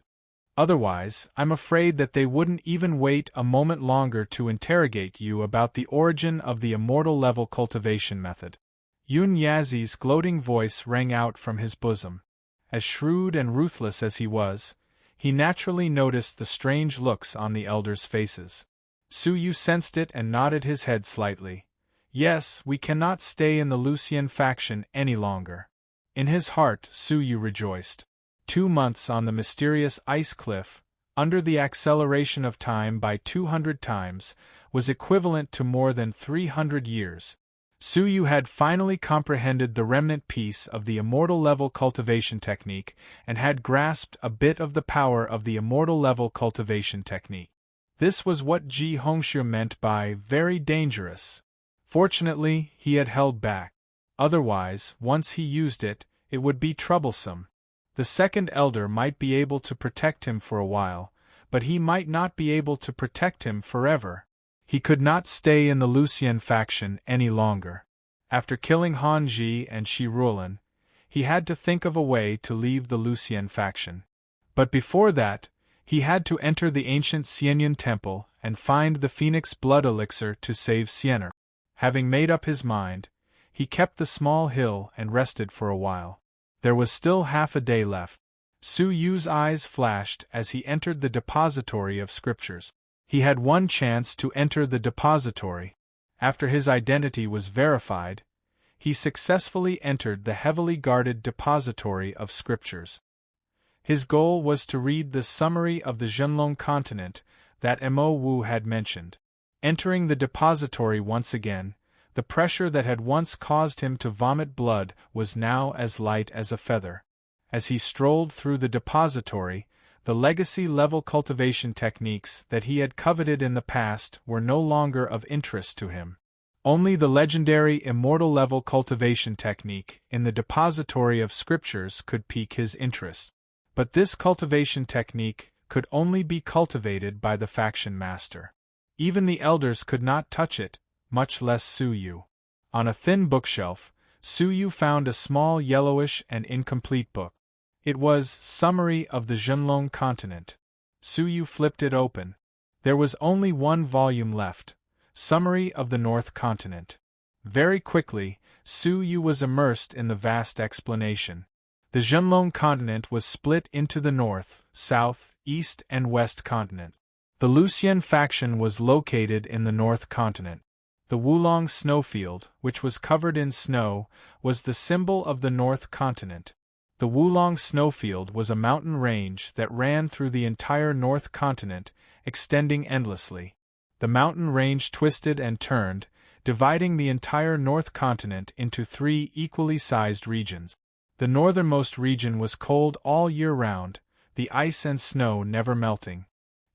Otherwise, I'm afraid that they wouldn't even wait a moment longer to interrogate you about the origin of the immortal-level cultivation method. Yun Yazi's gloating voice rang out from his bosom. As shrewd and ruthless as he was, he naturally noticed the strange looks on the elders' faces. Su Yu sensed it and nodded his head slightly. Yes, we cannot stay in the Lucian faction any longer. In his heart, Su Yu rejoiced. 2 months on the mysterious ice cliff, under the acceleration of time by 200 times, was equivalent to more than 300 years. Su Yu had finally comprehended the remnant piece of the immortal-level cultivation technique and had grasped a bit of the power of the immortal-level cultivation technique. This was what Ji Hongxue meant by very dangerous. Fortunately, he had held back. Otherwise, once he used it, it would be troublesome. The second elder might be able to protect him for a while, but he might not be able to protect him forever. He could not stay in the Lucian faction any longer. After killing Han Ji and Shi Ruolin, he had to think of a way to leave the Lucian faction. But before that, he had to enter the ancient Xianyun temple and find the Phoenix blood elixir to save Sienna. Having made up his mind, he kept the small hill and rested for a while. There was still half a day left. Su Yu's eyes flashed as he entered the depository of scriptures. He had one chance to enter the depository. After his identity was verified, he successfully entered the heavily guarded depository of scriptures. His goal was to read the summary of the Zhenlong continent that Mo Wu had mentioned. Entering the depository once again, the pressure that had once caused him to vomit blood was now as light as a feather. As he strolled through the depository, the legacy-level cultivation techniques that he had coveted in the past were no longer of interest to him. Only the legendary immortal-level cultivation technique in the depository of scriptures could pique his interest. But this cultivation technique could only be cultivated by the faction master. Even the elders could not touch it, much less Su Yu. On a thin bookshelf, Su Yu found a small yellowish and incomplete book. It was Summary of the Zhenlong Continent. Su Yu flipped it open. There was only one volume left, Summary of the North Continent. Very quickly, Su Yu was immersed in the vast explanation. The Zhenlong Continent was split into the North, South, East and West Continent. The Lucian faction was located in the North Continent. The Wulong snowfield, which was covered in snow, was the symbol of the North Continent. The Wulong snowfield was a mountain range that ran through the entire North Continent, extending endlessly. The mountain range twisted and turned, dividing the entire North Continent into 3 equally sized regions. The northernmost region was cold all year round, the ice and snow never melting.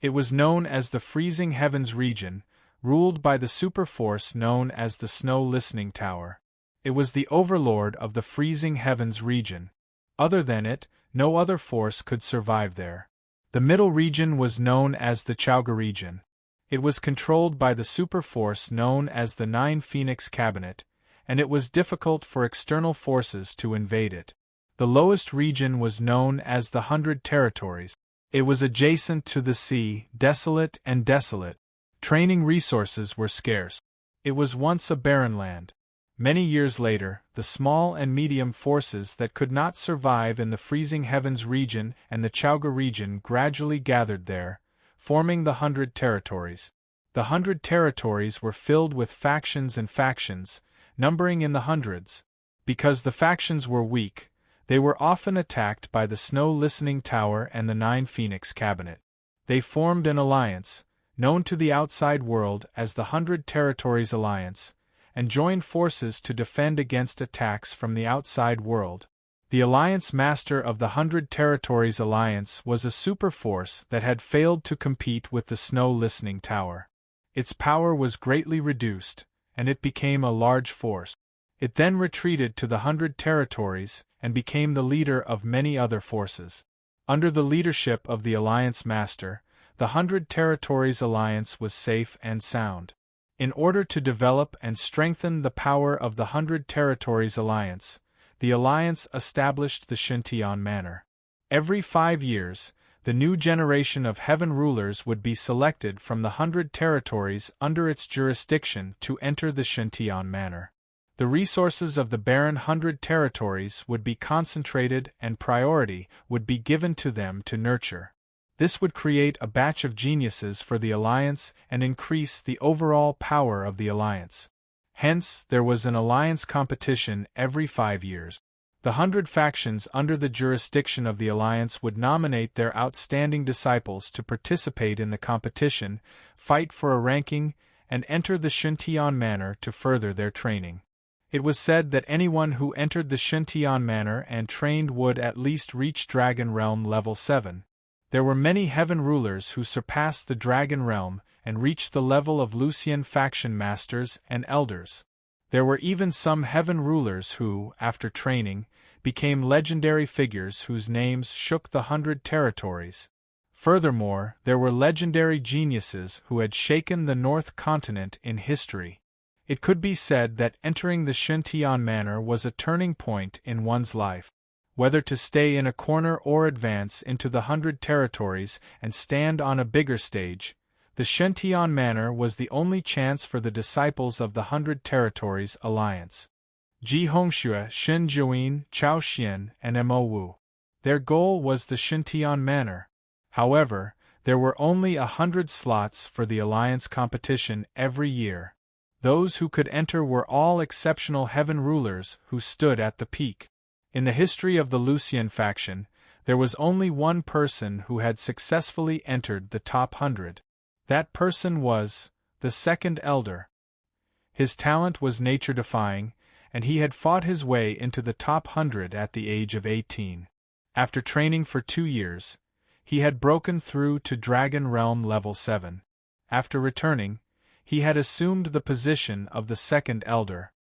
It was known as the Freezing Heavens region, ruled by the superforce known as the Snow Listening Tower. It was the overlord of the Freezing Heavens region. Other than it, no other force could survive there. The middle region was known as the Chaoga region. It was controlled by the superforce known as the Nine Phoenix Cabinet, and it was difficult for external forces to invade it. The lowest region was known as the 100 Territories. It was adjacent to the sea, desolate and desolate. Training resources were scarce. It was once a barren land. Many years later, the small and medium forces that could not survive in the freezing heavens region and the Chaoga region gradually gathered there, forming the 100 Territories. The 100 Territories were filled with factions and factions, numbering in the hundreds. Because the factions were weak, they were often attacked by the Snow Listening Tower and the Nine Phoenix Cabinet. They formed an alliance, known to the outside world as the 100 Territories Alliance, and joined forces to defend against attacks from the outside world. The Alliance Master of the 100 Territories Alliance was a superforce that had failed to compete with the Snow Listening Tower. Its power was greatly reduced, and it became a large force. It then retreated to the 100 Territories and became the leader of many other forces. Under the leadership of the Alliance Master, the 100 Territories Alliance was safe and sound. In order to develop and strengthen the power of the 100 Territories Alliance, the Alliance established the Shintian Manor. Every 5 years, the new generation of heaven rulers would be selected from the 100 territories under its jurisdiction to enter the Shintian Manor. The resources of the barren 100 territories would be concentrated and priority would be given to them to nurture. This would create a batch of geniuses for the Alliance and increase the overall power of the Alliance. Hence, there was an Alliance competition every 5 years. The 100 factions under the jurisdiction of the Alliance would nominate their outstanding disciples to participate in the competition, fight for a ranking, and enter the Shintian Manor to further their training. It was said that anyone who entered the Shintian Manor and trained would at least reach Dragon Realm level 7. There were many heaven rulers who surpassed the Dragon Realm and reached the level of Lucian faction masters and elders. There were even some heaven rulers who, after training, became legendary figures whose names shook the 100 territories. Furthermore, there were legendary geniuses who had shaken the North Continent in history. It could be said that entering the Shintian Manor was a turning point in one's life. Whether to stay in a corner or advance into the 100 territories and stand on a bigger stage, the Shintian Manor was the only chance for the disciples of the 100 Territories Alliance. Ji Hongxue, Xin Jiuyin, Chao Xian, and Mo Wu. Their goal was the Shintian Manor. However, there were only 100 slots for the Alliance competition every year. Those who could enter were all exceptional heaven rulers who stood at the peak. In the history of the Lucian faction, there was only one person who had successfully entered the top 100. That person was the Second Elder. His talent was nature-defying, and he had fought his way into the top 100 at the age of 18. After training for 2 years, he had broken through to Dragon Realm level 7. After returning, he had assumed the position of the Second Elder.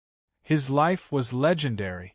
His life was legendary.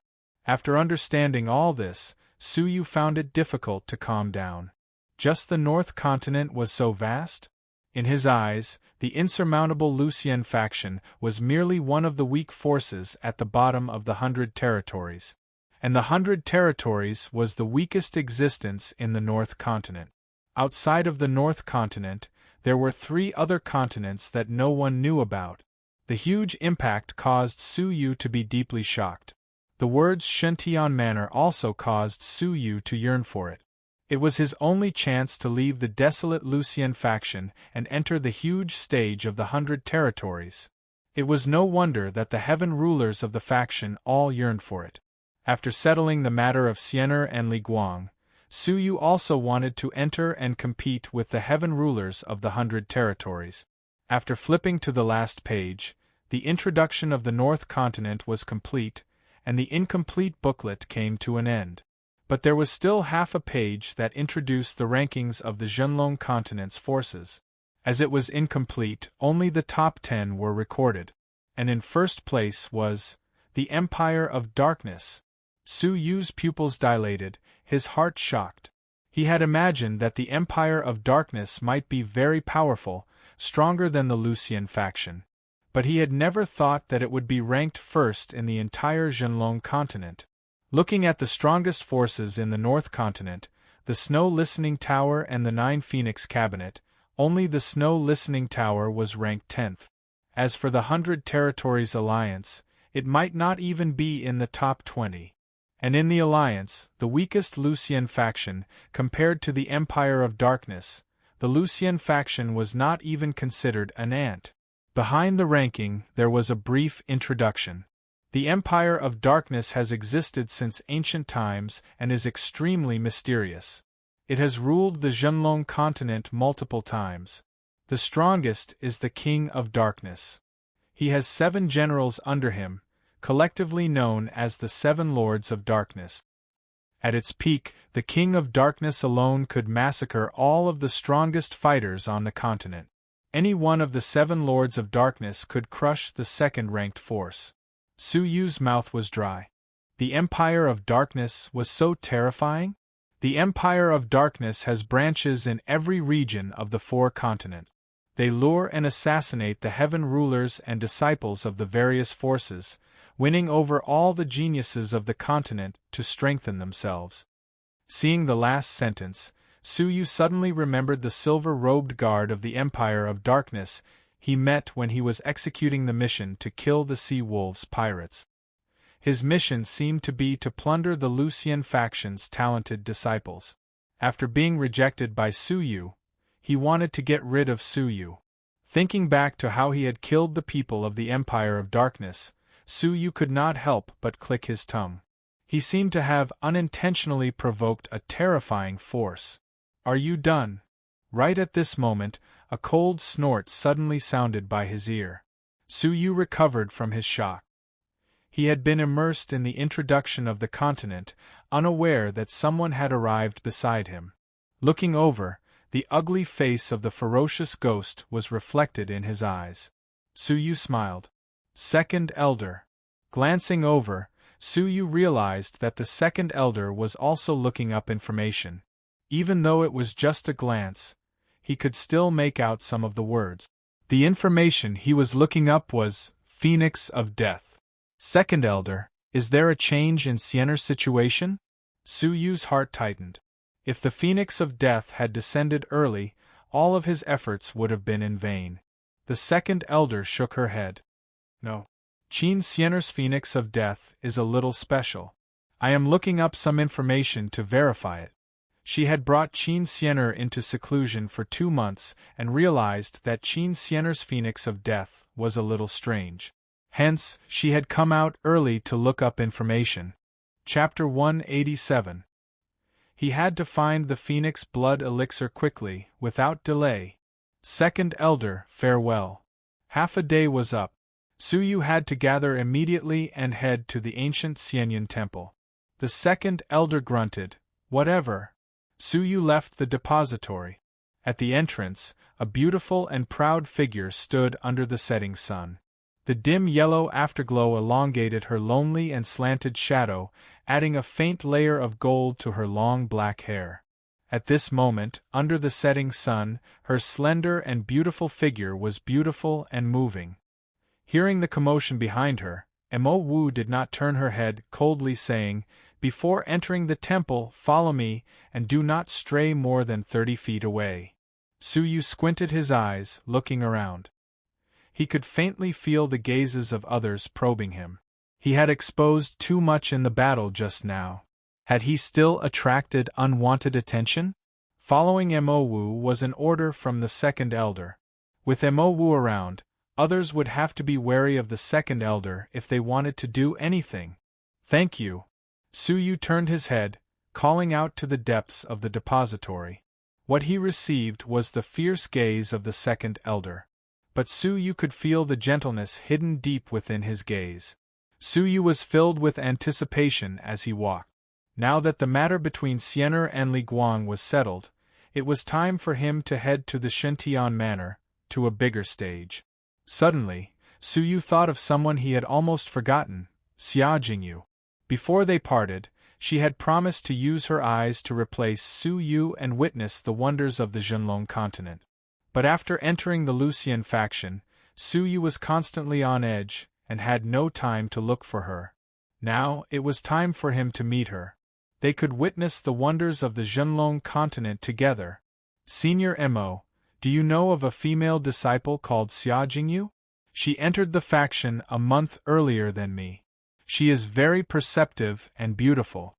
After understanding all this, Suyu found it difficult to calm down. Just the North Continent was so vast? In his eyes, the insurmountable Lucian faction was merely one of the weak forces at the bottom of the 100 territories. And the 100 territories was the weakest existence in the North Continent. Outside of the North Continent, there were 3 other continents that no one knew about. The huge impact caused Suyu to be deeply shocked. The words Shintian Manor also caused Suyu to yearn for it. It was his only chance to leave the desolate Lucian faction and enter the huge stage of the 100 territories. It was no wonder that the heaven rulers of the faction all yearned for it. After settling the matter of Xiener and Li Guang, Suyu also wanted to enter and compete with the heaven rulers of the 100 territories. After flipping to the last page, the introduction of the North Continent was complete, and the incomplete booklet came to an end. But there was still half a page that introduced the rankings of the Zhenlong continent's forces. As it was incomplete, only the top 10 were recorded. And in first place was the Empire of Darkness. Su Yu's pupils dilated, his heart shocked. He had imagined that the Empire of Darkness might be very powerful, stronger than the Lucian faction. But he had never thought that it would be ranked first in the entire Zhenlong continent. Looking at the strongest forces in the North Continent, the Snow Listening Tower and the Nine Phoenix Cabinet, only the Snow Listening Tower was ranked 10th. As for the 100 Territories Alliance, it might not even be in the top 20. And in the alliance, the weakest Lucian faction, compared to the Empire of Darkness, the Lucian faction was not even considered an ant. Behind the ranking, there was a brief introduction. The Empire of Darkness has existed since ancient times and is extremely mysterious. It has ruled the Zhenlong continent multiple times. The strongest is the King of Darkness. He has 7 generals under him, collectively known as the 7 Lords of Darkness. At its peak, the King of Darkness alone could massacre all of the strongest fighters on the continent. Any one of the 7 Lords of Darkness could crush the second-ranked force. Su Yu's mouth was dry. The Empire of Darkness was so terrifying? The Empire of Darkness has branches in every region of the 4 continents. They lure and assassinate the heaven rulers and disciples of the various forces, winning over all the geniuses of the continent to strengthen themselves. Seeing the last sentence, Su Yu suddenly remembered the silver-robed guard of the Empire of Darkness he met when he was executing the mission to kill the Sea Wolves pirates. His mission seemed to be to plunder the Lucian faction's talented disciples. After being rejected by Su Yu, he wanted to get rid of Su Yu. Thinking back to how he had killed the people of the Empire of Darkness, Su Yu could not help but click his tongue. He seemed to have unintentionally provoked a terrifying force. "Are you done?" Right at this moment, a cold snort suddenly sounded by his ear. Su Yu recovered from his shock. He had been immersed in the introduction of the continent, unaware that someone had arrived beside him. Looking over, the ugly face of the ferocious ghost was reflected in his eyes. Su Yu smiled. Second Elder. Glancing over, Su Yu realized that the Second Elder was also looking up information. Even though it was just a glance, he could still make out some of the words. The information he was looking up was, Phoenix of Death. Second Elder, is there a change in Siener's situation? Su Yu's heart tightened. If the Phoenix of Death had descended early, all of his efforts would have been in vain. The Second Elder shook her head. No. Qin Siener's Phoenix of Death is a little special. I am looking up some information to verify it. She had brought Qin Siener into seclusion for 2 months and realized that Qin Siener's Phoenix of Death was a little strange. Hence, she had come out early to look up information. Chapter 187. He had to find the Phoenix blood elixir quickly, without delay. Second Elder, farewell. Half a day was up. Su Yu had to gather immediately and head to the ancient Xianyan temple. The Second Elder grunted, whatever. Su Yu left the depository. At the entrance, a beautiful and proud figure stood under the setting sun. The dim yellow afterglow elongated her lonely and slanted shadow, adding a faint layer of gold to her long black hair. At this moment, under the setting sun, her slender and beautiful figure was beautiful and moving. Hearing the commotion behind her, Mo Wu did not turn her head, coldly saying, "Before entering the temple, follow me, and do not stray more than 30 feet away." Su Yu squinted his eyes, looking around. He could faintly feel the gazes of others probing him. He had exposed too much in the battle just now. Had he still attracted unwanted attention? Following Mo Wu was an order from the Second Elder. With Mo Wu around, others would have to be wary of the Second Elder if they wanted to do anything. Thank you. Su Yu turned his head, calling out to the depths of the depository. What he received was the fierce gaze of the Second Elder. But Su Yu could feel the gentleness hidden deep within his gaze. Su Yu was filled with anticipation as he walked. Now that the matter between Siener and Li Guang was settled, it was time for him to head to the Shintian Manor, to a bigger stage. Suddenly, Su Yu thought of someone he had almost forgotten, Xia Jingyu. Before they parted, She had promised to use her eyes to replace Su Yu and witness the wonders of the Zhenlong continent. But after entering the Lucian faction, Su Yu was constantly on edge, and had no time to look for her. Now, it was time for him to meet her. They could witness the wonders of the Zhenlong continent together. Senior Mo, do you know of a female disciple called Xia Jingyu? She entered the faction a month earlier than me. She is very perceptive and beautiful.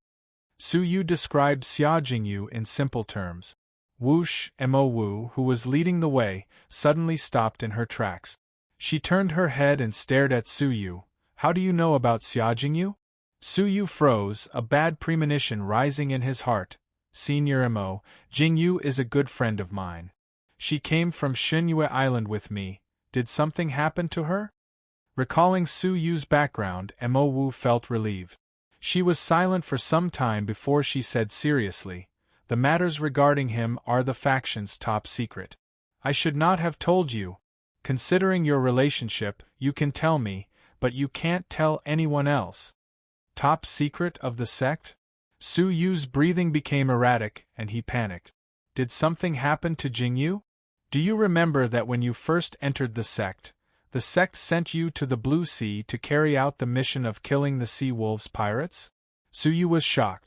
Su Yu described Xia Jingyu in simple terms. Whoosh, Mo Wu, who was leading the way, suddenly stopped in her tracks. She turned her head and stared at Su Yu. How do you know about Xia Jingyu? Su Yu froze, a bad premonition rising in his heart. Senior Mo, Jingyu is a good friend of mine. She came from Xunyue Island with me. Did something happen to her? Recalling Su Yu's background, Mo Wu felt relieved. She was silent for some time before she said seriously, "The matters regarding him are the faction's top secret. I should not have told you. Considering your relationship, you can tell me, but you can't tell anyone else." Top secret of the sect? Su Yu's breathing became erratic, and he panicked. Did something happen to Jingyu? Do you remember that when you first entered the sect sent you to the Blue Sea to carry out the mission of killing the Sea Wolves pirates? Su Yu was shocked.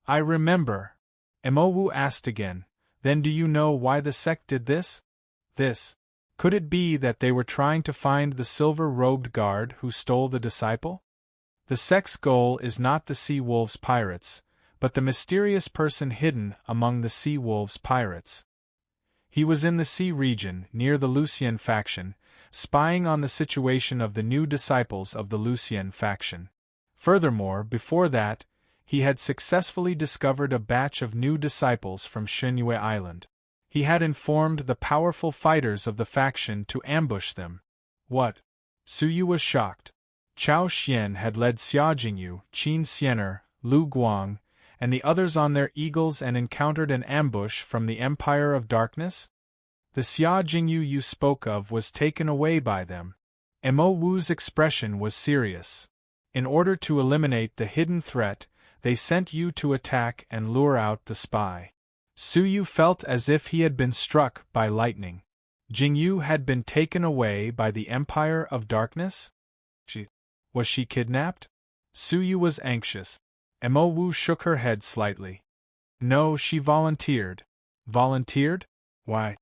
I remember. Mo Wu asked again, then do you know why the sect did this? Could it be that they were trying to find the silver-robed guard who stole the disciple? The sect's goal is not the Sea Wolves pirates, but the mysterious person hidden among the Sea Wolves pirates. He was in the sea region, near the Lucian faction, spying on the situation of the new disciples of the Lucian faction. Furthermore, before that, he had successfully discovered a batch of new disciples from Xunyue Island. He had informed the powerful fighters of the faction to ambush them. What? Su Yu was shocked. Chao Xian had led Xia Jingyu, Qin Xiener, Lu Guang, and the others on their eagles and encountered an ambush from the Empire of Darkness? The Xia Jingyu you spoke of was taken away by them. Mo Wu's expression was serious. In order to eliminate the hidden threat, they sent you to attack and lure out the spy. Su Yu felt as if he had been struck by lightning. Jingyu had been taken away by the Empire of Darkness? Was she kidnapped? Su Yu was anxious. Mo Wu shook her head slightly. No, she volunteered. Volunteered? Why?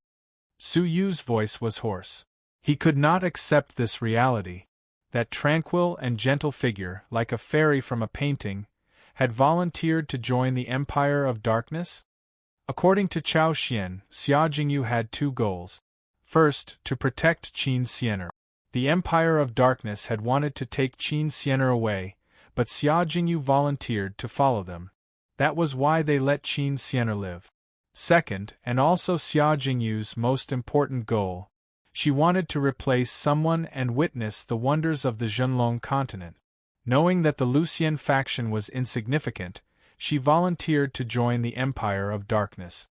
Su Yu's voice was hoarse. He could not accept this reality. That tranquil and gentle figure, like a fairy from a painting, had volunteered to join the Empire of Darkness? According to Chao Xian, Xia Jingyu had two goals. First, to protect Qin Xiener. The Empire of Darkness had wanted to take Qin Xiener away, but Xia Jingyu volunteered to follow them. That was why they let Qin Xiener live. Second, and also Xia Jingyu's most important goal, she wanted to replace someone and witness the wonders of the Zhenlong continent. Knowing that the Lucian faction was insignificant, she volunteered to join the Empire of Darkness.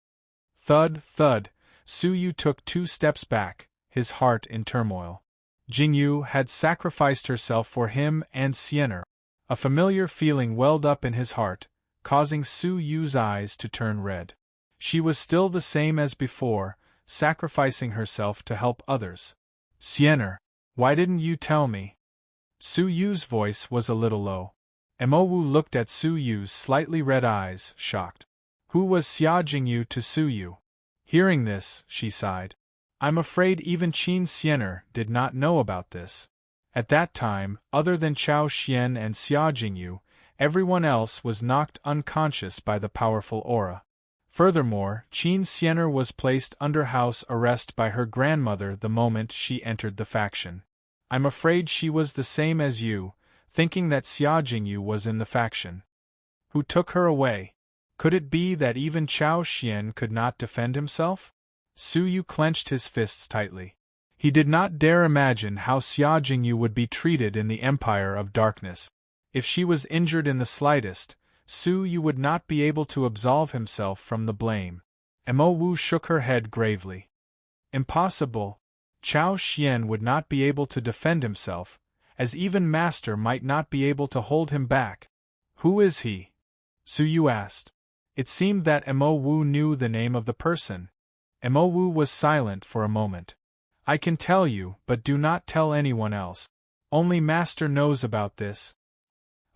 Thud, thud, Su Yu took 2 steps back, his heart in turmoil. Jingyu had sacrificed herself for him and Xiener. A familiar feeling welled up in his heart, causing Su Yu's eyes to turn red. She was still the same as before, sacrificing herself to help others. Xiener, why didn't you tell me? Su Yu's voice was a little low. Mo Wu looked at Su Yu's slightly red eyes, shocked. Who was Xia Jingyu to Su Yu? Hearing this, she sighed. I'm afraid even Qin Xiener did not know about this. At that time, other than Chao Xian and Xia Jingyu, everyone else was knocked unconscious by the powerful aura. Furthermore, Qin Xiener was placed under house arrest by her grandmother the moment she entered the faction. I'm afraid she was the same as you, thinking that Xia Jingyu was in the faction. Who took her away? Could it be that even Chao Xian could not defend himself? Su Yu clenched his fists tightly. He did not dare imagine how Xia Jingyu would be treated in the Empire of Darkness. If she was injured in the slightest, Su Yu would not be able to absolve himself from the blame. Mo Wu shook her head gravely. Impossible. Chao Xian would not be able to defend himself, as even Master might not be able to hold him back. Who is he? Su Yu asked. It seemed that Mo Wu knew the name of the person. Mo Wu was silent for a moment. I can tell you, but do not tell anyone else. Only Master knows about this.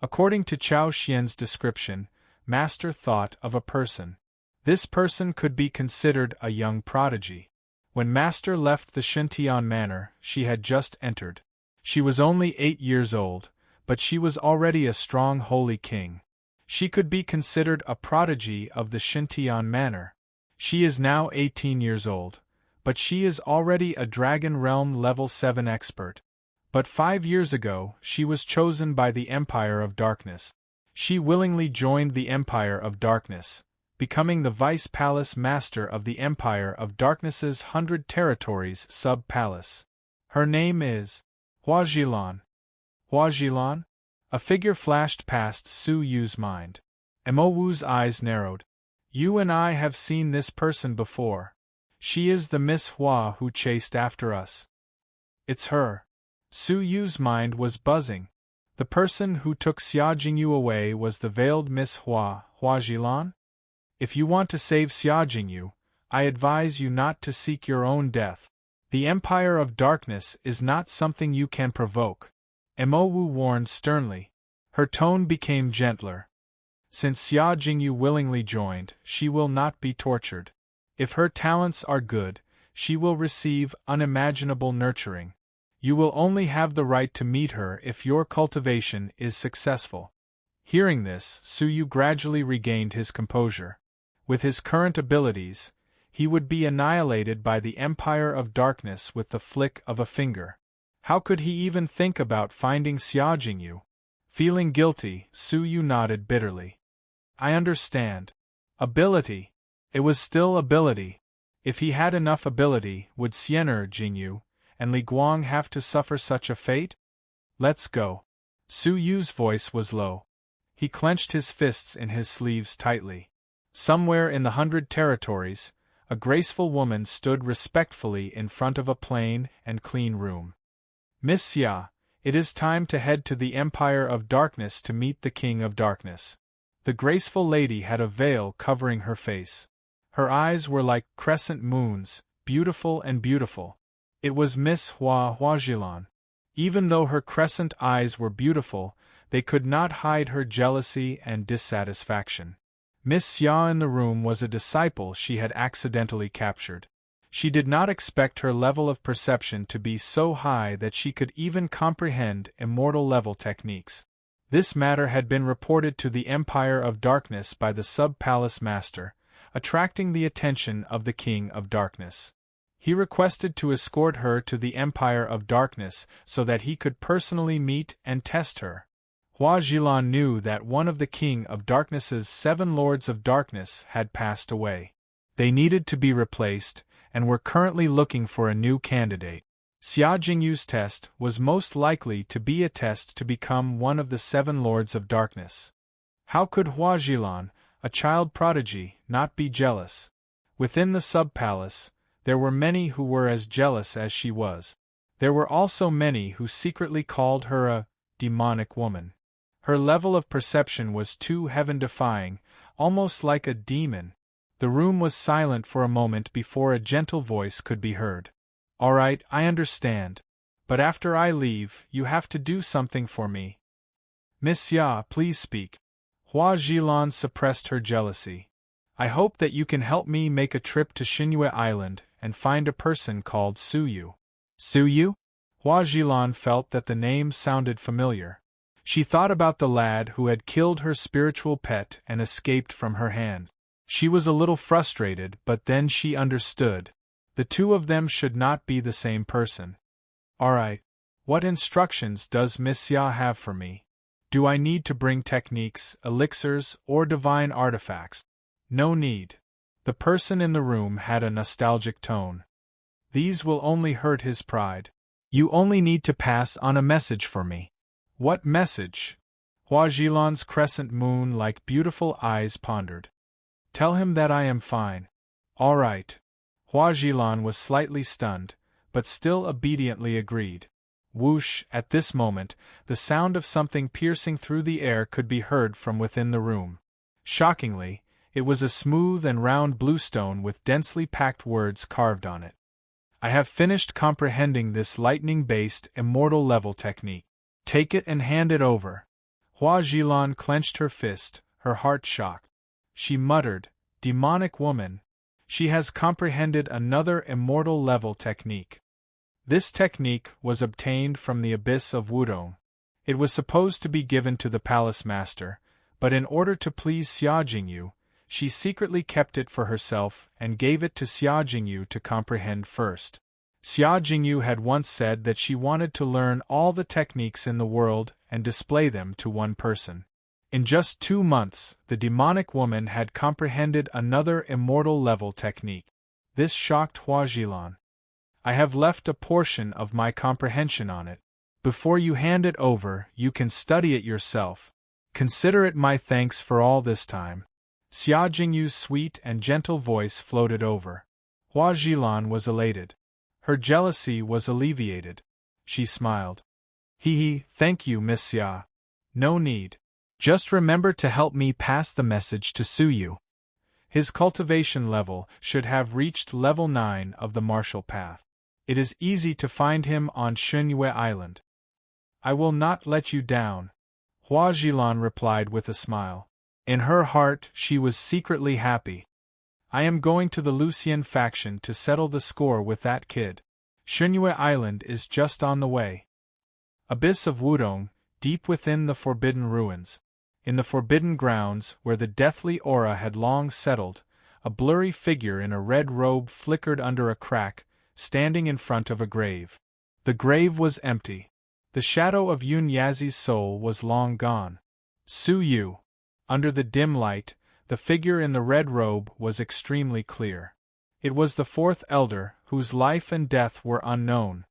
According to Chao Xian's description, Master thought of a person. This person could be considered a young prodigy. When Master left the Shintian manor, she had just entered. She was only 8 years old, but she was already a strong holy king. She could be considered a prodigy of the Shintian manor. She is now 18 years old, but she is already a Dragon Realm level 7 expert. But 5 years ago, she was chosen by the Empire of Darkness. She willingly joined the Empire of Darkness, becoming the Vice Palace Master of the Empire of Darkness's 100 Territories Sub-Palace. Her name is Hua Zhilan. Hua Zhilan? A figure flashed past Su Yu's mind. Mo Wu's eyes narrowed. You and I have seen this person before. She is the Miss Hua who chased after us. It's her. Su Yu's mind was buzzing. The person who took Xia Jingyu away was the veiled Miss Hua Zhilan? If you want to save Xia Jingyu, I advise you not to seek your own death. The Empire of Darkness is not something you can provoke. Mo Wu warned sternly. Her tone became gentler. Since Xia Jingyu willingly joined, she will not be tortured. If her talents are good, she will receive unimaginable nurturing. You will only have the right to meet her if your cultivation is successful. Hearing this, Su Yu gradually regained his composure. With his current abilities, he would be annihilated by the Empire of Darkness with the flick of a finger. How could he even think about finding Xia Jingyu? Feeling guilty, Su Yu nodded bitterly. I understand. Ability. It was still ability. If he had enough ability, would Xiener Jingyu and Li Guang have to suffer such a fate? Let's go. Su Yu's voice was low. He clenched his fists in his sleeves tightly. Somewhere in the 100 Territories, a graceful woman stood respectfully in front of a plain and clean room. Miss Xia, it is time to head to the Empire of Darkness to meet the King of Darkness. The graceful lady had a veil covering her face. Her eyes were like crescent moons, beautiful and beautiful. It was Miss Hua Zhilan. Even though her crescent eyes were beautiful, they could not hide her jealousy and dissatisfaction. Miss Xia in the room was a disciple she had accidentally captured. She did not expect her level of perception to be so high that she could even comprehend immortal-level techniques. This matter had been reported to the Empire of Darkness by the Sub-Palace Master, attracting the attention of the King of Darkness. He requested to escort her to the Empire of Darkness so that he could personally meet and test her. Hua Zhilan knew that one of the King of Darkness's 7 Lords of Darkness had passed away. They needed to be replaced, and were currently looking for a new candidate. Xia Jingyu's test was most likely to be a test to become one of the 7 Lords of Darkness. How could Hua Zhilan, a child prodigy, not be jealous? Within the sub-palace, there were many who were as jealous as she was. There were also many who secretly called her a demonic woman. Her level of perception was too heaven-defying, almost like a demon. The room was silent for a moment before a gentle voice could be heard. All right, I understand. But after I leave, you have to do something for me. Miss Xia, please speak. Hua Zhilan suppressed her jealousy. I hope that you can help me make a trip to Xinyue Island and find a person called Su Yu. Su Yu? Hua Zhilan felt that the name sounded familiar. She thought about the lad who had killed her spiritual pet and escaped from her hand. She was a little frustrated, but then she understood. The two of them should not be the same person. All right. What instructions does Miss Xia have for me? Do I need to bring techniques, elixirs, or divine artifacts? No need. The person in the room had a nostalgic tone. These will only hurt his pride. You only need to pass on a message for me. What message? Hua Zhilan's crescent moon-like beautiful eyes pondered. Tell him that I am fine. All right. Hua Zhilan was slightly stunned, but still obediently agreed. Whoosh! At this moment, the sound of something piercing through the air could be heard from within the room. Shockingly, it was a smooth and round bluestone with densely packed words carved on it. I have finished comprehending this lightning-based, immortal level technique. Take it and hand it over. Hua Zhilan clenched her fist, her heart shocked. She muttered, "Demonic woman. She has comprehended another immortal level technique." This technique was obtained from the abyss of Wudong. It was supposed to be given to the palace master, but in order to please Xia Jingyu, she secretly kept it for herself and gave it to Xia Jingyu to comprehend first. Xia Jingyu had once said that she wanted to learn all the techniques in the world and display them to one person. In just 2 months, the demonic woman had comprehended another immortal level technique. This shocked Hua Zhilan. "I have left a portion of my comprehension on it. Before you hand it over, you can study it yourself. Consider it my thanks for all this time." Xia Jingyu's sweet and gentle voice floated over. Hua Zhilan was elated. Her jealousy was alleviated. She smiled. "Hee, thank you, Miss Xia. No need. Just remember to help me pass the message to Suyu. His cultivation level should have reached level 9 of the martial path. It is easy to find him on Xunyue Island." "I will not let you down," Hua Zhilan replied with a smile. In her heart, she was secretly happy. "I am going to the Lucian faction to settle the score with that kid. Xunyue Island is just on the way." Abyss of Wudong, deep within the Forbidden Ruins. In the Forbidden Grounds, where the deathly aura had long settled, a blurry figure in a red robe flickered under a crack, standing in front of a grave. The grave was empty. The shadow of Yun Yazi's soul was long gone. Su Yu. Under the dim light, the figure in the red robe was extremely clear. It was the 4th elder, whose life and death were unknown.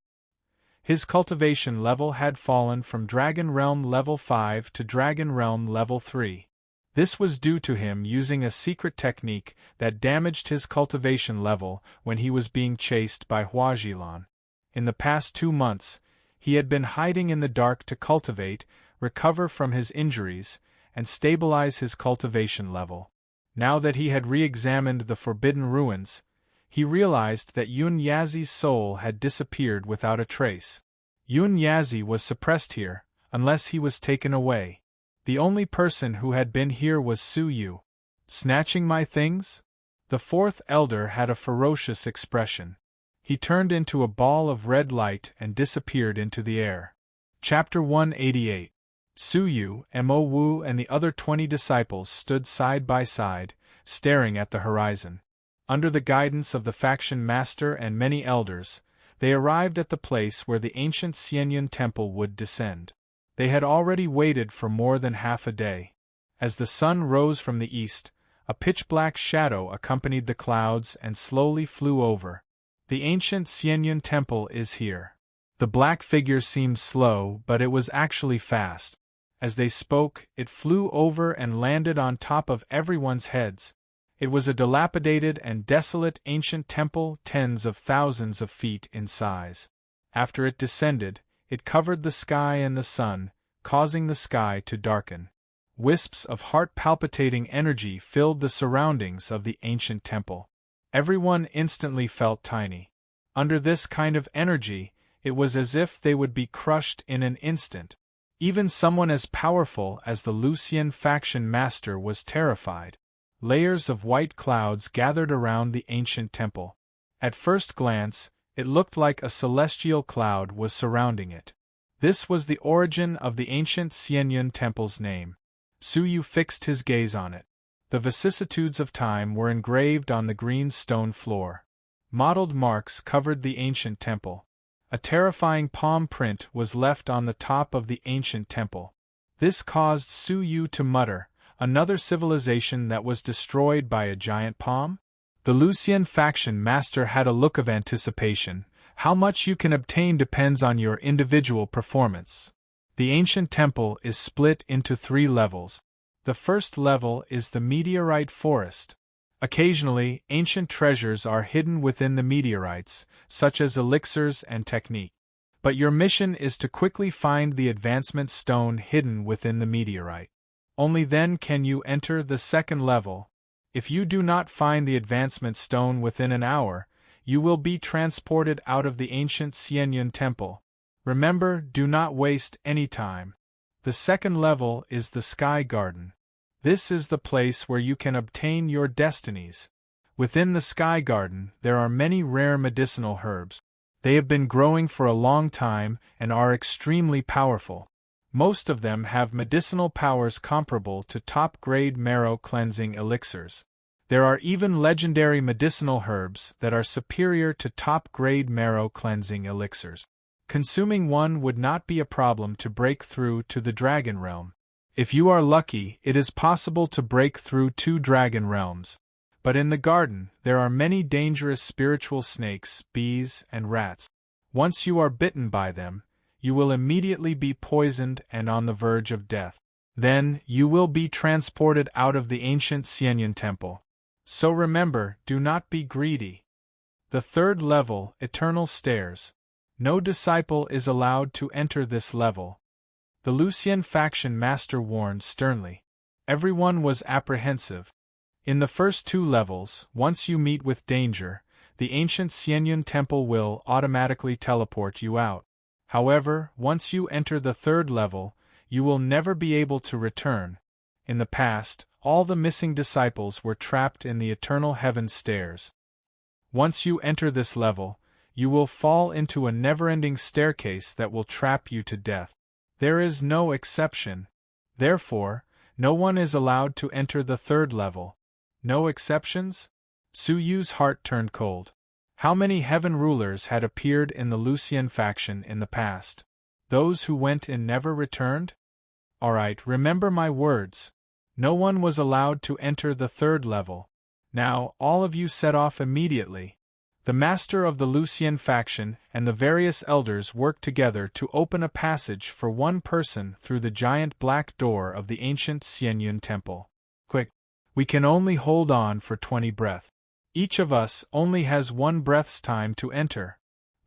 His cultivation level had fallen from Dragon Realm level 5 to Dragon Realm level 3. This was due to him using a secret technique that damaged his cultivation level when he was being chased by Hua Zhilan. In the past 2 months, he had been hiding in the dark to cultivate, recover from his injuries, and stabilize his cultivation level. Now that he had re-examined the Forbidden Ruins, he realized that Yun Yazi's soul had disappeared without a trace. Yun Yazi was suppressed here, unless he was taken away. The only person who had been here was Su Yu. "Snatching my things?" The 4th elder had a ferocious expression. He turned into a ball of red light and disappeared into the air. Chapter 188. Su Yu, Mo Wu and the other 20 disciples stood side by side, staring at the horizon. Under the guidance of the faction master and many elders, they arrived at the place where the ancient Xianyun temple would descend. They had already waited for more than half a day. As the sun rose from the east, a pitch-black shadow accompanied the clouds and slowly flew over. "The ancient Xianyun temple is here." The black figure seemed slow, but it was actually fast. As they spoke, it flew over and landed on top of everyone's heads. It was a dilapidated and desolate ancient temple, tens of thousands of feet in size. After it descended, it covered the sky and the sun, causing the sky to darken. Wisps of heart-palpitating energy filled the surroundings of the ancient temple. Everyone instantly felt tiny. Under this kind of energy, it was as if they would be crushed in an instant. Even someone as powerful as the Lucian faction master was terrified. Layers of white clouds gathered around the ancient temple. At first glance, it looked like a celestial cloud was surrounding it. This was the origin of the ancient Xianyun temple's name. Su Yu fixed his gaze on it. The vicissitudes of time were engraved on the green stone floor. Mottled marks covered the ancient temple. A terrifying palm print was left on the top of the ancient temple. This caused Su Yu to mutter, "Another civilization that was destroyed by a giant palm?" The Lucian faction master had a look of anticipation. "How much you can obtain depends on your individual performance. The ancient temple is split into 3 levels. The first level is the meteorite forest. Occasionally, ancient treasures are hidden within the meteorites, such as elixirs and technique. But your mission is to quickly find the advancement stone hidden within the meteorite. Only then can you enter the second level. If you do not find the advancement stone within an hour, you will be transported out of the ancient Xianyun temple. Remember, do not waste any time. The second level is the Sky Garden. This is the place where you can obtain your destinies. Within the Sky Garden, there are many rare medicinal herbs. They have been growing for a long time and are extremely powerful. Most of them have medicinal powers comparable to top-grade marrow-cleansing elixirs. There are even legendary medicinal herbs that are superior to top-grade marrow-cleansing elixirs. Consuming one would not be a problem to break through to the Dragon Realm. If you are lucky, it is possible to break through 2 Dragon Realms. But in the garden, there are many dangerous spiritual snakes, bees, and rats. Once you are bitten by them, you will immediately be poisoned and on the verge of death. Then, you will be transported out of the ancient Xianyun temple. So remember, do not be greedy. The third level, Eternal Stairs. No disciple is allowed to enter this level. The Lucian faction master warned sternly. Everyone was apprehensive. In the first 2 levels, once you meet with danger, the ancient Xianyun temple will automatically teleport you out. However, once you enter the third level, you will never be able to return. In the past, all the missing disciples were trapped in the Eternal Heaven Stairs. Once you enter this level, you will fall into a never-ending staircase that will trap you to death. There is no exception. Therefore, no one is allowed to enter the third level. No exceptions? Su Yu's heart turned cold. How many heaven rulers had appeared in the Lucian faction in the past? Those who went and never returned? Alright, remember my words. No one was allowed to enter the third level. Now, all of you set off immediately. The master of the Lucian faction and the various elders worked together to open a passage for one person through the giant black door of the ancient Xianyun temple. Quick! We can only hold on for 20 breaths. Each of us only has 1 breath's time to enter.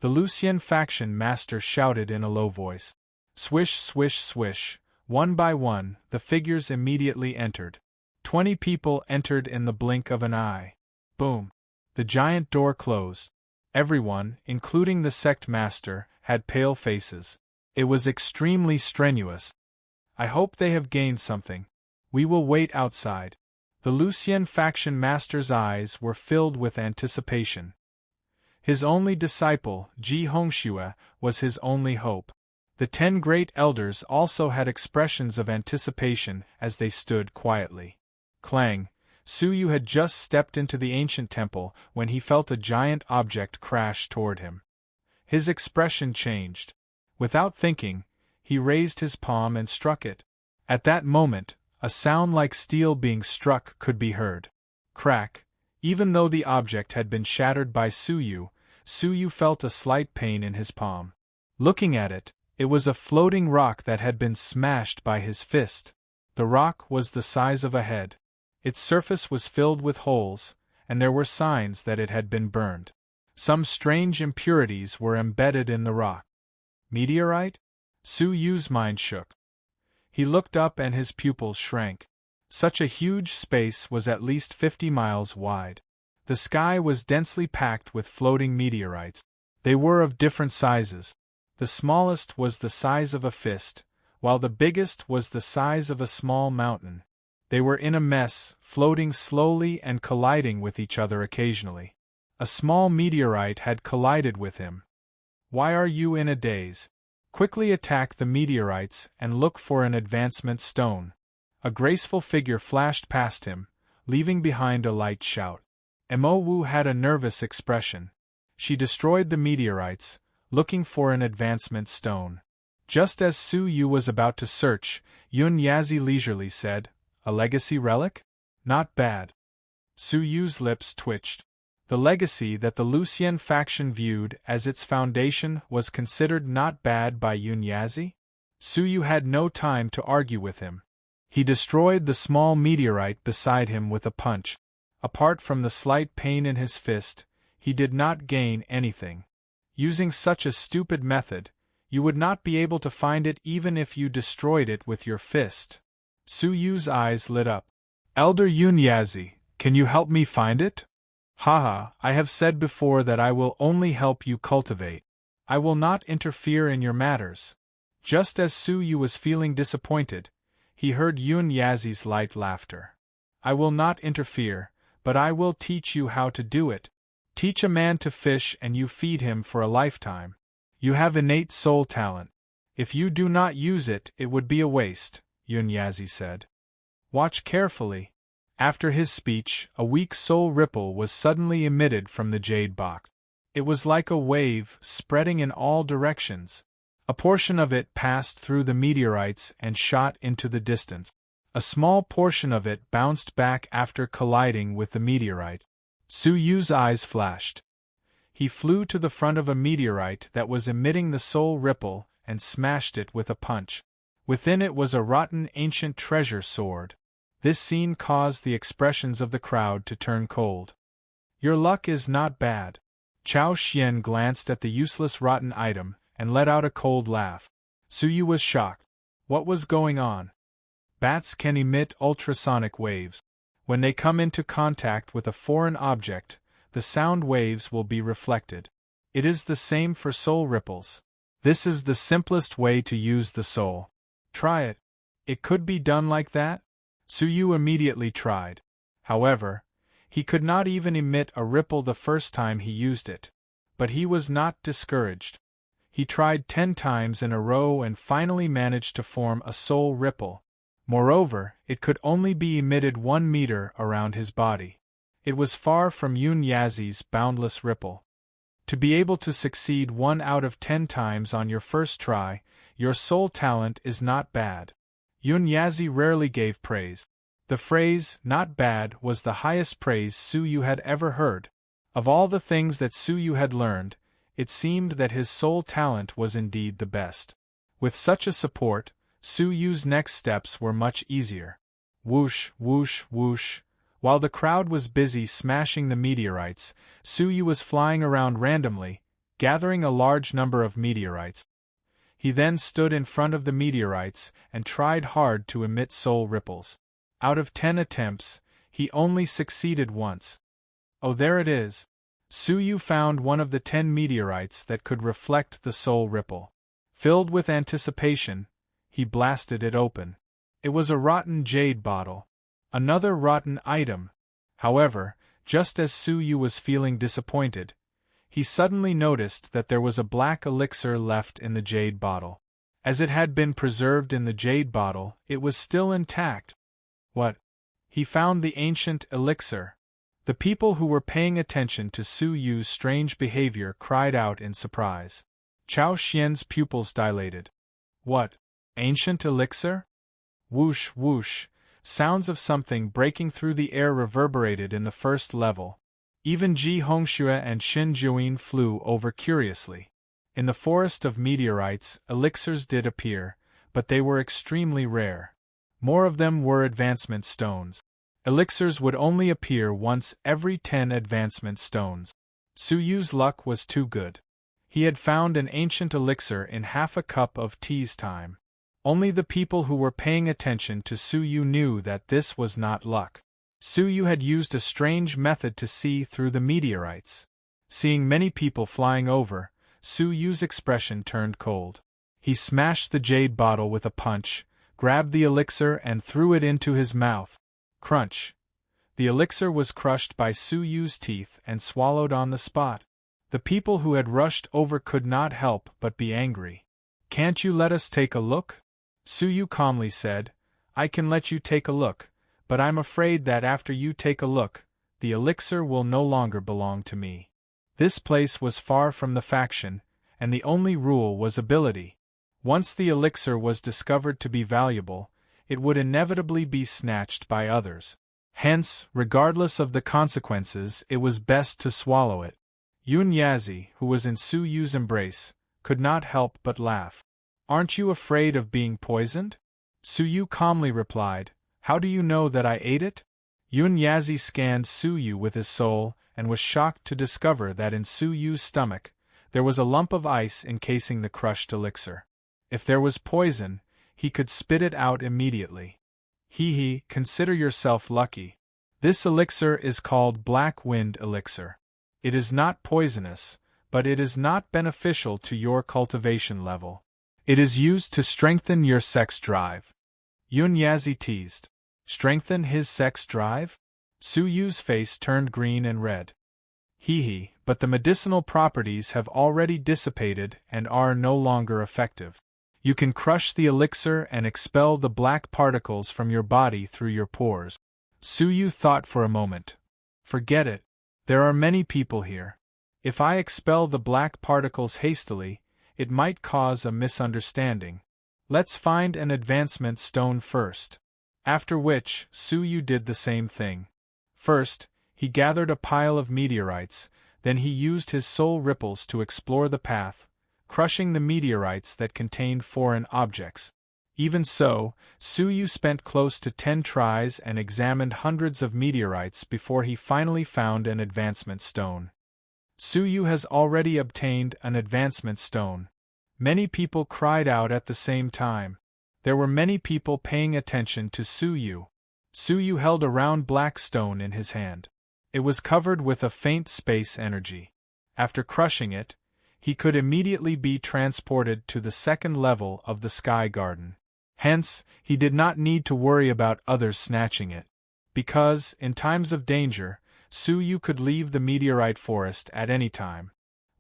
The Lucian faction master shouted in a low voice. Swish, swish, swish. One by one, the figures immediately entered. 20 people entered in the blink of an eye. Boom! The giant door closed. Everyone, including the sect master, had pale faces. It was extremely strenuous. I hope they have gained something. We will wait outside. The Lucian faction master's eyes were filled with anticipation. His only disciple, Ji Hongxue, was his only hope. The 10 great elders also had expressions of anticipation as they stood quietly. Clang! Su Yu had just stepped into the ancient temple when he felt a giant object crash toward him. His expression changed. Without thinking, he raised his palm and struck it. At that moment, a sound like steel being struck could be heard. Crack! Even though the object had been shattered by Su Yu felt a slight pain in his palm. Looking at it, it was a floating rock that had been smashed by his fist. The rock was the size of a head. Its surface was filled with holes, and there were signs that it had been burned. Some strange impurities were embedded in the rock. Meteorite? Su Yu's mind shook. He looked up and his pupils shrank. Such a huge space was at least 50 miles wide. The sky was densely packed with floating meteorites. They were of different sizes. The smallest was the size of a fist, while the biggest was the size of a small mountain. They were in a mess, floating slowly and colliding with each other occasionally. A small meteorite had collided with him. Why are you in a daze? Quickly attack the meteorites and look for an advancement stone. A graceful figure flashed past him, leaving behind a light shout. Mo Wu had a nervous expression. She destroyed the meteorites, looking for an advancement stone. Just as Su Yu was about to search, Yun Yazi leisurely said, "A legacy relic? Not bad." Su Yu's lips twitched. The legacy that the Lucian faction viewed as its foundation was considered not bad by Yun Yazi? Su Yu had no time to argue with him. He destroyed the small meteorite beside him with a punch. Apart from the slight pain in his fist, he did not gain anything. Using such a stupid method, you would not be able to find it even if you destroyed it with your fist. Su Yu's eyes lit up. Elder Yunyazi, can you help me find it? Haha, I have said before that I will only help you cultivate. I will not interfere in your matters. Just as Su Yu was feeling disappointed, he heard Yunyazi's light laughter. I will not interfere, but I will teach you how to do it. Teach a man to fish and you feed him for a lifetime. You have innate soul talent. If you do not use it, it would be a waste, Yunyazi said. Watch carefully. After his speech, a weak soul ripple was suddenly emitted from the jade box. It was like a wave, spreading in all directions. A portion of it passed through the meteorites and shot into the distance. A small portion of it bounced back after colliding with the meteorite. Su Yu's eyes flashed. He flew to the front of a meteorite that was emitting the soul ripple and smashed it with a punch. Within it was a rotten ancient treasure sword. This scene caused the expressions of the crowd to turn cold. Your luck is not bad. Chao Xian glanced at the useless rotten item and let out a cold laugh. Su Yu was shocked. What was going on? Bats can emit ultrasonic waves. When they come into contact with a foreign object, the sound waves will be reflected. It is the same for soul ripples. This is the simplest way to use the soul. Try it. It could be done like that? Su Yu immediately tried. However, he could not even emit a ripple the first time he used it. But he was not discouraged. He tried 10 times in a row and finally managed to form a soul ripple. Moreover, it could only be emitted 1 meter around his body. It was far from Yunyazi's boundless ripple. To be able to succeed 1 out of 10 times on your first try, your soul talent is not bad. Yunyazi rarely gave praise. The phrase, not bad, was the highest praise Su Yu had ever heard. Of all the things that Su Yu had learned, it seemed that his soul talent was indeed the best. With such a support, Su Yu's next steps were much easier. Whoosh, whoosh, whoosh. While the crowd was busy smashing the meteorites, Su Yu was flying around randomly, gathering a large number of meteorites. He then stood in front of the meteorites and tried hard to emit soul ripples. Out of 10 attempts, he only succeeded once. Oh, there it is. Su Yu found one of the 10 meteorites that could reflect the soul ripple. Filled with anticipation, he blasted it open. It was a rotten jade bottle. Another rotten item. However, just as Su Yu was feeling disappointed, he suddenly noticed that there was a black elixir left in the jade bottle. As it had been preserved in the jade bottle, it was still intact. What? He found the ancient elixir. The people who were paying attention to Su Yu's strange behavior cried out in surprise. Chao Xian's pupils dilated. What? Ancient elixir? Whoosh, whoosh. Sounds of something breaking through the air reverberated in the first level. Even Ji Hongxue and Xin Juin flew over curiously. In the forest of meteorites, elixirs did appear, but they were extremely rare. More of them were advancement stones. Elixirs would only appear once every 10 advancement stones. Su Yu's luck was too good. He had found an ancient elixir in half a cup of tea's time. Only the people who were paying attention to Su Yu knew that this was not luck. Su Yu had used a strange method to see through the meteorites. Seeing many people flying over, Su Yu's expression turned cold. He smashed the jade bottle with a punch, grabbed the elixir and threw it into his mouth. Crunch! The elixir was crushed by Su Yu's teeth and swallowed on the spot. The people who had rushed over could not help but be angry. Can't you let us take a look? Su Yu calmly said, I can let you take a look, but I'm afraid that after you take a look, the elixir will no longer belong to me. This place was far from the faction, and the only rule was ability. Once the elixir was discovered to be valuable, it would inevitably be snatched by others. Hence, regardless of the consequences, it was best to swallow it. Yunyazi, who was in Su Yu's embrace, could not help but laugh. Aren't you afraid of being poisoned? Su Yu calmly replied, How do you know that I ate it? Yunyazi scanned Su Yu with his soul and was shocked to discover that in Su Yu's stomach, there was a lump of ice encasing the crushed elixir. If there was poison, he could spit it out immediately. Hee, consider yourself lucky. This elixir is called Black Wind Elixir. It is not poisonous, but it is not beneficial to your cultivation level. It is used to strengthen your sex drive. Yun Yazi teased. Strengthen his sex drive? Su Yu's face turned green and red. Hee, but the medicinal properties have already dissipated and are no longer effective. You can crush the elixir and expel the black particles from your body through your pores. Su Yu thought for a moment. Forget it. There are many people here. If I expel the black particles hastily, it might cause a misunderstanding. Let's find an advancement stone first. After which, Su Yu did the same thing. First, he gathered a pile of meteorites, then he used his soul ripples to explore the path, crushing the meteorites that contained foreign objects. Even so, Su Yu spent close to 10 tries and examined hundreds of meteorites before he finally found an advancement stone. Su Yu has already obtained an advancement stone. Many people cried out at the same time. There were many people paying attention to Su Yu. Su Yu held a round black stone in his hand. It was covered with a faint space energy. After crushing it, he could immediately be transported to the second level of the Sky Garden. Hence, he did not need to worry about others snatching it. Because, in times of danger, Su Yu could leave the meteorite forest at any time.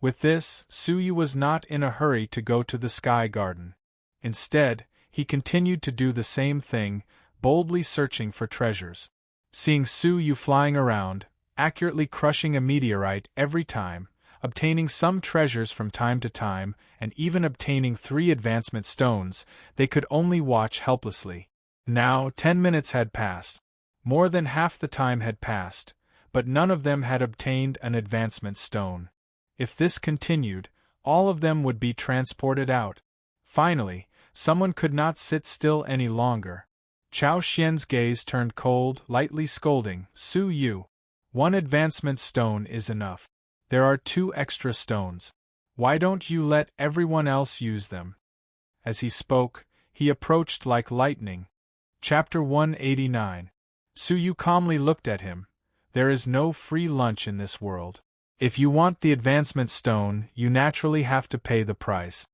With this, Su Yu was not in a hurry to go to the Sky Garden. Instead, he continued to do the same thing, boldly searching for treasures. Seeing Su Yu flying around, accurately crushing a meteorite every time, obtaining some treasures from time to time, and even obtaining 3 advancement stones, they could only watch helplessly. Now 10 minutes had passed. More than half the time had passed, but none of them had obtained an advancement stone. If this continued, all of them would be transported out. Finally, someone could not sit still any longer. Chao Xian's gaze turned cold, lightly scolding, Su Yu. 1 advancement stone is enough. There are 2 extra stones. Why don't you let everyone else use them? As he spoke, he approached like lightning. Chapter 189. Su Yu calmly looked at him. There is no free lunch in this world. If you want the advancement stone, you naturally have to pay the price.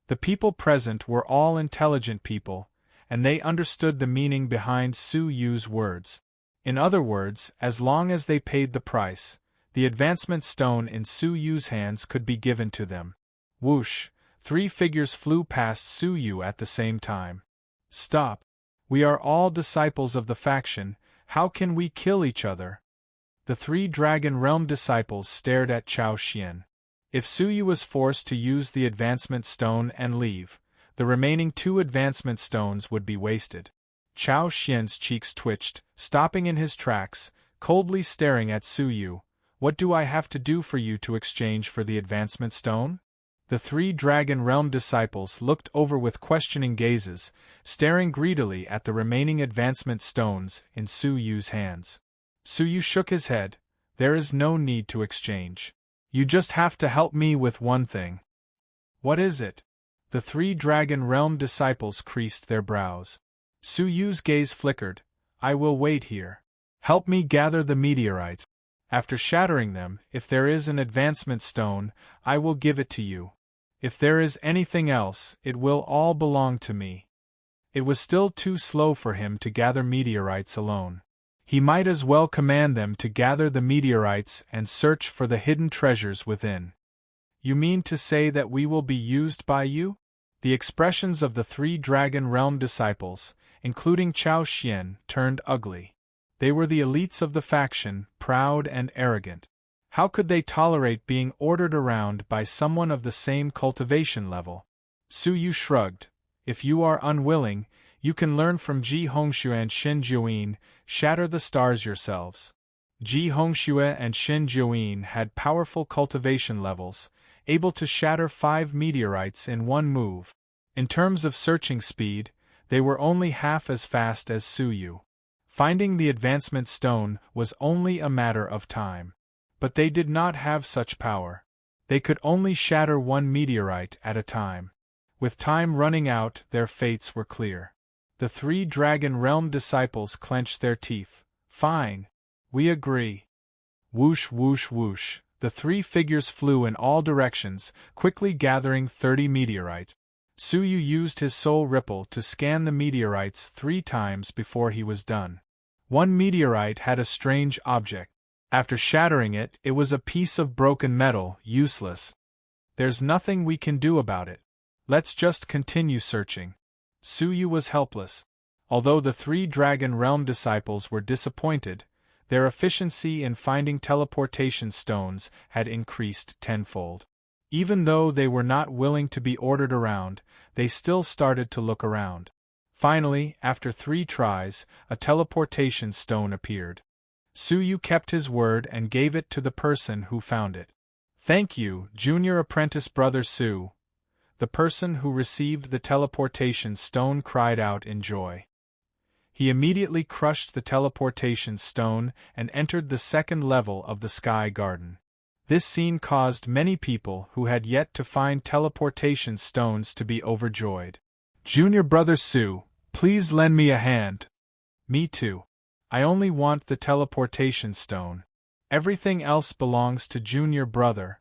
The people present were all intelligent people, and they understood the meaning behind Su Yu's words. In other words, as long as they paid the price, the advancement stone in Su Yu's hands could be given to them. Whoosh! 3 figures flew past Su Yu at the same time. Stop! We are all disciples of the faction, how can we kill each other? The 3 Dragon Realm disciples stared at Chao Xian. If Su Yu was forced to use the advancement stone and leave, the remaining 2 advancement stones would be wasted. Chao Xian's cheeks twitched, stopping in his tracks, coldly staring at Su Yu. What do I have to do for you to exchange for the advancement stone? The 3 Dragon Realm disciples looked over with questioning gazes, staring greedily at the remaining advancement stones in Su Yu's hands. Su Yu shook his head. There is no need to exchange. You just have to help me with one thing. What is it? The 3 Dragon Realm disciples creased their brows. Su Yu's gaze flickered. I will wait here. Help me gather the meteorites. After shattering them, if there is an advancement stone, I will give it to you. If there is anything else, it will all belong to me. It was still too slow for him to gather meteorites alone. He might as well command them to gather the meteorites and search for the hidden treasures within. You mean to say that we will be used by you? The expressions of the 3 Dragon Realm disciples, including Chao Xian, turned ugly. They were the elites of the faction, proud and arrogant. How could they tolerate being ordered around by someone of the same cultivation level? Su Yu shrugged. If you are unwilling, you can learn from Ji Hongxue and Xin Jiuyin, shatter the stars yourselves. Ji Hongxue and Xin Jiuyin had powerful cultivation levels, able to shatter 5 meteorites in one move. In terms of searching speed, they were only half as fast as Su Yu. Finding the advancement stone was only a matter of time. But they did not have such power. They could only shatter 1 meteorite at a time. With time running out, their fates were clear. The 3 Dragon Realm disciples clenched their teeth. Fine. We agree. Whoosh whoosh whoosh, the 3 figures flew in all directions, quickly gathering 30 meteorites. Suyu used his soul ripple to scan the meteorites 3 times before he was done. One meteorite had a strange object. After shattering it, it was a piece of broken metal, useless. There's nothing we can do about it. Let's just continue searching. Suyu was helpless. Although the 3 Dragon Realm disciples were disappointed, their efficiency in finding teleportation stones had increased tenfold. Even though they were not willing to be ordered around, they still started to look around. Finally, after 3 tries, a teleportation stone appeared. Suyu kept his word and gave it to the person who found it. Thank you, Junior Apprentice Brother Su. The person who received the teleportation stone cried out in joy. He immediately crushed the teleportation stone and entered the 2nd level of the Sky Garden. This scene caused many people who had yet to find teleportation stones to be overjoyed. Junior Brother Su, please lend me a hand. Me too. I only want the teleportation stone. Everything else belongs to Junior Brother.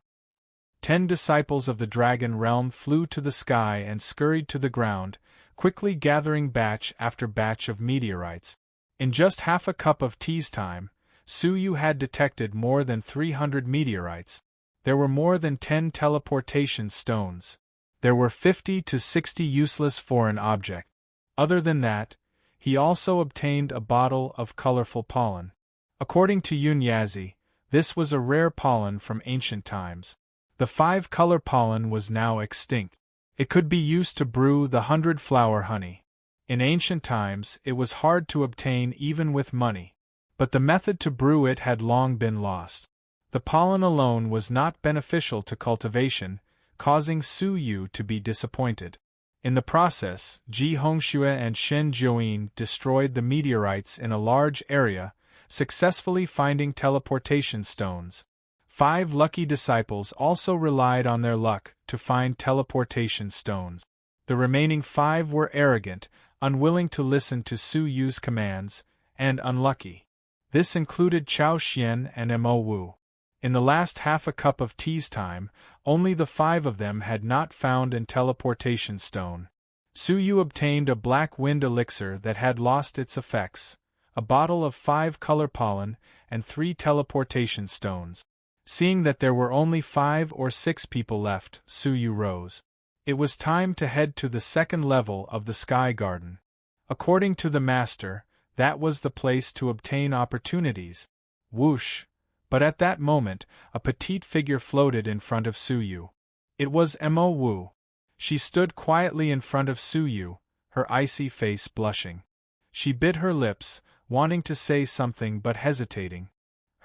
10 disciples of the Dragon Realm flew to the sky and scurried to the ground, quickly gathering batch after batch of meteorites. In just half a cup of tea's time, Suyu had detected more than 300 meteorites. There were more than 10 teleportation stones. There were 50 to 60 useless foreign objects. Other than that, he also obtained a bottle of colorful pollen. According to Yunyazi, this was a rare pollen from ancient times. The 5-color pollen was now extinct. It could be used to brew the 100-flower honey. In ancient times, it was hard to obtain even with money. But the method to brew it had long been lost. The pollen alone was not beneficial to cultivation, causing Su Yu to be disappointed. In the process, Ji Hongxue and Shen Jiuyin destroyed the meteorites in a large area, successfully finding teleportation stones. 5 lucky disciples also relied on their luck to find teleportation stones. The remaining 5 were arrogant, unwilling to listen to Su Yu's commands, and unlucky. This included Chao Xian and Mo Wu. In the last half a cup of tea's time, only the 5 of them had not found a teleportation stone. Su Yu obtained a black wind elixir that had lost its effects, a bottle of 5-color pollen, and 3 teleportation stones. Seeing that there were only 5 or 6 people left, Su Yu rose. It was time to head to the 2nd level of the Sky Garden. According to the master, that was the place to obtain opportunities. Whoosh! But at that moment, a petite figure floated in front of Su Yu. It was Mo Wu. She stood quietly in front of Su Yu, her icy face blushing. She bit her lips, wanting to say something but hesitating.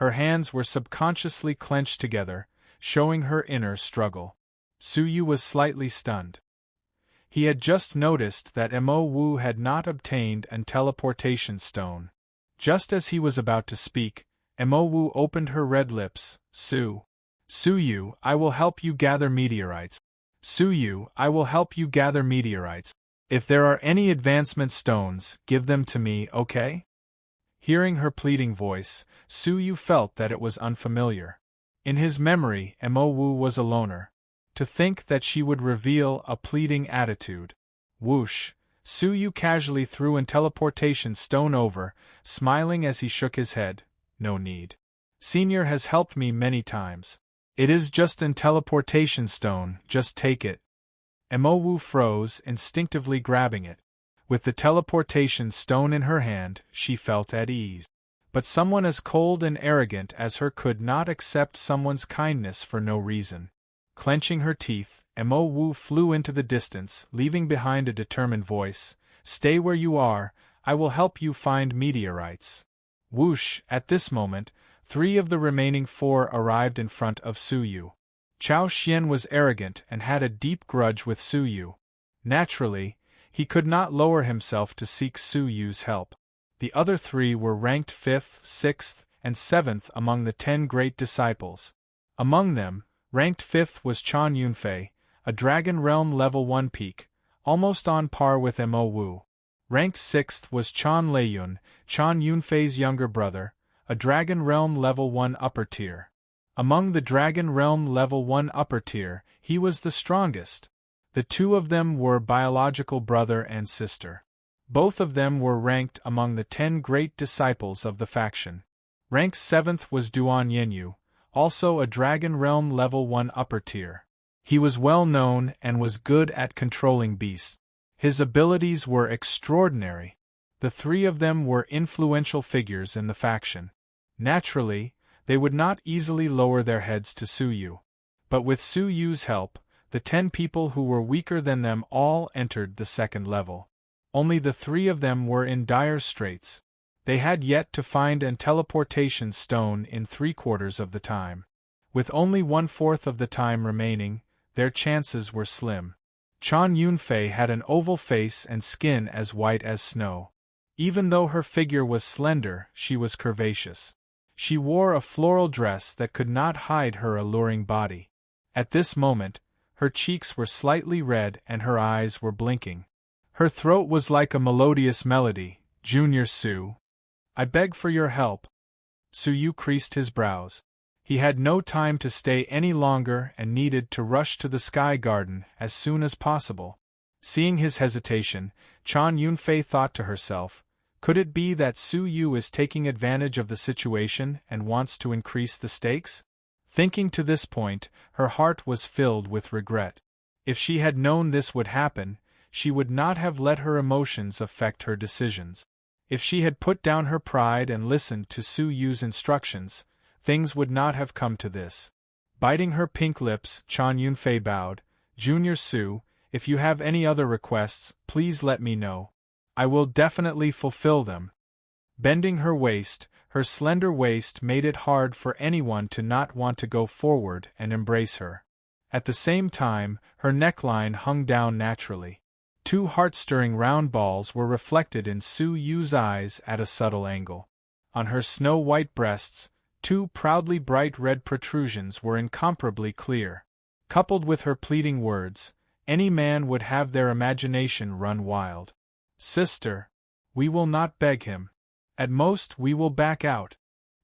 Her hands were subconsciously clenched together, showing her inner struggle. Su Yu was slightly stunned. He had just noticed that Mo Wu had not obtained a teleportation stone. Just as he was about to speak, Mo Wu opened her red lips. Su Yu, I will help you gather meteorites. Su Yu, I will help you gather meteorites. If there are any advancement stones, give them to me, okay? Hearing her pleading voice, Su Yu felt that it was unfamiliar. In his memory, Mo Wu was a loner. To think that she would reveal a pleading attitude. Whoosh! Su Yu casually threw a teleportation stone over, smiling as he shook his head. No need. Senior has helped me many times. It is just a teleportation stone, just take it. Mo Wu froze, instinctively grabbing it. With the teleportation stone in her hand, she felt at ease. But someone as cold and arrogant as her could not accept someone's kindness for no reason. Clenching her teeth, Mo Wu flew into the distance, leaving behind a determined voice. Stay where you are, I will help you find meteorites. Whoosh! At this moment, 3 of the remaining 4 arrived in front of Su Yu. Chao Xian was arrogant and had a deep grudge with Su Yu. Naturally, he could not lower himself to seek Su Yu's help. The other 3 were ranked 5th, 6th, and 7th among the 10 great disciples. Among them, ranked 5th was Chan Yunfei, a Dragon Realm level 1 peak, almost on par with Mo Wu. Ranked 6th was Chan Leiyun, Chan Yunfei's younger brother, a Dragon Realm Level 1 upper tier. Among the Dragon Realm Level 1 upper tier, he was the strongest. The two of them were biological brother and sister. Both of them were ranked among the 10 great disciples of the faction. Ranked 7th was Duan Yenyu, also a Dragon Realm Level 1 upper tier. He was well known and was good at controlling beasts. His abilities were extraordinary. The three of them were influential figures in the faction. Naturally, they would not easily lower their heads to Su Yu. But with Su Yu's help, the 10 people who were weaker than them all entered the second level. Only the 3 of them were in dire straits. They had yet to find an teleportation stone in 3/4 of the time. With only 1/4 of the time remaining, their chances were slim. Chan Yunfei had an oval face and skin as white as snow. Even though her figure was slender, she was curvaceous. She wore a floral dress that could not hide her alluring body. At this moment, her cheeks were slightly red and her eyes were blinking. Her throat was like a melodious melody. Junior Su, I beg for your help. Su Yu creased his brows. He had no time to stay any longer and needed to rush to the Sky Garden as soon as possible. Seeing his hesitation, Chan Yunfei thought to herself, could it be that Su Yu is taking advantage of the situation and wants to increase the stakes? Thinking to this point, her heart was filled with regret. If she had known this would happen, she would not have let her emotions affect her decisions. If she had put down her pride and listened to Su Yu's instructions, things would not have come to this. Biting her pink lips, Chan Yunfei bowed, Junior Su, if you have any other requests, please let me know. I will definitely fulfill them. Bending her waist, her slender waist made it hard for anyone to not want to go forward and embrace her. At the same time, her neckline hung down naturally. 2 heart-stirring round balls were reflected in Su Yu's eyes at a subtle angle. On her snow-white breasts, 2 proudly bright red protrusions were incomparably clear. Coupled with her pleading words, any man would have their imagination run wild. Sister, we will not beg him. At most we will back out.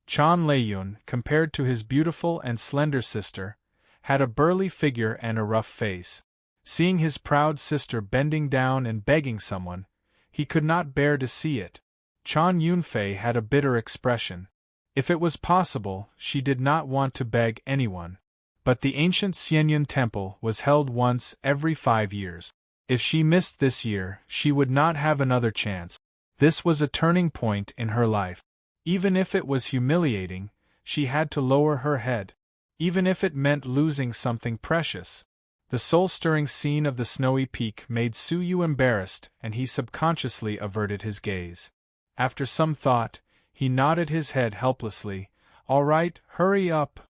Chan Leiyun, compared to his beautiful and slender sister, had a burly figure and a rough face. Seeing his proud sister bending down and begging someone, he could not bear to see it. Chan Yunfei had a bitter expression. If it was possible, she did not want to beg anyone. But the ancient Xianyun temple was held once every 5 years. If she missed this year, she would not have another chance. This was a turning point in her life. Even if it was humiliating, she had to lower her head. Even if it meant losing something precious. The soul-stirring scene of the snowy peak made Su Yu embarrassed, and he subconsciously averted his gaze. After some thought, he nodded his head helplessly. All right, hurry up.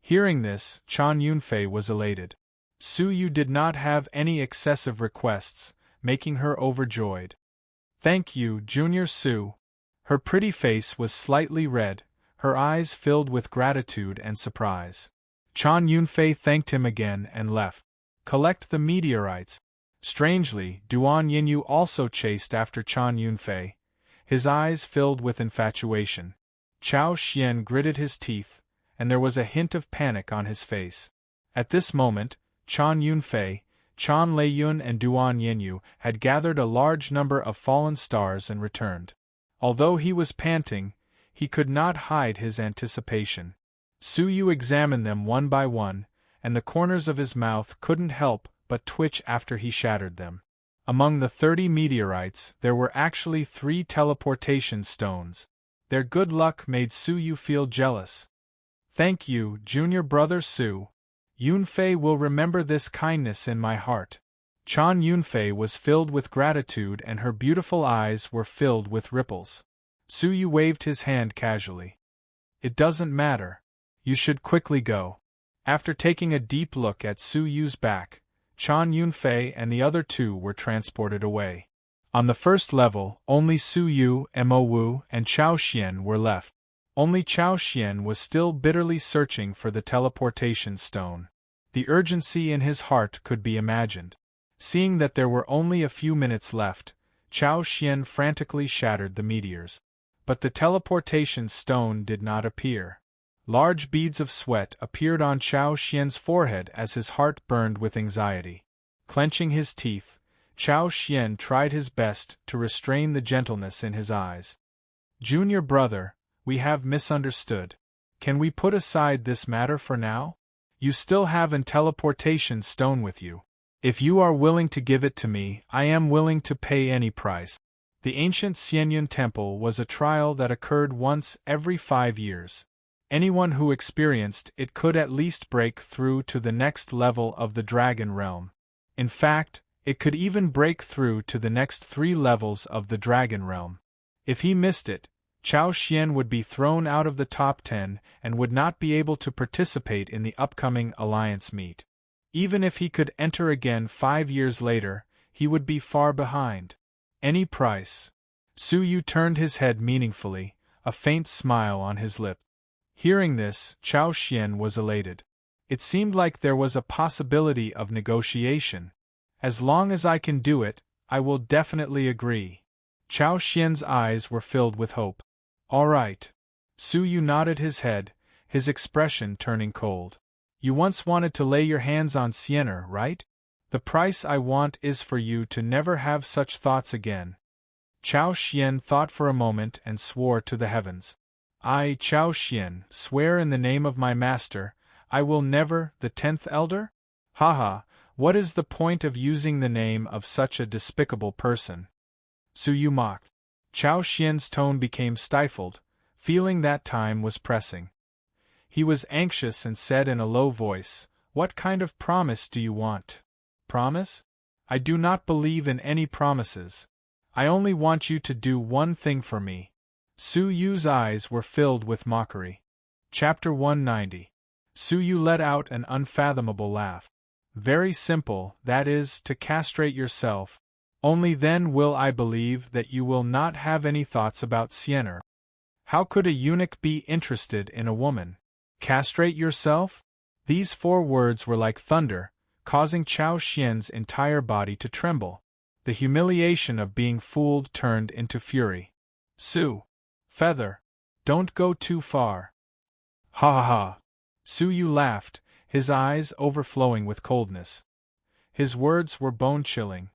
Hearing this, Chan Yunfei was elated. Su Yu did not have any excessive requests, making her overjoyed. Thank you, Junior Su. Her pretty face was slightly red, her eyes filled with gratitude and surprise. Chan Yunfei thanked him again and left. Collect the meteorites. Strangely, Duan Yinyu also chased after Chan Yunfei, his eyes filled with infatuation. Chao Xian gritted his teeth, and there was a hint of panic on his face. At this moment, Chan Yunfei, Chan Leiyun and Duan Yinyu had gathered a large number of fallen stars and returned. Although he was panting, he could not hide his anticipation. Su Yu examined them one by one, and the corners of his mouth couldn't help but twitch after he shattered them. Among the 30 meteorites, there were actually 3 teleportation stones. Their good luck made Su Yu feel jealous. Thank you, junior brother Su. Yunfei will remember this kindness in my heart. Chan Yunfei was filled with gratitude and her beautiful eyes were filled with ripples. Su Yu waved his hand casually. It doesn't matter. You should quickly go. After taking a deep look at Su Yu's back, Chan Yunfei and the other 2 were transported away. On the first level, only Su Yu, Mo Wu, and Chao Xian were left. Only Chao Xian was still bitterly searching for the teleportation stone. The urgency in his heart could be imagined. Seeing that there were only a few minutes left, Chao Xian frantically shattered the meteors. But the teleportation stone did not appear. Large beads of sweat appeared on Chao Xian's forehead as his heart burned with anxiety. Clenching his teeth, Chao Xian tried his best to restrain the gentleness in his eyes. "Junior brother, we have misunderstood. Can we put aside this matter for now? You still have an teleportation stone with you. If you are willing to give it to me, I am willing to pay any price." The ancient Xianyun temple was a trial that occurred once every 5 years. Anyone who experienced it could at least break through to the next level of the dragon realm. In fact, it could even break through to the next 3 levels of the dragon realm. If he missed it, Chao Xian would be thrown out of the top 10 and would not be able to participate in the upcoming alliance meet. Even if he could enter again 5 years later, he would be far behind. Any price. Su Yu turned his head meaningfully, a faint smile on his lip. Hearing this, Chao Xian was elated. It seemed like there was a possibility of negotiation. As long as I can do it, I will definitely agree. Chao Xian's eyes were filled with hope. All right. Su Yu nodded his head, his expression turning cold. You once wanted to lay your hands on Sienna, right? The price I want is for you to never have such thoughts again. Chao Xian thought for a moment and swore to the heavens. I, Chao Xian, swear in the name of my master, I will never, the 10th elder? Haha, what is the point of using the name of such a despicable person? Su Yu mocked. Chao Xian's tone became stifled, feeling that time was pressing. He was anxious and said in a low voice, "What kind of promise do you want?" Promise? I do not believe in any promises. I only want you to do one thing for me. Su Yu's eyes were filled with mockery. Chapter 190. Su Yu let out an unfathomable laugh. Very simple, that is, to castrate yourself. Only then will I believe that you will not have any thoughts about Sienna. How could a eunuch be interested in a woman? Castrate yourself? These 4 words were like thunder, causing Chao Xian's entire body to tremble. The humiliation of being fooled turned into fury. Su! Feather! Don't go too far. Ha ha ha! Su Yu laughed, his eyes overflowing with coldness. His words were bone-chilling.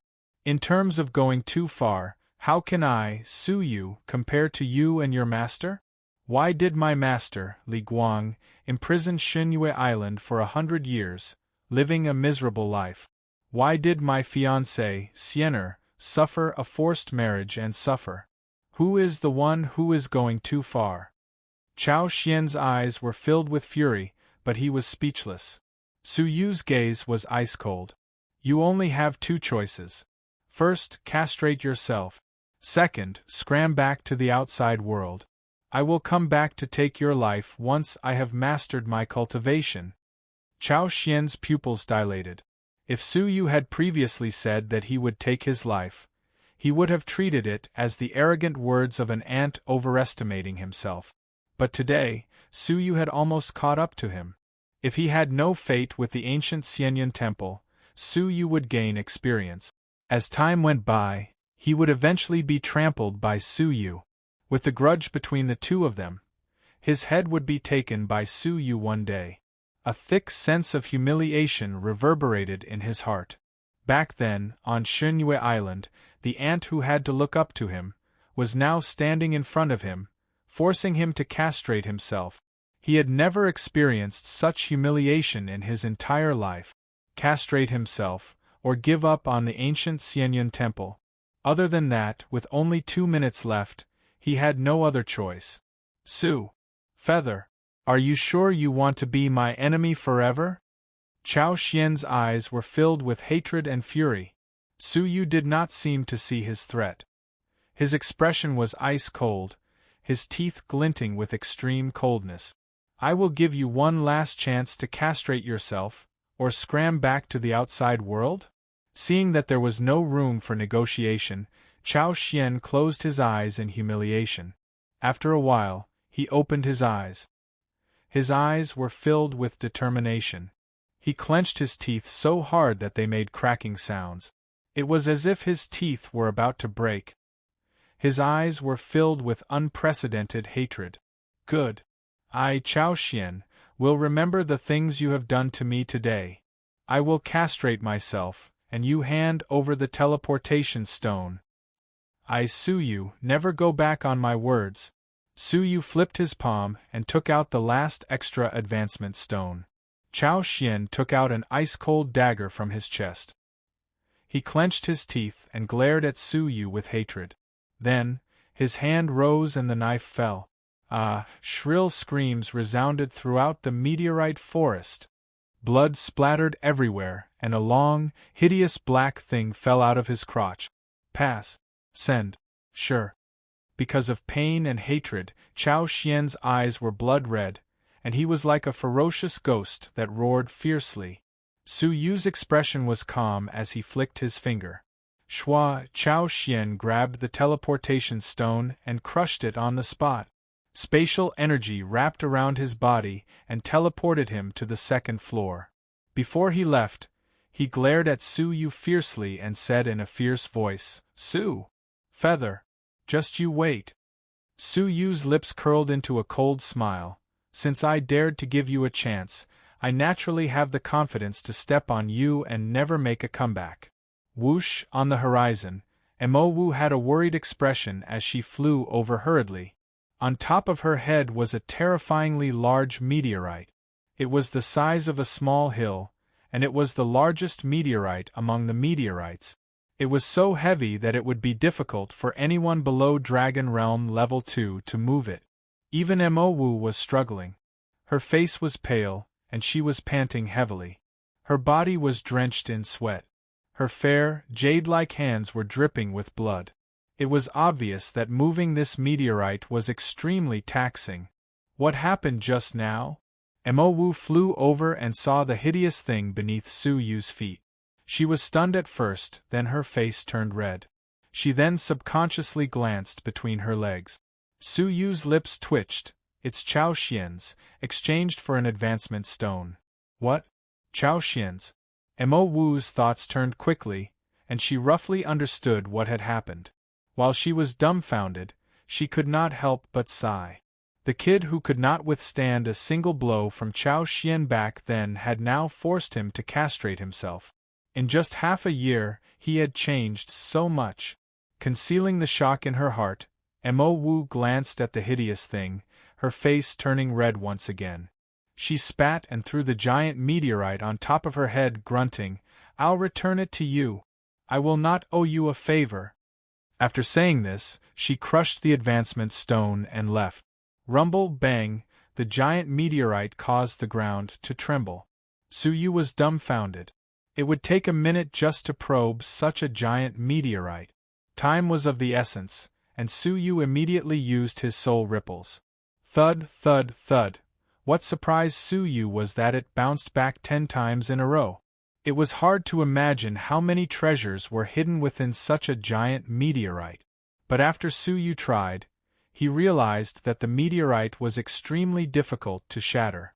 In terms of going too far, how can I, Su Yu, compare to you and your master? Why did my master, Li Guang, imprison Xunyue Island for 100 years, living a miserable life? Why did my fiancée, Sienna, suffer a forced marriage and suffer? Who is the one who is going too far? Chao Xian's eyes were filled with fury, but he was speechless. Su Yu's gaze was ice-cold. You only have 2 choices. First, castrate yourself. Second, scram back to the outside world. I will come back to take your life once I have mastered my cultivation. Chao Xian's pupils dilated. If Su Yu had previously said that he would take his life, he would have treated it as the arrogant words of an ant overestimating himself. But today, Su Yu had almost caught up to him. If he had no fate with the ancient Xianyun temple, Su Yu would gain experience. As time went by, he would eventually be trampled by Su Yu. With the grudge between the 2 of them, his head would be taken by Su Yu one day. A thick sense of humiliation reverberated in his heart. Back then, on Xunyue Island, the ant who had to look up to him was now standing in front of him, forcing him to castrate himself. He had never experienced such humiliation in his entire life. Castrate himself, or give up on the ancient Xianyun temple. Other than that, with only 2 minutes left, he had no other choice. Su! Feather! Are you sure you want to be my enemy forever? Chao Xian's eyes were filled with hatred and fury. Su Yu did not seem to see his threat. His expression was ice-cold, his teeth glinting with extreme coldness. I will give you one last chance to castrate yourself, or scram back to the outside world? Seeing that there was no room for negotiation, Chao Xian closed his eyes in humiliation. After a while, he opened his eyes. His eyes were filled with determination. He clenched his teeth so hard that they made cracking sounds. It was as if his teeth were about to break. His eyes were filled with unprecedented hatred. Good. I, Chao Xian, will remember the things you have done to me today. I will castrate myself, and you hand over the teleportation stone. I sue you, never go back on my words. Su Yu flipped his palm and took out the last extra advancement stone. Chao Xian took out an ice-cold dagger from his chest. He clenched his teeth and glared at Su Yu with hatred. Then, his hand rose and the knife fell. Shrill screams resounded throughout the meteorite forest. Blood splattered everywhere, and a long, hideous black thing fell out of his crotch. Pass. Send. Sure. Because of pain and hatred, Chao Xian's eyes were blood-red, and he was like a ferocious ghost that roared fiercely. Su Yu's expression was calm as he flicked his finger. Shua, Chao Xian grabbed the teleportation stone and crushed it on the spot. Spatial energy wrapped around his body and teleported him to the second floor. Before he left, he glared at Su Yu fiercely and said in a fierce voice, "Su! Feather! Just you wait." Su Yu's lips curled into a cold smile. Since I dared to give you a chance, I naturally have the confidence to step on you and never make a comeback. Whoosh, on the horizon, Mo Wu had a worried expression as she flew over hurriedly. On top of her head was a terrifyingly large meteorite. It was the size of a small hill, and it was the largest meteorite among the meteorites. It was so heavy that it would be difficult for anyone below Dragon Realm Level 2 to move it. Even Mo Wu was struggling. Her face was pale, and she was panting heavily. Her body was drenched in sweat. Her fair, jade-like hands were dripping with blood. It was obvious that moving this meteorite was extremely taxing. What happened just now? Mo Wu flew over and saw the hideous thing beneath Su Yu's feet. She was stunned at first, then her face turned red. She then subconsciously glanced between her legs. Su Yu's lips twitched. It's Chao Xian's, exchanged for an advancement stone. What? Chao Xian's? Mo Wu's thoughts turned quickly, and she roughly understood what had happened. While she was dumbfounded, she could not help but sigh. The kid who could not withstand a single blow from Chao Xian back then had now forced him to castrate himself. In just half a year, he had changed so much. Concealing the shock in her heart, Mo Wu glanced at the hideous thing, her face turning red once again. She spat and threw the giant meteorite on top of her head, grunting, "I'll return it to you. I will not owe you a favor." After saying this, she crushed the advancement stone and left. Rumble, bang, the giant meteorite caused the ground to tremble. Su Yu was dumbfounded. It would take a minute just to probe such a giant meteorite. Time was of the essence, and Su Yu immediately used his soul ripples. Thud, thud, thud. What surprised Su Yu was that it bounced back 10 times in a row. It was hard to imagine how many treasures were hidden within such a giant meteorite. But after Su Yu tried, he realized that the meteorite was extremely difficult to shatter.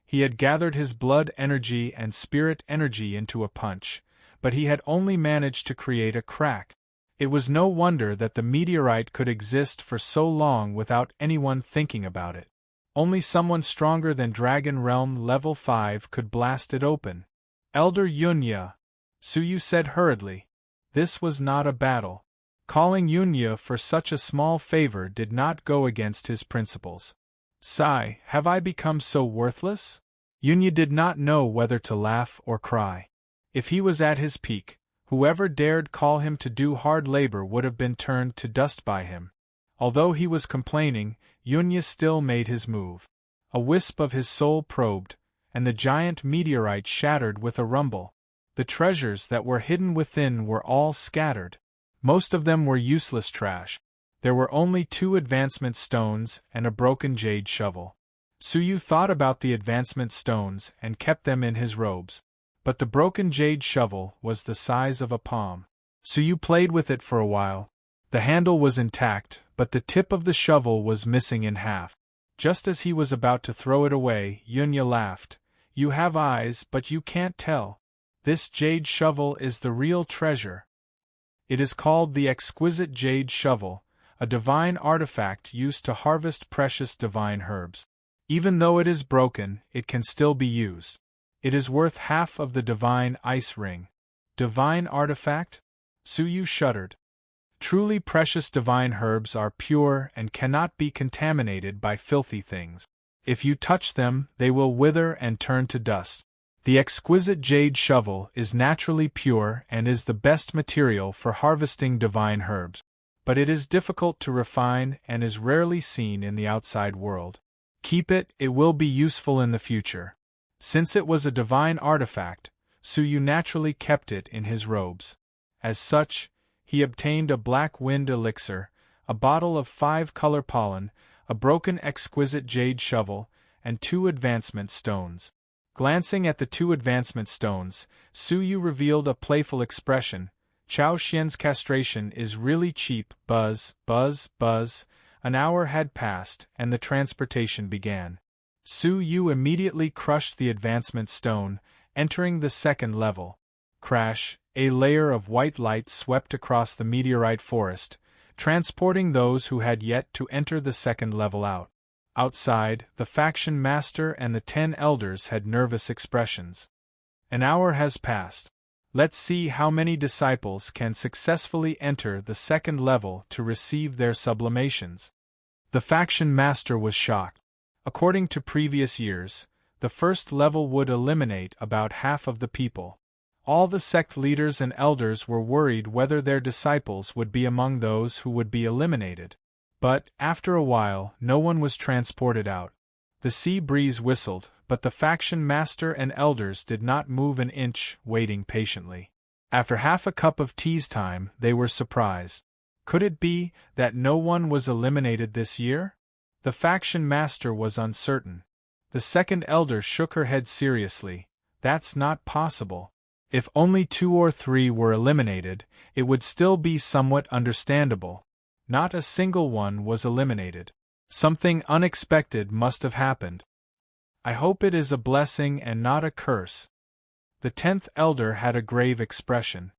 He had gathered his blood energy and spirit energy into a punch, but he had only managed to create a crack. It was no wonder that the meteorite could exist for so long without anyone thinking about it. Only someone stronger than Dragon Realm Level 5 could blast it open. Elder Yunya, Su Yu said hurriedly. This was not a battle. Calling Yunya for such a small favor did not go against his principles. Sigh, have I become so worthless? Yunya did not know whether to laugh or cry. If he was at his peak, whoever dared call him to do hard labor would have been turned to dust by him. Although he was complaining, Yunya still made his move. A wisp of his soul probed, and the giant meteorite shattered with a rumble. The treasures that were hidden within were all scattered. Most of them were useless trash. There were only 2 advancement stones and a broken jade shovel. Su Yu thought about the advancement stones and kept them in his robes. But the broken jade shovel was the size of a palm. Su Yu played with it for a while. The handle was intact, but the tip of the shovel was missing in half. Just as he was about to throw it away, Yunya laughed. You have eyes, but you can't tell. This jade shovel is the real treasure. It is called the exquisite jade shovel, a divine artifact used to harvest precious divine herbs. Even though it is broken, it can still be used. It is worth half of the divine ice ring. Divine artifact? Suyu shuddered. Truly precious divine herbs are pure and cannot be contaminated by filthy things. If you touch them, they will wither and turn to dust. The exquisite jade shovel is naturally pure and is the best material for harvesting divine herbs. But it is difficult to refine and is rarely seen in the outside world. Keep it, it will be useful in the future. Since it was a divine artifact, Suyu naturally kept it in his robes. As such, he obtained a black wind elixir, a bottle of 5-color pollen, a broken exquisite jade shovel, and 2 advancement stones. Glancing at the 2 advancement stones, Suyu revealed a playful expression. Chao Xian's castration is really cheap. Buzz, buzz, buzz. An hour had passed, and the transportation began. Suyu immediately crushed the advancement stone, entering the 2nd level. Crash, a layer of white light swept across the meteorite forest, transporting those who had yet to enter the 2nd level out. Outside, the faction master and the 10 elders had nervous expressions. An hour has passed. Let's see how many disciples can successfully enter the 2nd level to receive their sublimations. The faction master was shocked. According to previous years, the 1st level would eliminate about half of the people. All the sect leaders and elders were worried whether their disciples would be among those who would be eliminated. But, after a while, no one was transported out. The sea breeze whistled, but the faction master and elders did not move an inch, waiting patiently. After half a cup of tea's time, they were surprised. Could it be that no one was eliminated this year? The faction master was uncertain. The 2nd elder shook her head seriously. That's not possible. If only 2 or 3 were eliminated, it would still be somewhat understandable. Not a single one was eliminated. Something unexpected must have happened. I hope it is a blessing and not a curse. The 10th elder had a grave expression.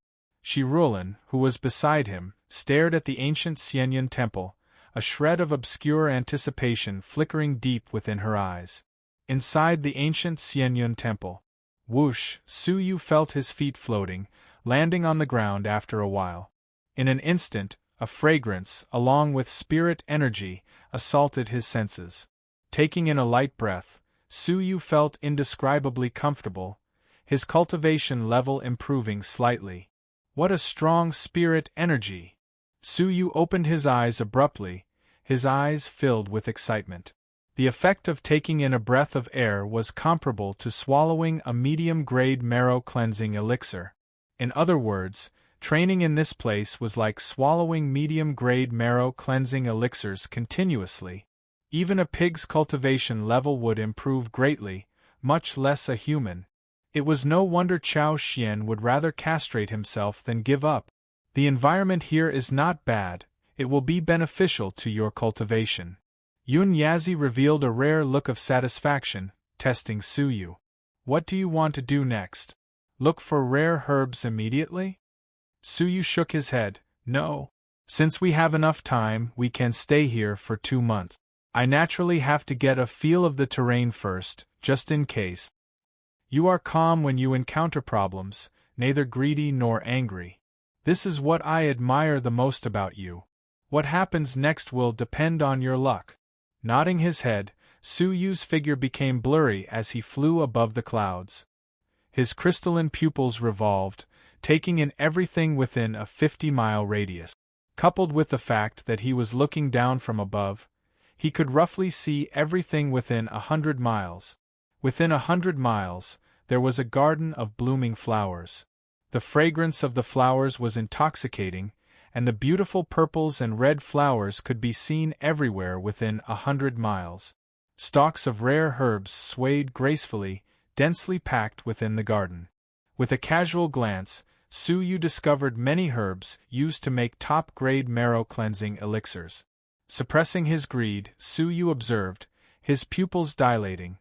Shirulan, who was beside him, stared at the ancient Xianyun temple, a shred of obscure anticipation flickering deep within her eyes. Inside the ancient Xianyun temple. Whoosh, Suyu felt his feet floating, landing on the ground after a while. In an instant, a fragrance, along with spirit energy, assaulted his senses. Taking in a light breath, Suyu felt indescribably comfortable, his cultivation level improving slightly. What a strong spirit energy! Suyu opened his eyes abruptly, his eyes filled with excitement. The effect of taking in a breath of air was comparable to swallowing a medium-grade marrow-cleansing elixir. In other words, training in this place was like swallowing medium-grade marrow-cleansing elixirs continuously. Even a pig's cultivation level would improve greatly, much less a human. It was no wonder Chao Xian would rather castrate himself than give up. The environment here is not bad, it will be beneficial to your cultivation. Yun Yazi revealed a rare look of satisfaction, testing Suyu. What do you want to do next? Look for rare herbs immediately? Suyu shook his head. No. Since we have enough time, we can stay here for 2 months. I naturally have to get a feel of the terrain first, just in case. You are calm when you encounter problems, neither greedy nor angry. This is what I admire the most about you. What happens next will depend on your luck. Nodding his head, Suyu's figure became blurry as he flew above the clouds. His crystalline pupils revolved, taking in everything within a 50-mile radius. Coupled with the fact that he was looking down from above, he could roughly see everything within 100 miles. Within 100 miles, there was a garden of blooming flowers. The fragrance of the flowers was intoxicating, and the beautiful purples and red flowers could be seen everywhere within 100 miles. Stalks of rare herbs swayed gracefully, densely packed within the garden. With a casual glance, Suyu discovered many herbs used to make top-grade marrow-cleansing elixirs. Suppressing his greed, Suyu observed, his pupils dilating.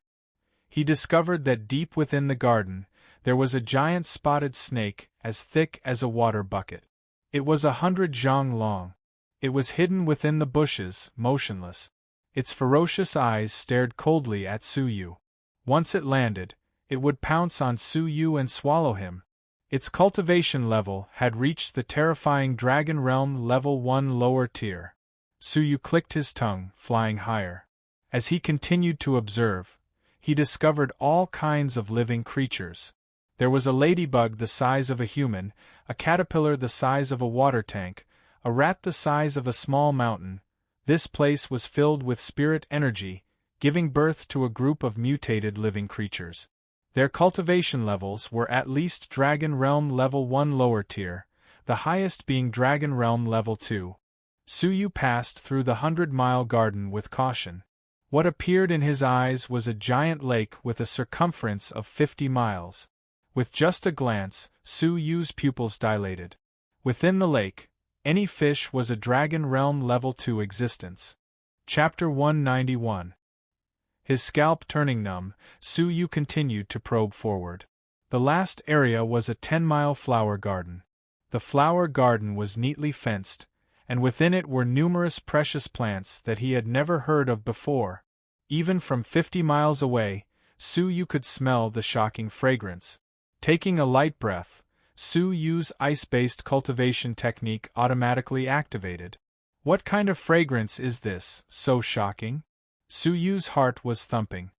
He discovered that deep within the garden, there was a giant spotted snake as thick as a water bucket. It was 100 zhang long. It was hidden within the bushes, motionless. Its ferocious eyes stared coldly at Su Yu. Once it landed, it would pounce on Su Yu and swallow him. Its cultivation level had reached the terrifying Dragon Realm Level 1 lower tier. Su Yu clicked his tongue, flying higher. As he continued to observe, he discovered all kinds of living creatures. There was a ladybug the size of a human, a caterpillar the size of a water tank, a rat the size of a small mountain. This place was filled with spirit energy, giving birth to a group of mutated living creatures. Their cultivation levels were at least Dragon Realm Level 1 lower tier, the highest being Dragon Realm Level 2. Su Yu passed through the 100-mile garden with caution. What appeared in his eyes was a giant lake with a circumference of 50 miles. With just a glance, Su Yu's pupils dilated. Within the lake, any fish was a Dragon Realm Level 2 existence. Chapter 191. His scalp turning numb, Su Yu continued to probe forward. The last area was a 10-mile flower garden. The flower garden was neatly fenced, and within it were numerous precious plants that he had never heard of before. Even from 50 miles away, Su Yu could smell the shocking fragrance. Taking a light breath, Su Yu's ice-based cultivation technique automatically activated. What kind of fragrance is this, so shocking? Su Yu's heart was thumping.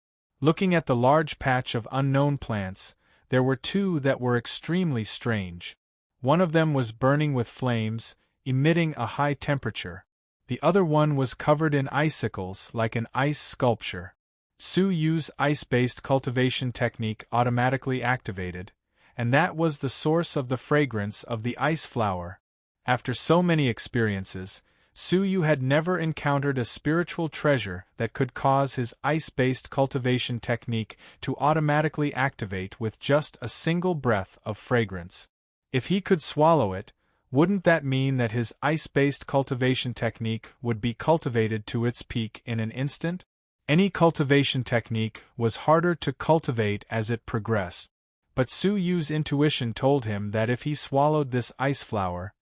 Looking at the large patch of unknown plants, there were two that were extremely strange. One of them was burning with flames, emitting a high temperature. The other one was covered in icicles like an ice sculpture. Su Yu's ice-based cultivation technique automatically activated, and that was the source of the fragrance of the ice flower. After so many experiences, Su Yu had never encountered a spiritual treasure that could cause his ice-based cultivation technique to automatically activate with just a single breath of fragrance. If he could swallow it, wouldn't that mean that his ice-based cultivation technique would be cultivated to its peak in an instant? Any cultivation technique was harder to cultivate as it progressed, but Su Yu's intuition told him that if he swallowed this ice flower,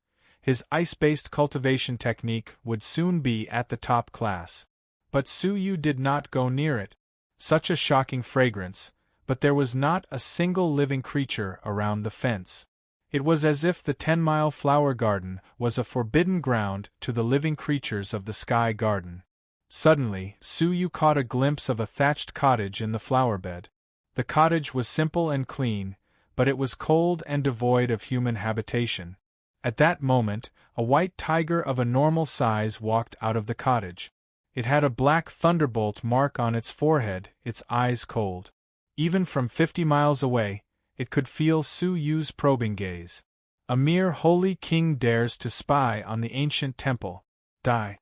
his ice-based cultivation technique would soon be at the top class. But Su Yu did not go near it. Such a shocking fragrance, but there was not a single living creature around the fence. It was as if the 10-mile flower garden was a forbidden ground to the living creatures of the sky garden. Suddenly, Su Yu caught a glimpse of a thatched cottage in the flower bed. The cottage was simple and clean, but it was cold and devoid of human habitation. At that moment, a white tiger of a normal size walked out of the cottage. It had a black thunderbolt mark on its forehead, its eyes cold. Even from 50 miles away, it could feel Su Yu's probing gaze. A mere holy king dares to spy on the ancient temple. Die.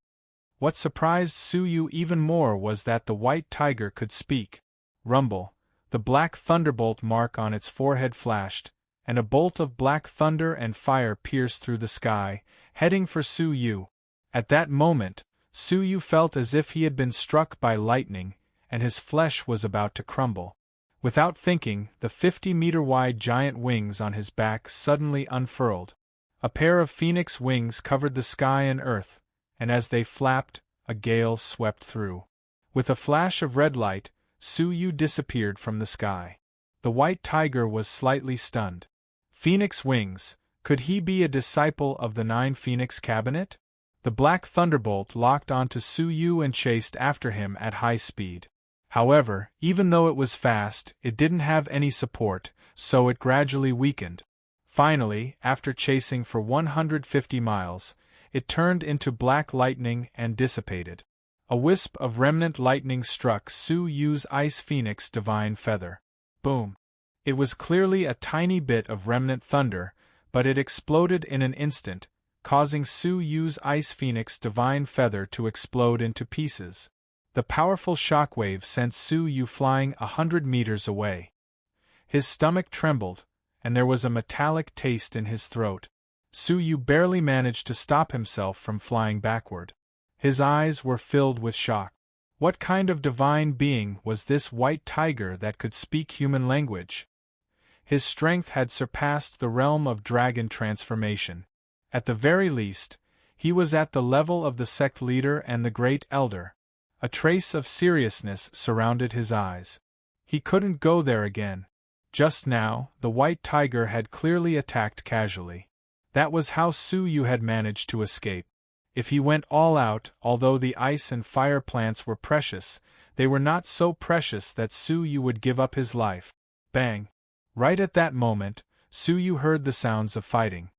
What surprised Su Yu even more was that the white tiger could speak. Rumble. The black thunderbolt mark on its forehead flashed, and a bolt of black thunder and fire pierced through the sky, heading for Su Yu. At that moment, Su Yu felt as if he had been struck by lightning, and his flesh was about to crumble. Without thinking, the 50-meter-wide giant wings on his back suddenly unfurled. A pair of phoenix wings covered the sky and earth, and as they flapped, a gale swept through. With a flash of red light, Su Yu disappeared from the sky. The white tiger was slightly stunned. Phoenix wings, could he be a disciple of the 9 Phoenix Cabinet? The black thunderbolt locked onto Su Yu and chased after him at high speed. However, even though it was fast, it didn't have any support, so it gradually weakened. Finally, after chasing for 150 miles, it turned into black lightning and dissipated. A wisp of remnant lightning struck Su Yu's ice phoenix divine feather. Boom! It was clearly a tiny bit of remnant thunder, but it exploded in an instant, causing Su Yu's ice phoenix divine feather to explode into pieces. The powerful shockwave sent Su Yu flying 100 meters away. His stomach trembled, and there was a metallic taste in his throat. Su Yu barely managed to stop himself from flying backward. His eyes were filled with shock. What kind of divine being was this white tiger that could speak human language? his strength had surpassed the realm of dragon transformation. At the very least, he was at the level of the sect leader and the great elder. A trace of seriousness surrounded his eyes. He couldn't go there again. Just now, the white tiger had clearly attacked casually. That was how Su Yu had managed to escape. If he went all out, although the ice and fire plants were precious, they were not so precious that Su Yu would give up his life. Bang! Right at that moment, Su Yu heard the sounds of fighting.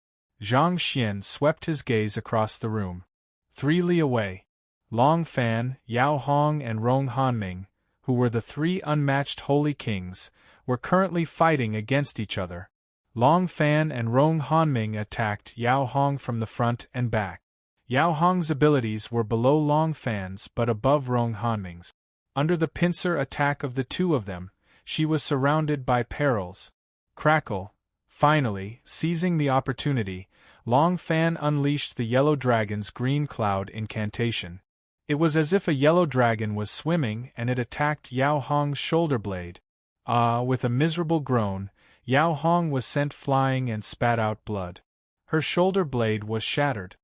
Zhang Xian swept his gaze across the room. 3 li away, Long Fan, Yao Hong and Rong Hanming, who were the 3 unmatched holy kings, were currently fighting against each other. Long Fan and Rong Hanming attacked Yao Hong from the front and back. Yao Hong's abilities were below Long Fan's but above Rong Hanming's. Under the pincer attack of the two of them, she was surrounded by perils. Crackle! Finally, seizing the opportunity, Long Fan unleashed the yellow dragon's green cloud incantation. It was as if a yellow dragon was swimming and it attacked Yao Hong's shoulder blade. With a miserable groan, Yao Hong was sent flying and spat out blood. Her shoulder blade was shattered.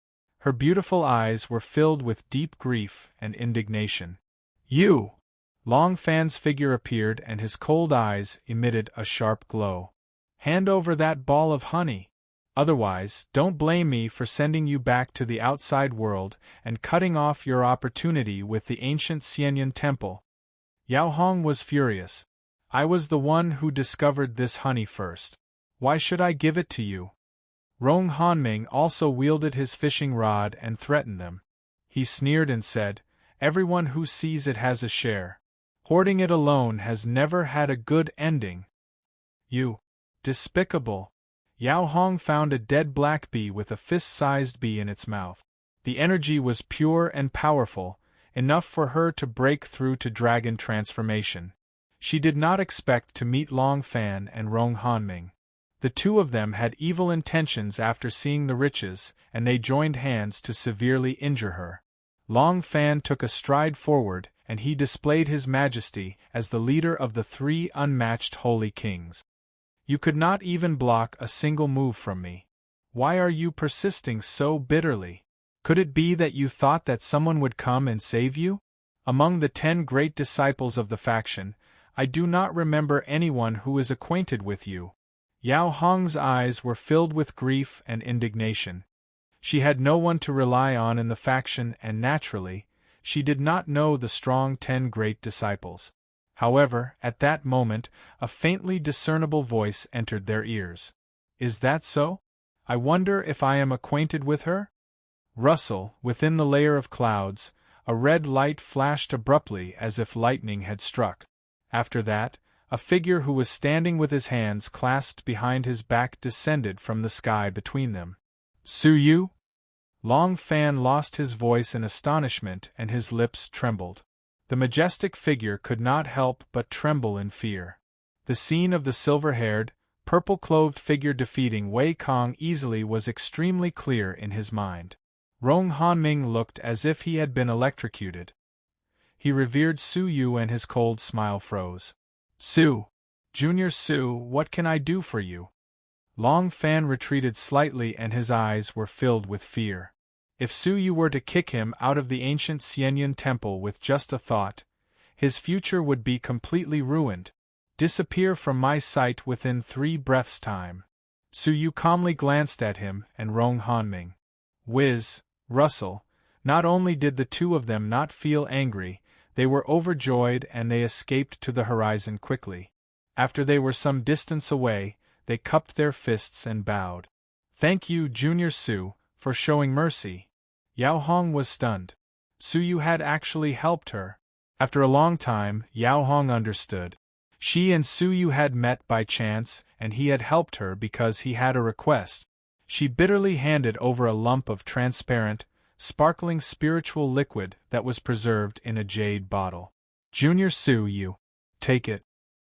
Her beautiful eyes were filled with deep grief and indignation. You! Long Fan's figure appeared and his cold eyes emitted a sharp glow. Hand over that ball of honey. Otherwise, don't blame me for sending you back to the outside world and cutting off your opportunity with the ancient Xianyan temple. Yao Hong was furious. I was the one who discovered this honey first. Why should I give it to you? Rong Hanming also wielded his fishing rod and threatened them. He sneered and said, everyone who sees it has a share. Hoarding it alone has never had a good ending. You! Despicable! Yao Hong found a dead black bee with a fist-sized bee in its mouth. The energy was pure and powerful, enough for her to break through to dragon transformation. She did not expect to meet Long Fan and Rong Hanming. The two of them had evil intentions after seeing the riches, and they joined hands to severely injure her. Long Fan took a stride forward, and he displayed his majesty as the leader of the 3 unmatched holy kings. You could not even block a single move from me. Why are you persisting so bitterly? Could it be that you thought that someone would come and save you? Among the 10 great disciples of the faction, I do not remember anyone who is acquainted with you. Yao Hong's eyes were filled with grief and indignation. She had no one to rely on in the faction and naturally, she did not know the strong 10 great disciples. However, at that moment, a faintly discernible voice entered their ears. Is that so? I wonder if I am acquainted with her? Rustle, within the layer of clouds, a red light flashed abruptly as if lightning had struck. After that, a figure who was standing with his hands clasped behind his back descended from the sky between them. Su Yu? Long Fan lost his voice in astonishment and his lips trembled. The majestic figure could not help but tremble in fear. The scene of the silver-haired, purple-clothed figure defeating Wei Kong easily was extremely clear in his mind. Rong Hanming looked as if he had been electrocuted. He revered Su Yu and his cold smile froze. Su! Junior Su, what can I do for you? Long Fan retreated slightly and his eyes were filled with fear. If Su Yu were to kick him out of the ancient Xianyan temple with just a thought, his future would be completely ruined. Disappear from my sight within 3 breaths' time. Su Yu calmly glanced at him and Rong Hanming. Whiz, rustle, not only did the two of them not feel angry, they were overjoyed and they escaped to the horizon quickly. After they were some distance away, they cupped their fists and bowed. Thank you, Junior Su, for showing mercy. Yao Hong was stunned. Su Yu had actually helped her. After a long time, Yao Hong understood. She and Su Yu had met by chance, and he had helped her because he had a request. She bitterly handed over a lump of transparent, sparkling spiritual liquid that was preserved in a jade bottle. Junior Su Yu, take it.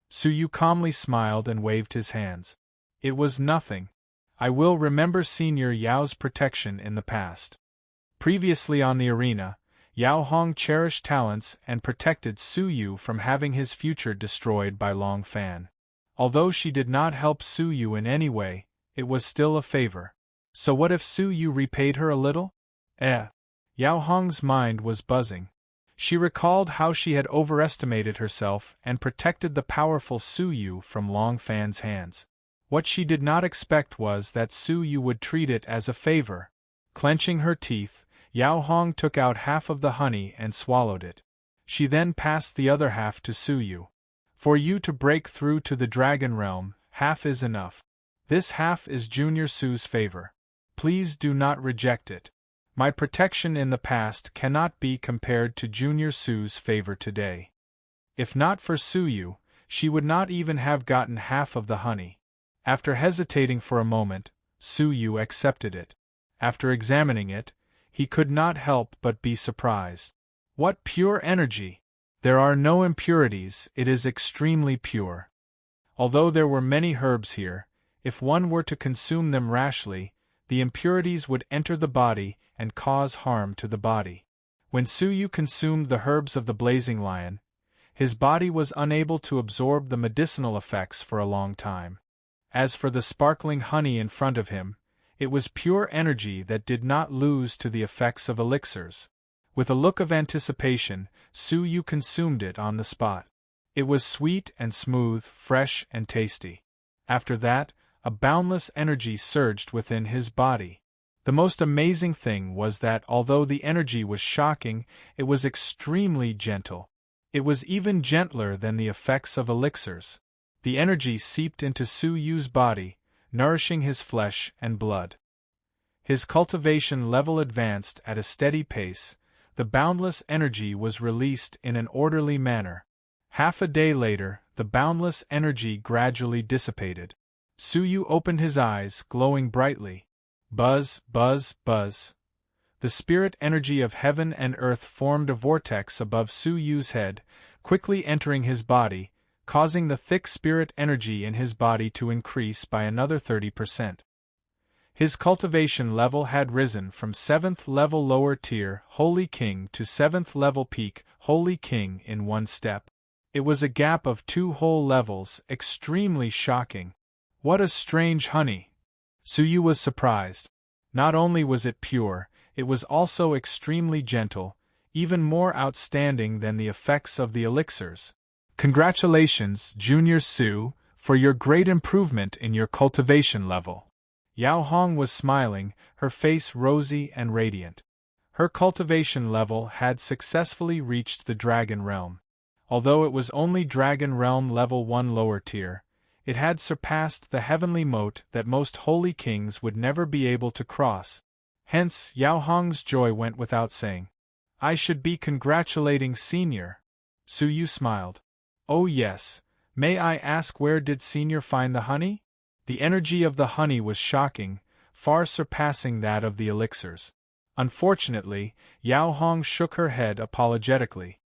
Su Yu calmly smiled and waved his hands. It was nothing. I will remember Senior Yao's protection in the past. Previously on the arena, Yao Hong cherished talents and protected Su Yu from having his future destroyed by Long Fan. Although she did not help Su Yu in any way, it was still a favor. So what if Su Yu repaid her a little? Yao Hong's mind was buzzing. She recalled how she had overestimated herself and protected the powerful Su Yu from Long Fan's hands. What she did not expect was that Su Yu would treat it as a favor. Clenching her teeth, Yao Hong took out half of the honey and swallowed it. She then passed the other half to Su Yu. For you to break through to the dragon realm, half is enough. This half is Junior Su's favor. Please do not reject it. My protection in the past cannot be compared to Junior Su's favor today. If not for Su Yu, she would not even have gotten half of the honey. After hesitating for a moment, Su Yu accepted it. After examining it, he could not help but be surprised. What pure energy! There are no impurities, it is extremely pure. Although there were many herbs here, if one were to consume them rashly, the impurities would enter the body and cause harm to the body. When Su Yu consumed the herbs of the blazing lion, his body was unable to absorb the medicinal effects for a long time. As for the sparkling honey in front of him, it was pure energy that did not lose to the effects of elixirs. With a look of anticipation, Su Yu consumed it on the spot. It was sweet and smooth, fresh and tasty. After that, a boundless energy surged within his body. The most amazing thing was that although the energy was shocking, it was extremely gentle. It was even gentler than the effects of elixirs. The energy seeped into Su Yu's body, nourishing his flesh and blood. His cultivation level advanced at a steady pace. The boundless energy was released in an orderly manner. Half a day later, the boundless energy gradually dissipated. Su Yu opened his eyes, glowing brightly. Buzz, buzz, buzz. The spirit energy of heaven and earth formed a vortex above Su Yu's head, quickly entering his body, causing the thick spirit energy in his body to increase by another 30%. His cultivation level had risen from 7th level lower tier, Holy King, to 7th level peak, Holy King, in one step. It was a gap of 2 whole levels, extremely shocking. What a strange honey! Su Yu was surprised. Not only was it pure, it was also extremely gentle, even more outstanding than the effects of the elixirs. Congratulations, Junior Su, for your great improvement in your cultivation level. Yao Hong was smiling, her face rosy and radiant. Her cultivation level had successfully reached the Dragon Realm. Although it was only Dragon Realm level 1 lower tier, it had surpassed the heavenly moat that most holy kings would never be able to cross. Hence, Yao Hong's joy went without saying. I should be congratulating Senior. Su Yu smiled. Oh yes, may I ask where did Senior find the honey? The energy of the honey was shocking, far surpassing that of the elixirs. Unfortunately, Yao Hong shook her head apologetically.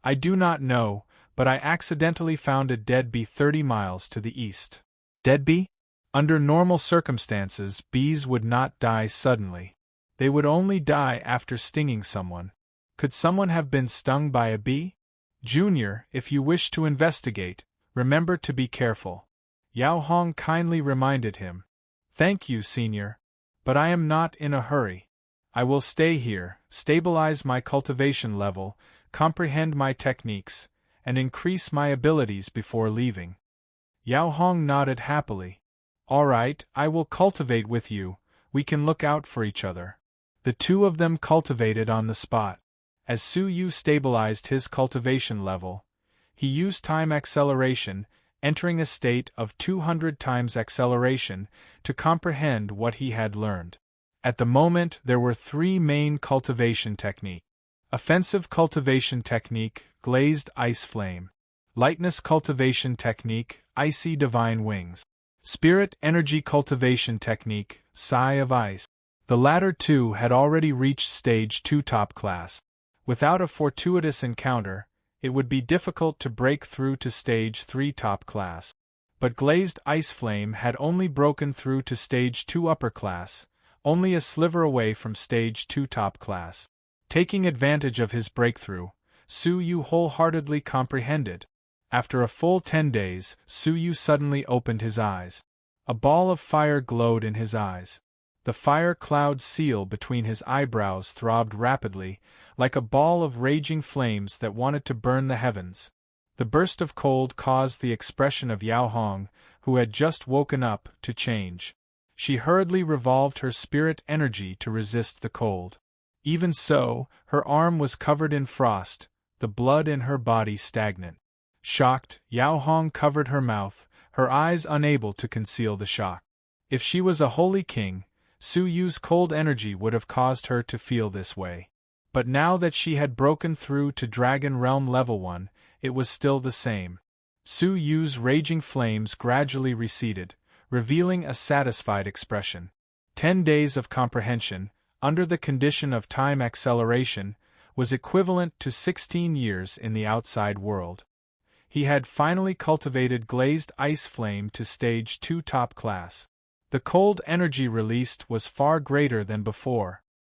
I do not know, but I accidentally found a dead bee 30 miles to the east. Dead bee? Under normal circumstances, bees would not die suddenly. They would only die after stinging someone. Could someone have been stung by a bee? Junior, if you wish to investigate, remember to be careful. Yao Hong kindly reminded him. Thank you, Senior. But I am not in a hurry. I will stay here, stabilize my cultivation level, comprehend my techniques, and increase my abilities before leaving. Yao Hong nodded happily. All right, I will cultivate with you, we can look out for each other. The two of them cultivated on the spot. As Su Yu stabilized his cultivation level, he used time acceleration, entering a state of 200 times acceleration, to comprehend what he had learned. At the moment there were 3 main cultivation techniques. Offensive cultivation technique, glazed ice flame. Lightness cultivation technique, icy divine wings. Spirit energy cultivation technique, sigh of ice. The latter two had already reached stage 2 top class. Without a fortuitous encounter, it would be difficult to break through to stage 3 top class. But glazed ice flame had only broken through to stage 2 upper class, only a sliver away from stage 2 top class. Taking advantage of his breakthrough, Su Yu wholeheartedly comprehended. After a full 10 days, Su Yu suddenly opened his eyes. A ball of fire glowed in his eyes. The fire cloud seal between his eyebrows throbbed rapidly, like a ball of raging flames that wanted to burn the heavens. The burst of cold caused the expression of Yao Hong, who had just woken up, to change. She hurriedly revolved her spirit energy to resist the cold. Even so, her arm was covered in frost, the blood in her body stagnant. Shocked, Yao Hong covered her mouth, her eyes unable to conceal the shock. If she was a holy king, Su Yu's cold energy would have caused her to feel this way. But now that she had broken through to Dragon Realm Level 1, it was still the same. Su Yu's raging flames gradually receded, revealing a satisfied expression. 10 days of comprehension, under the condition of time acceleration, was equivalent to 16 years in the outside world. He had finally cultivated glazed ice flame to stage 2 top class. The cold energy released was far greater than before,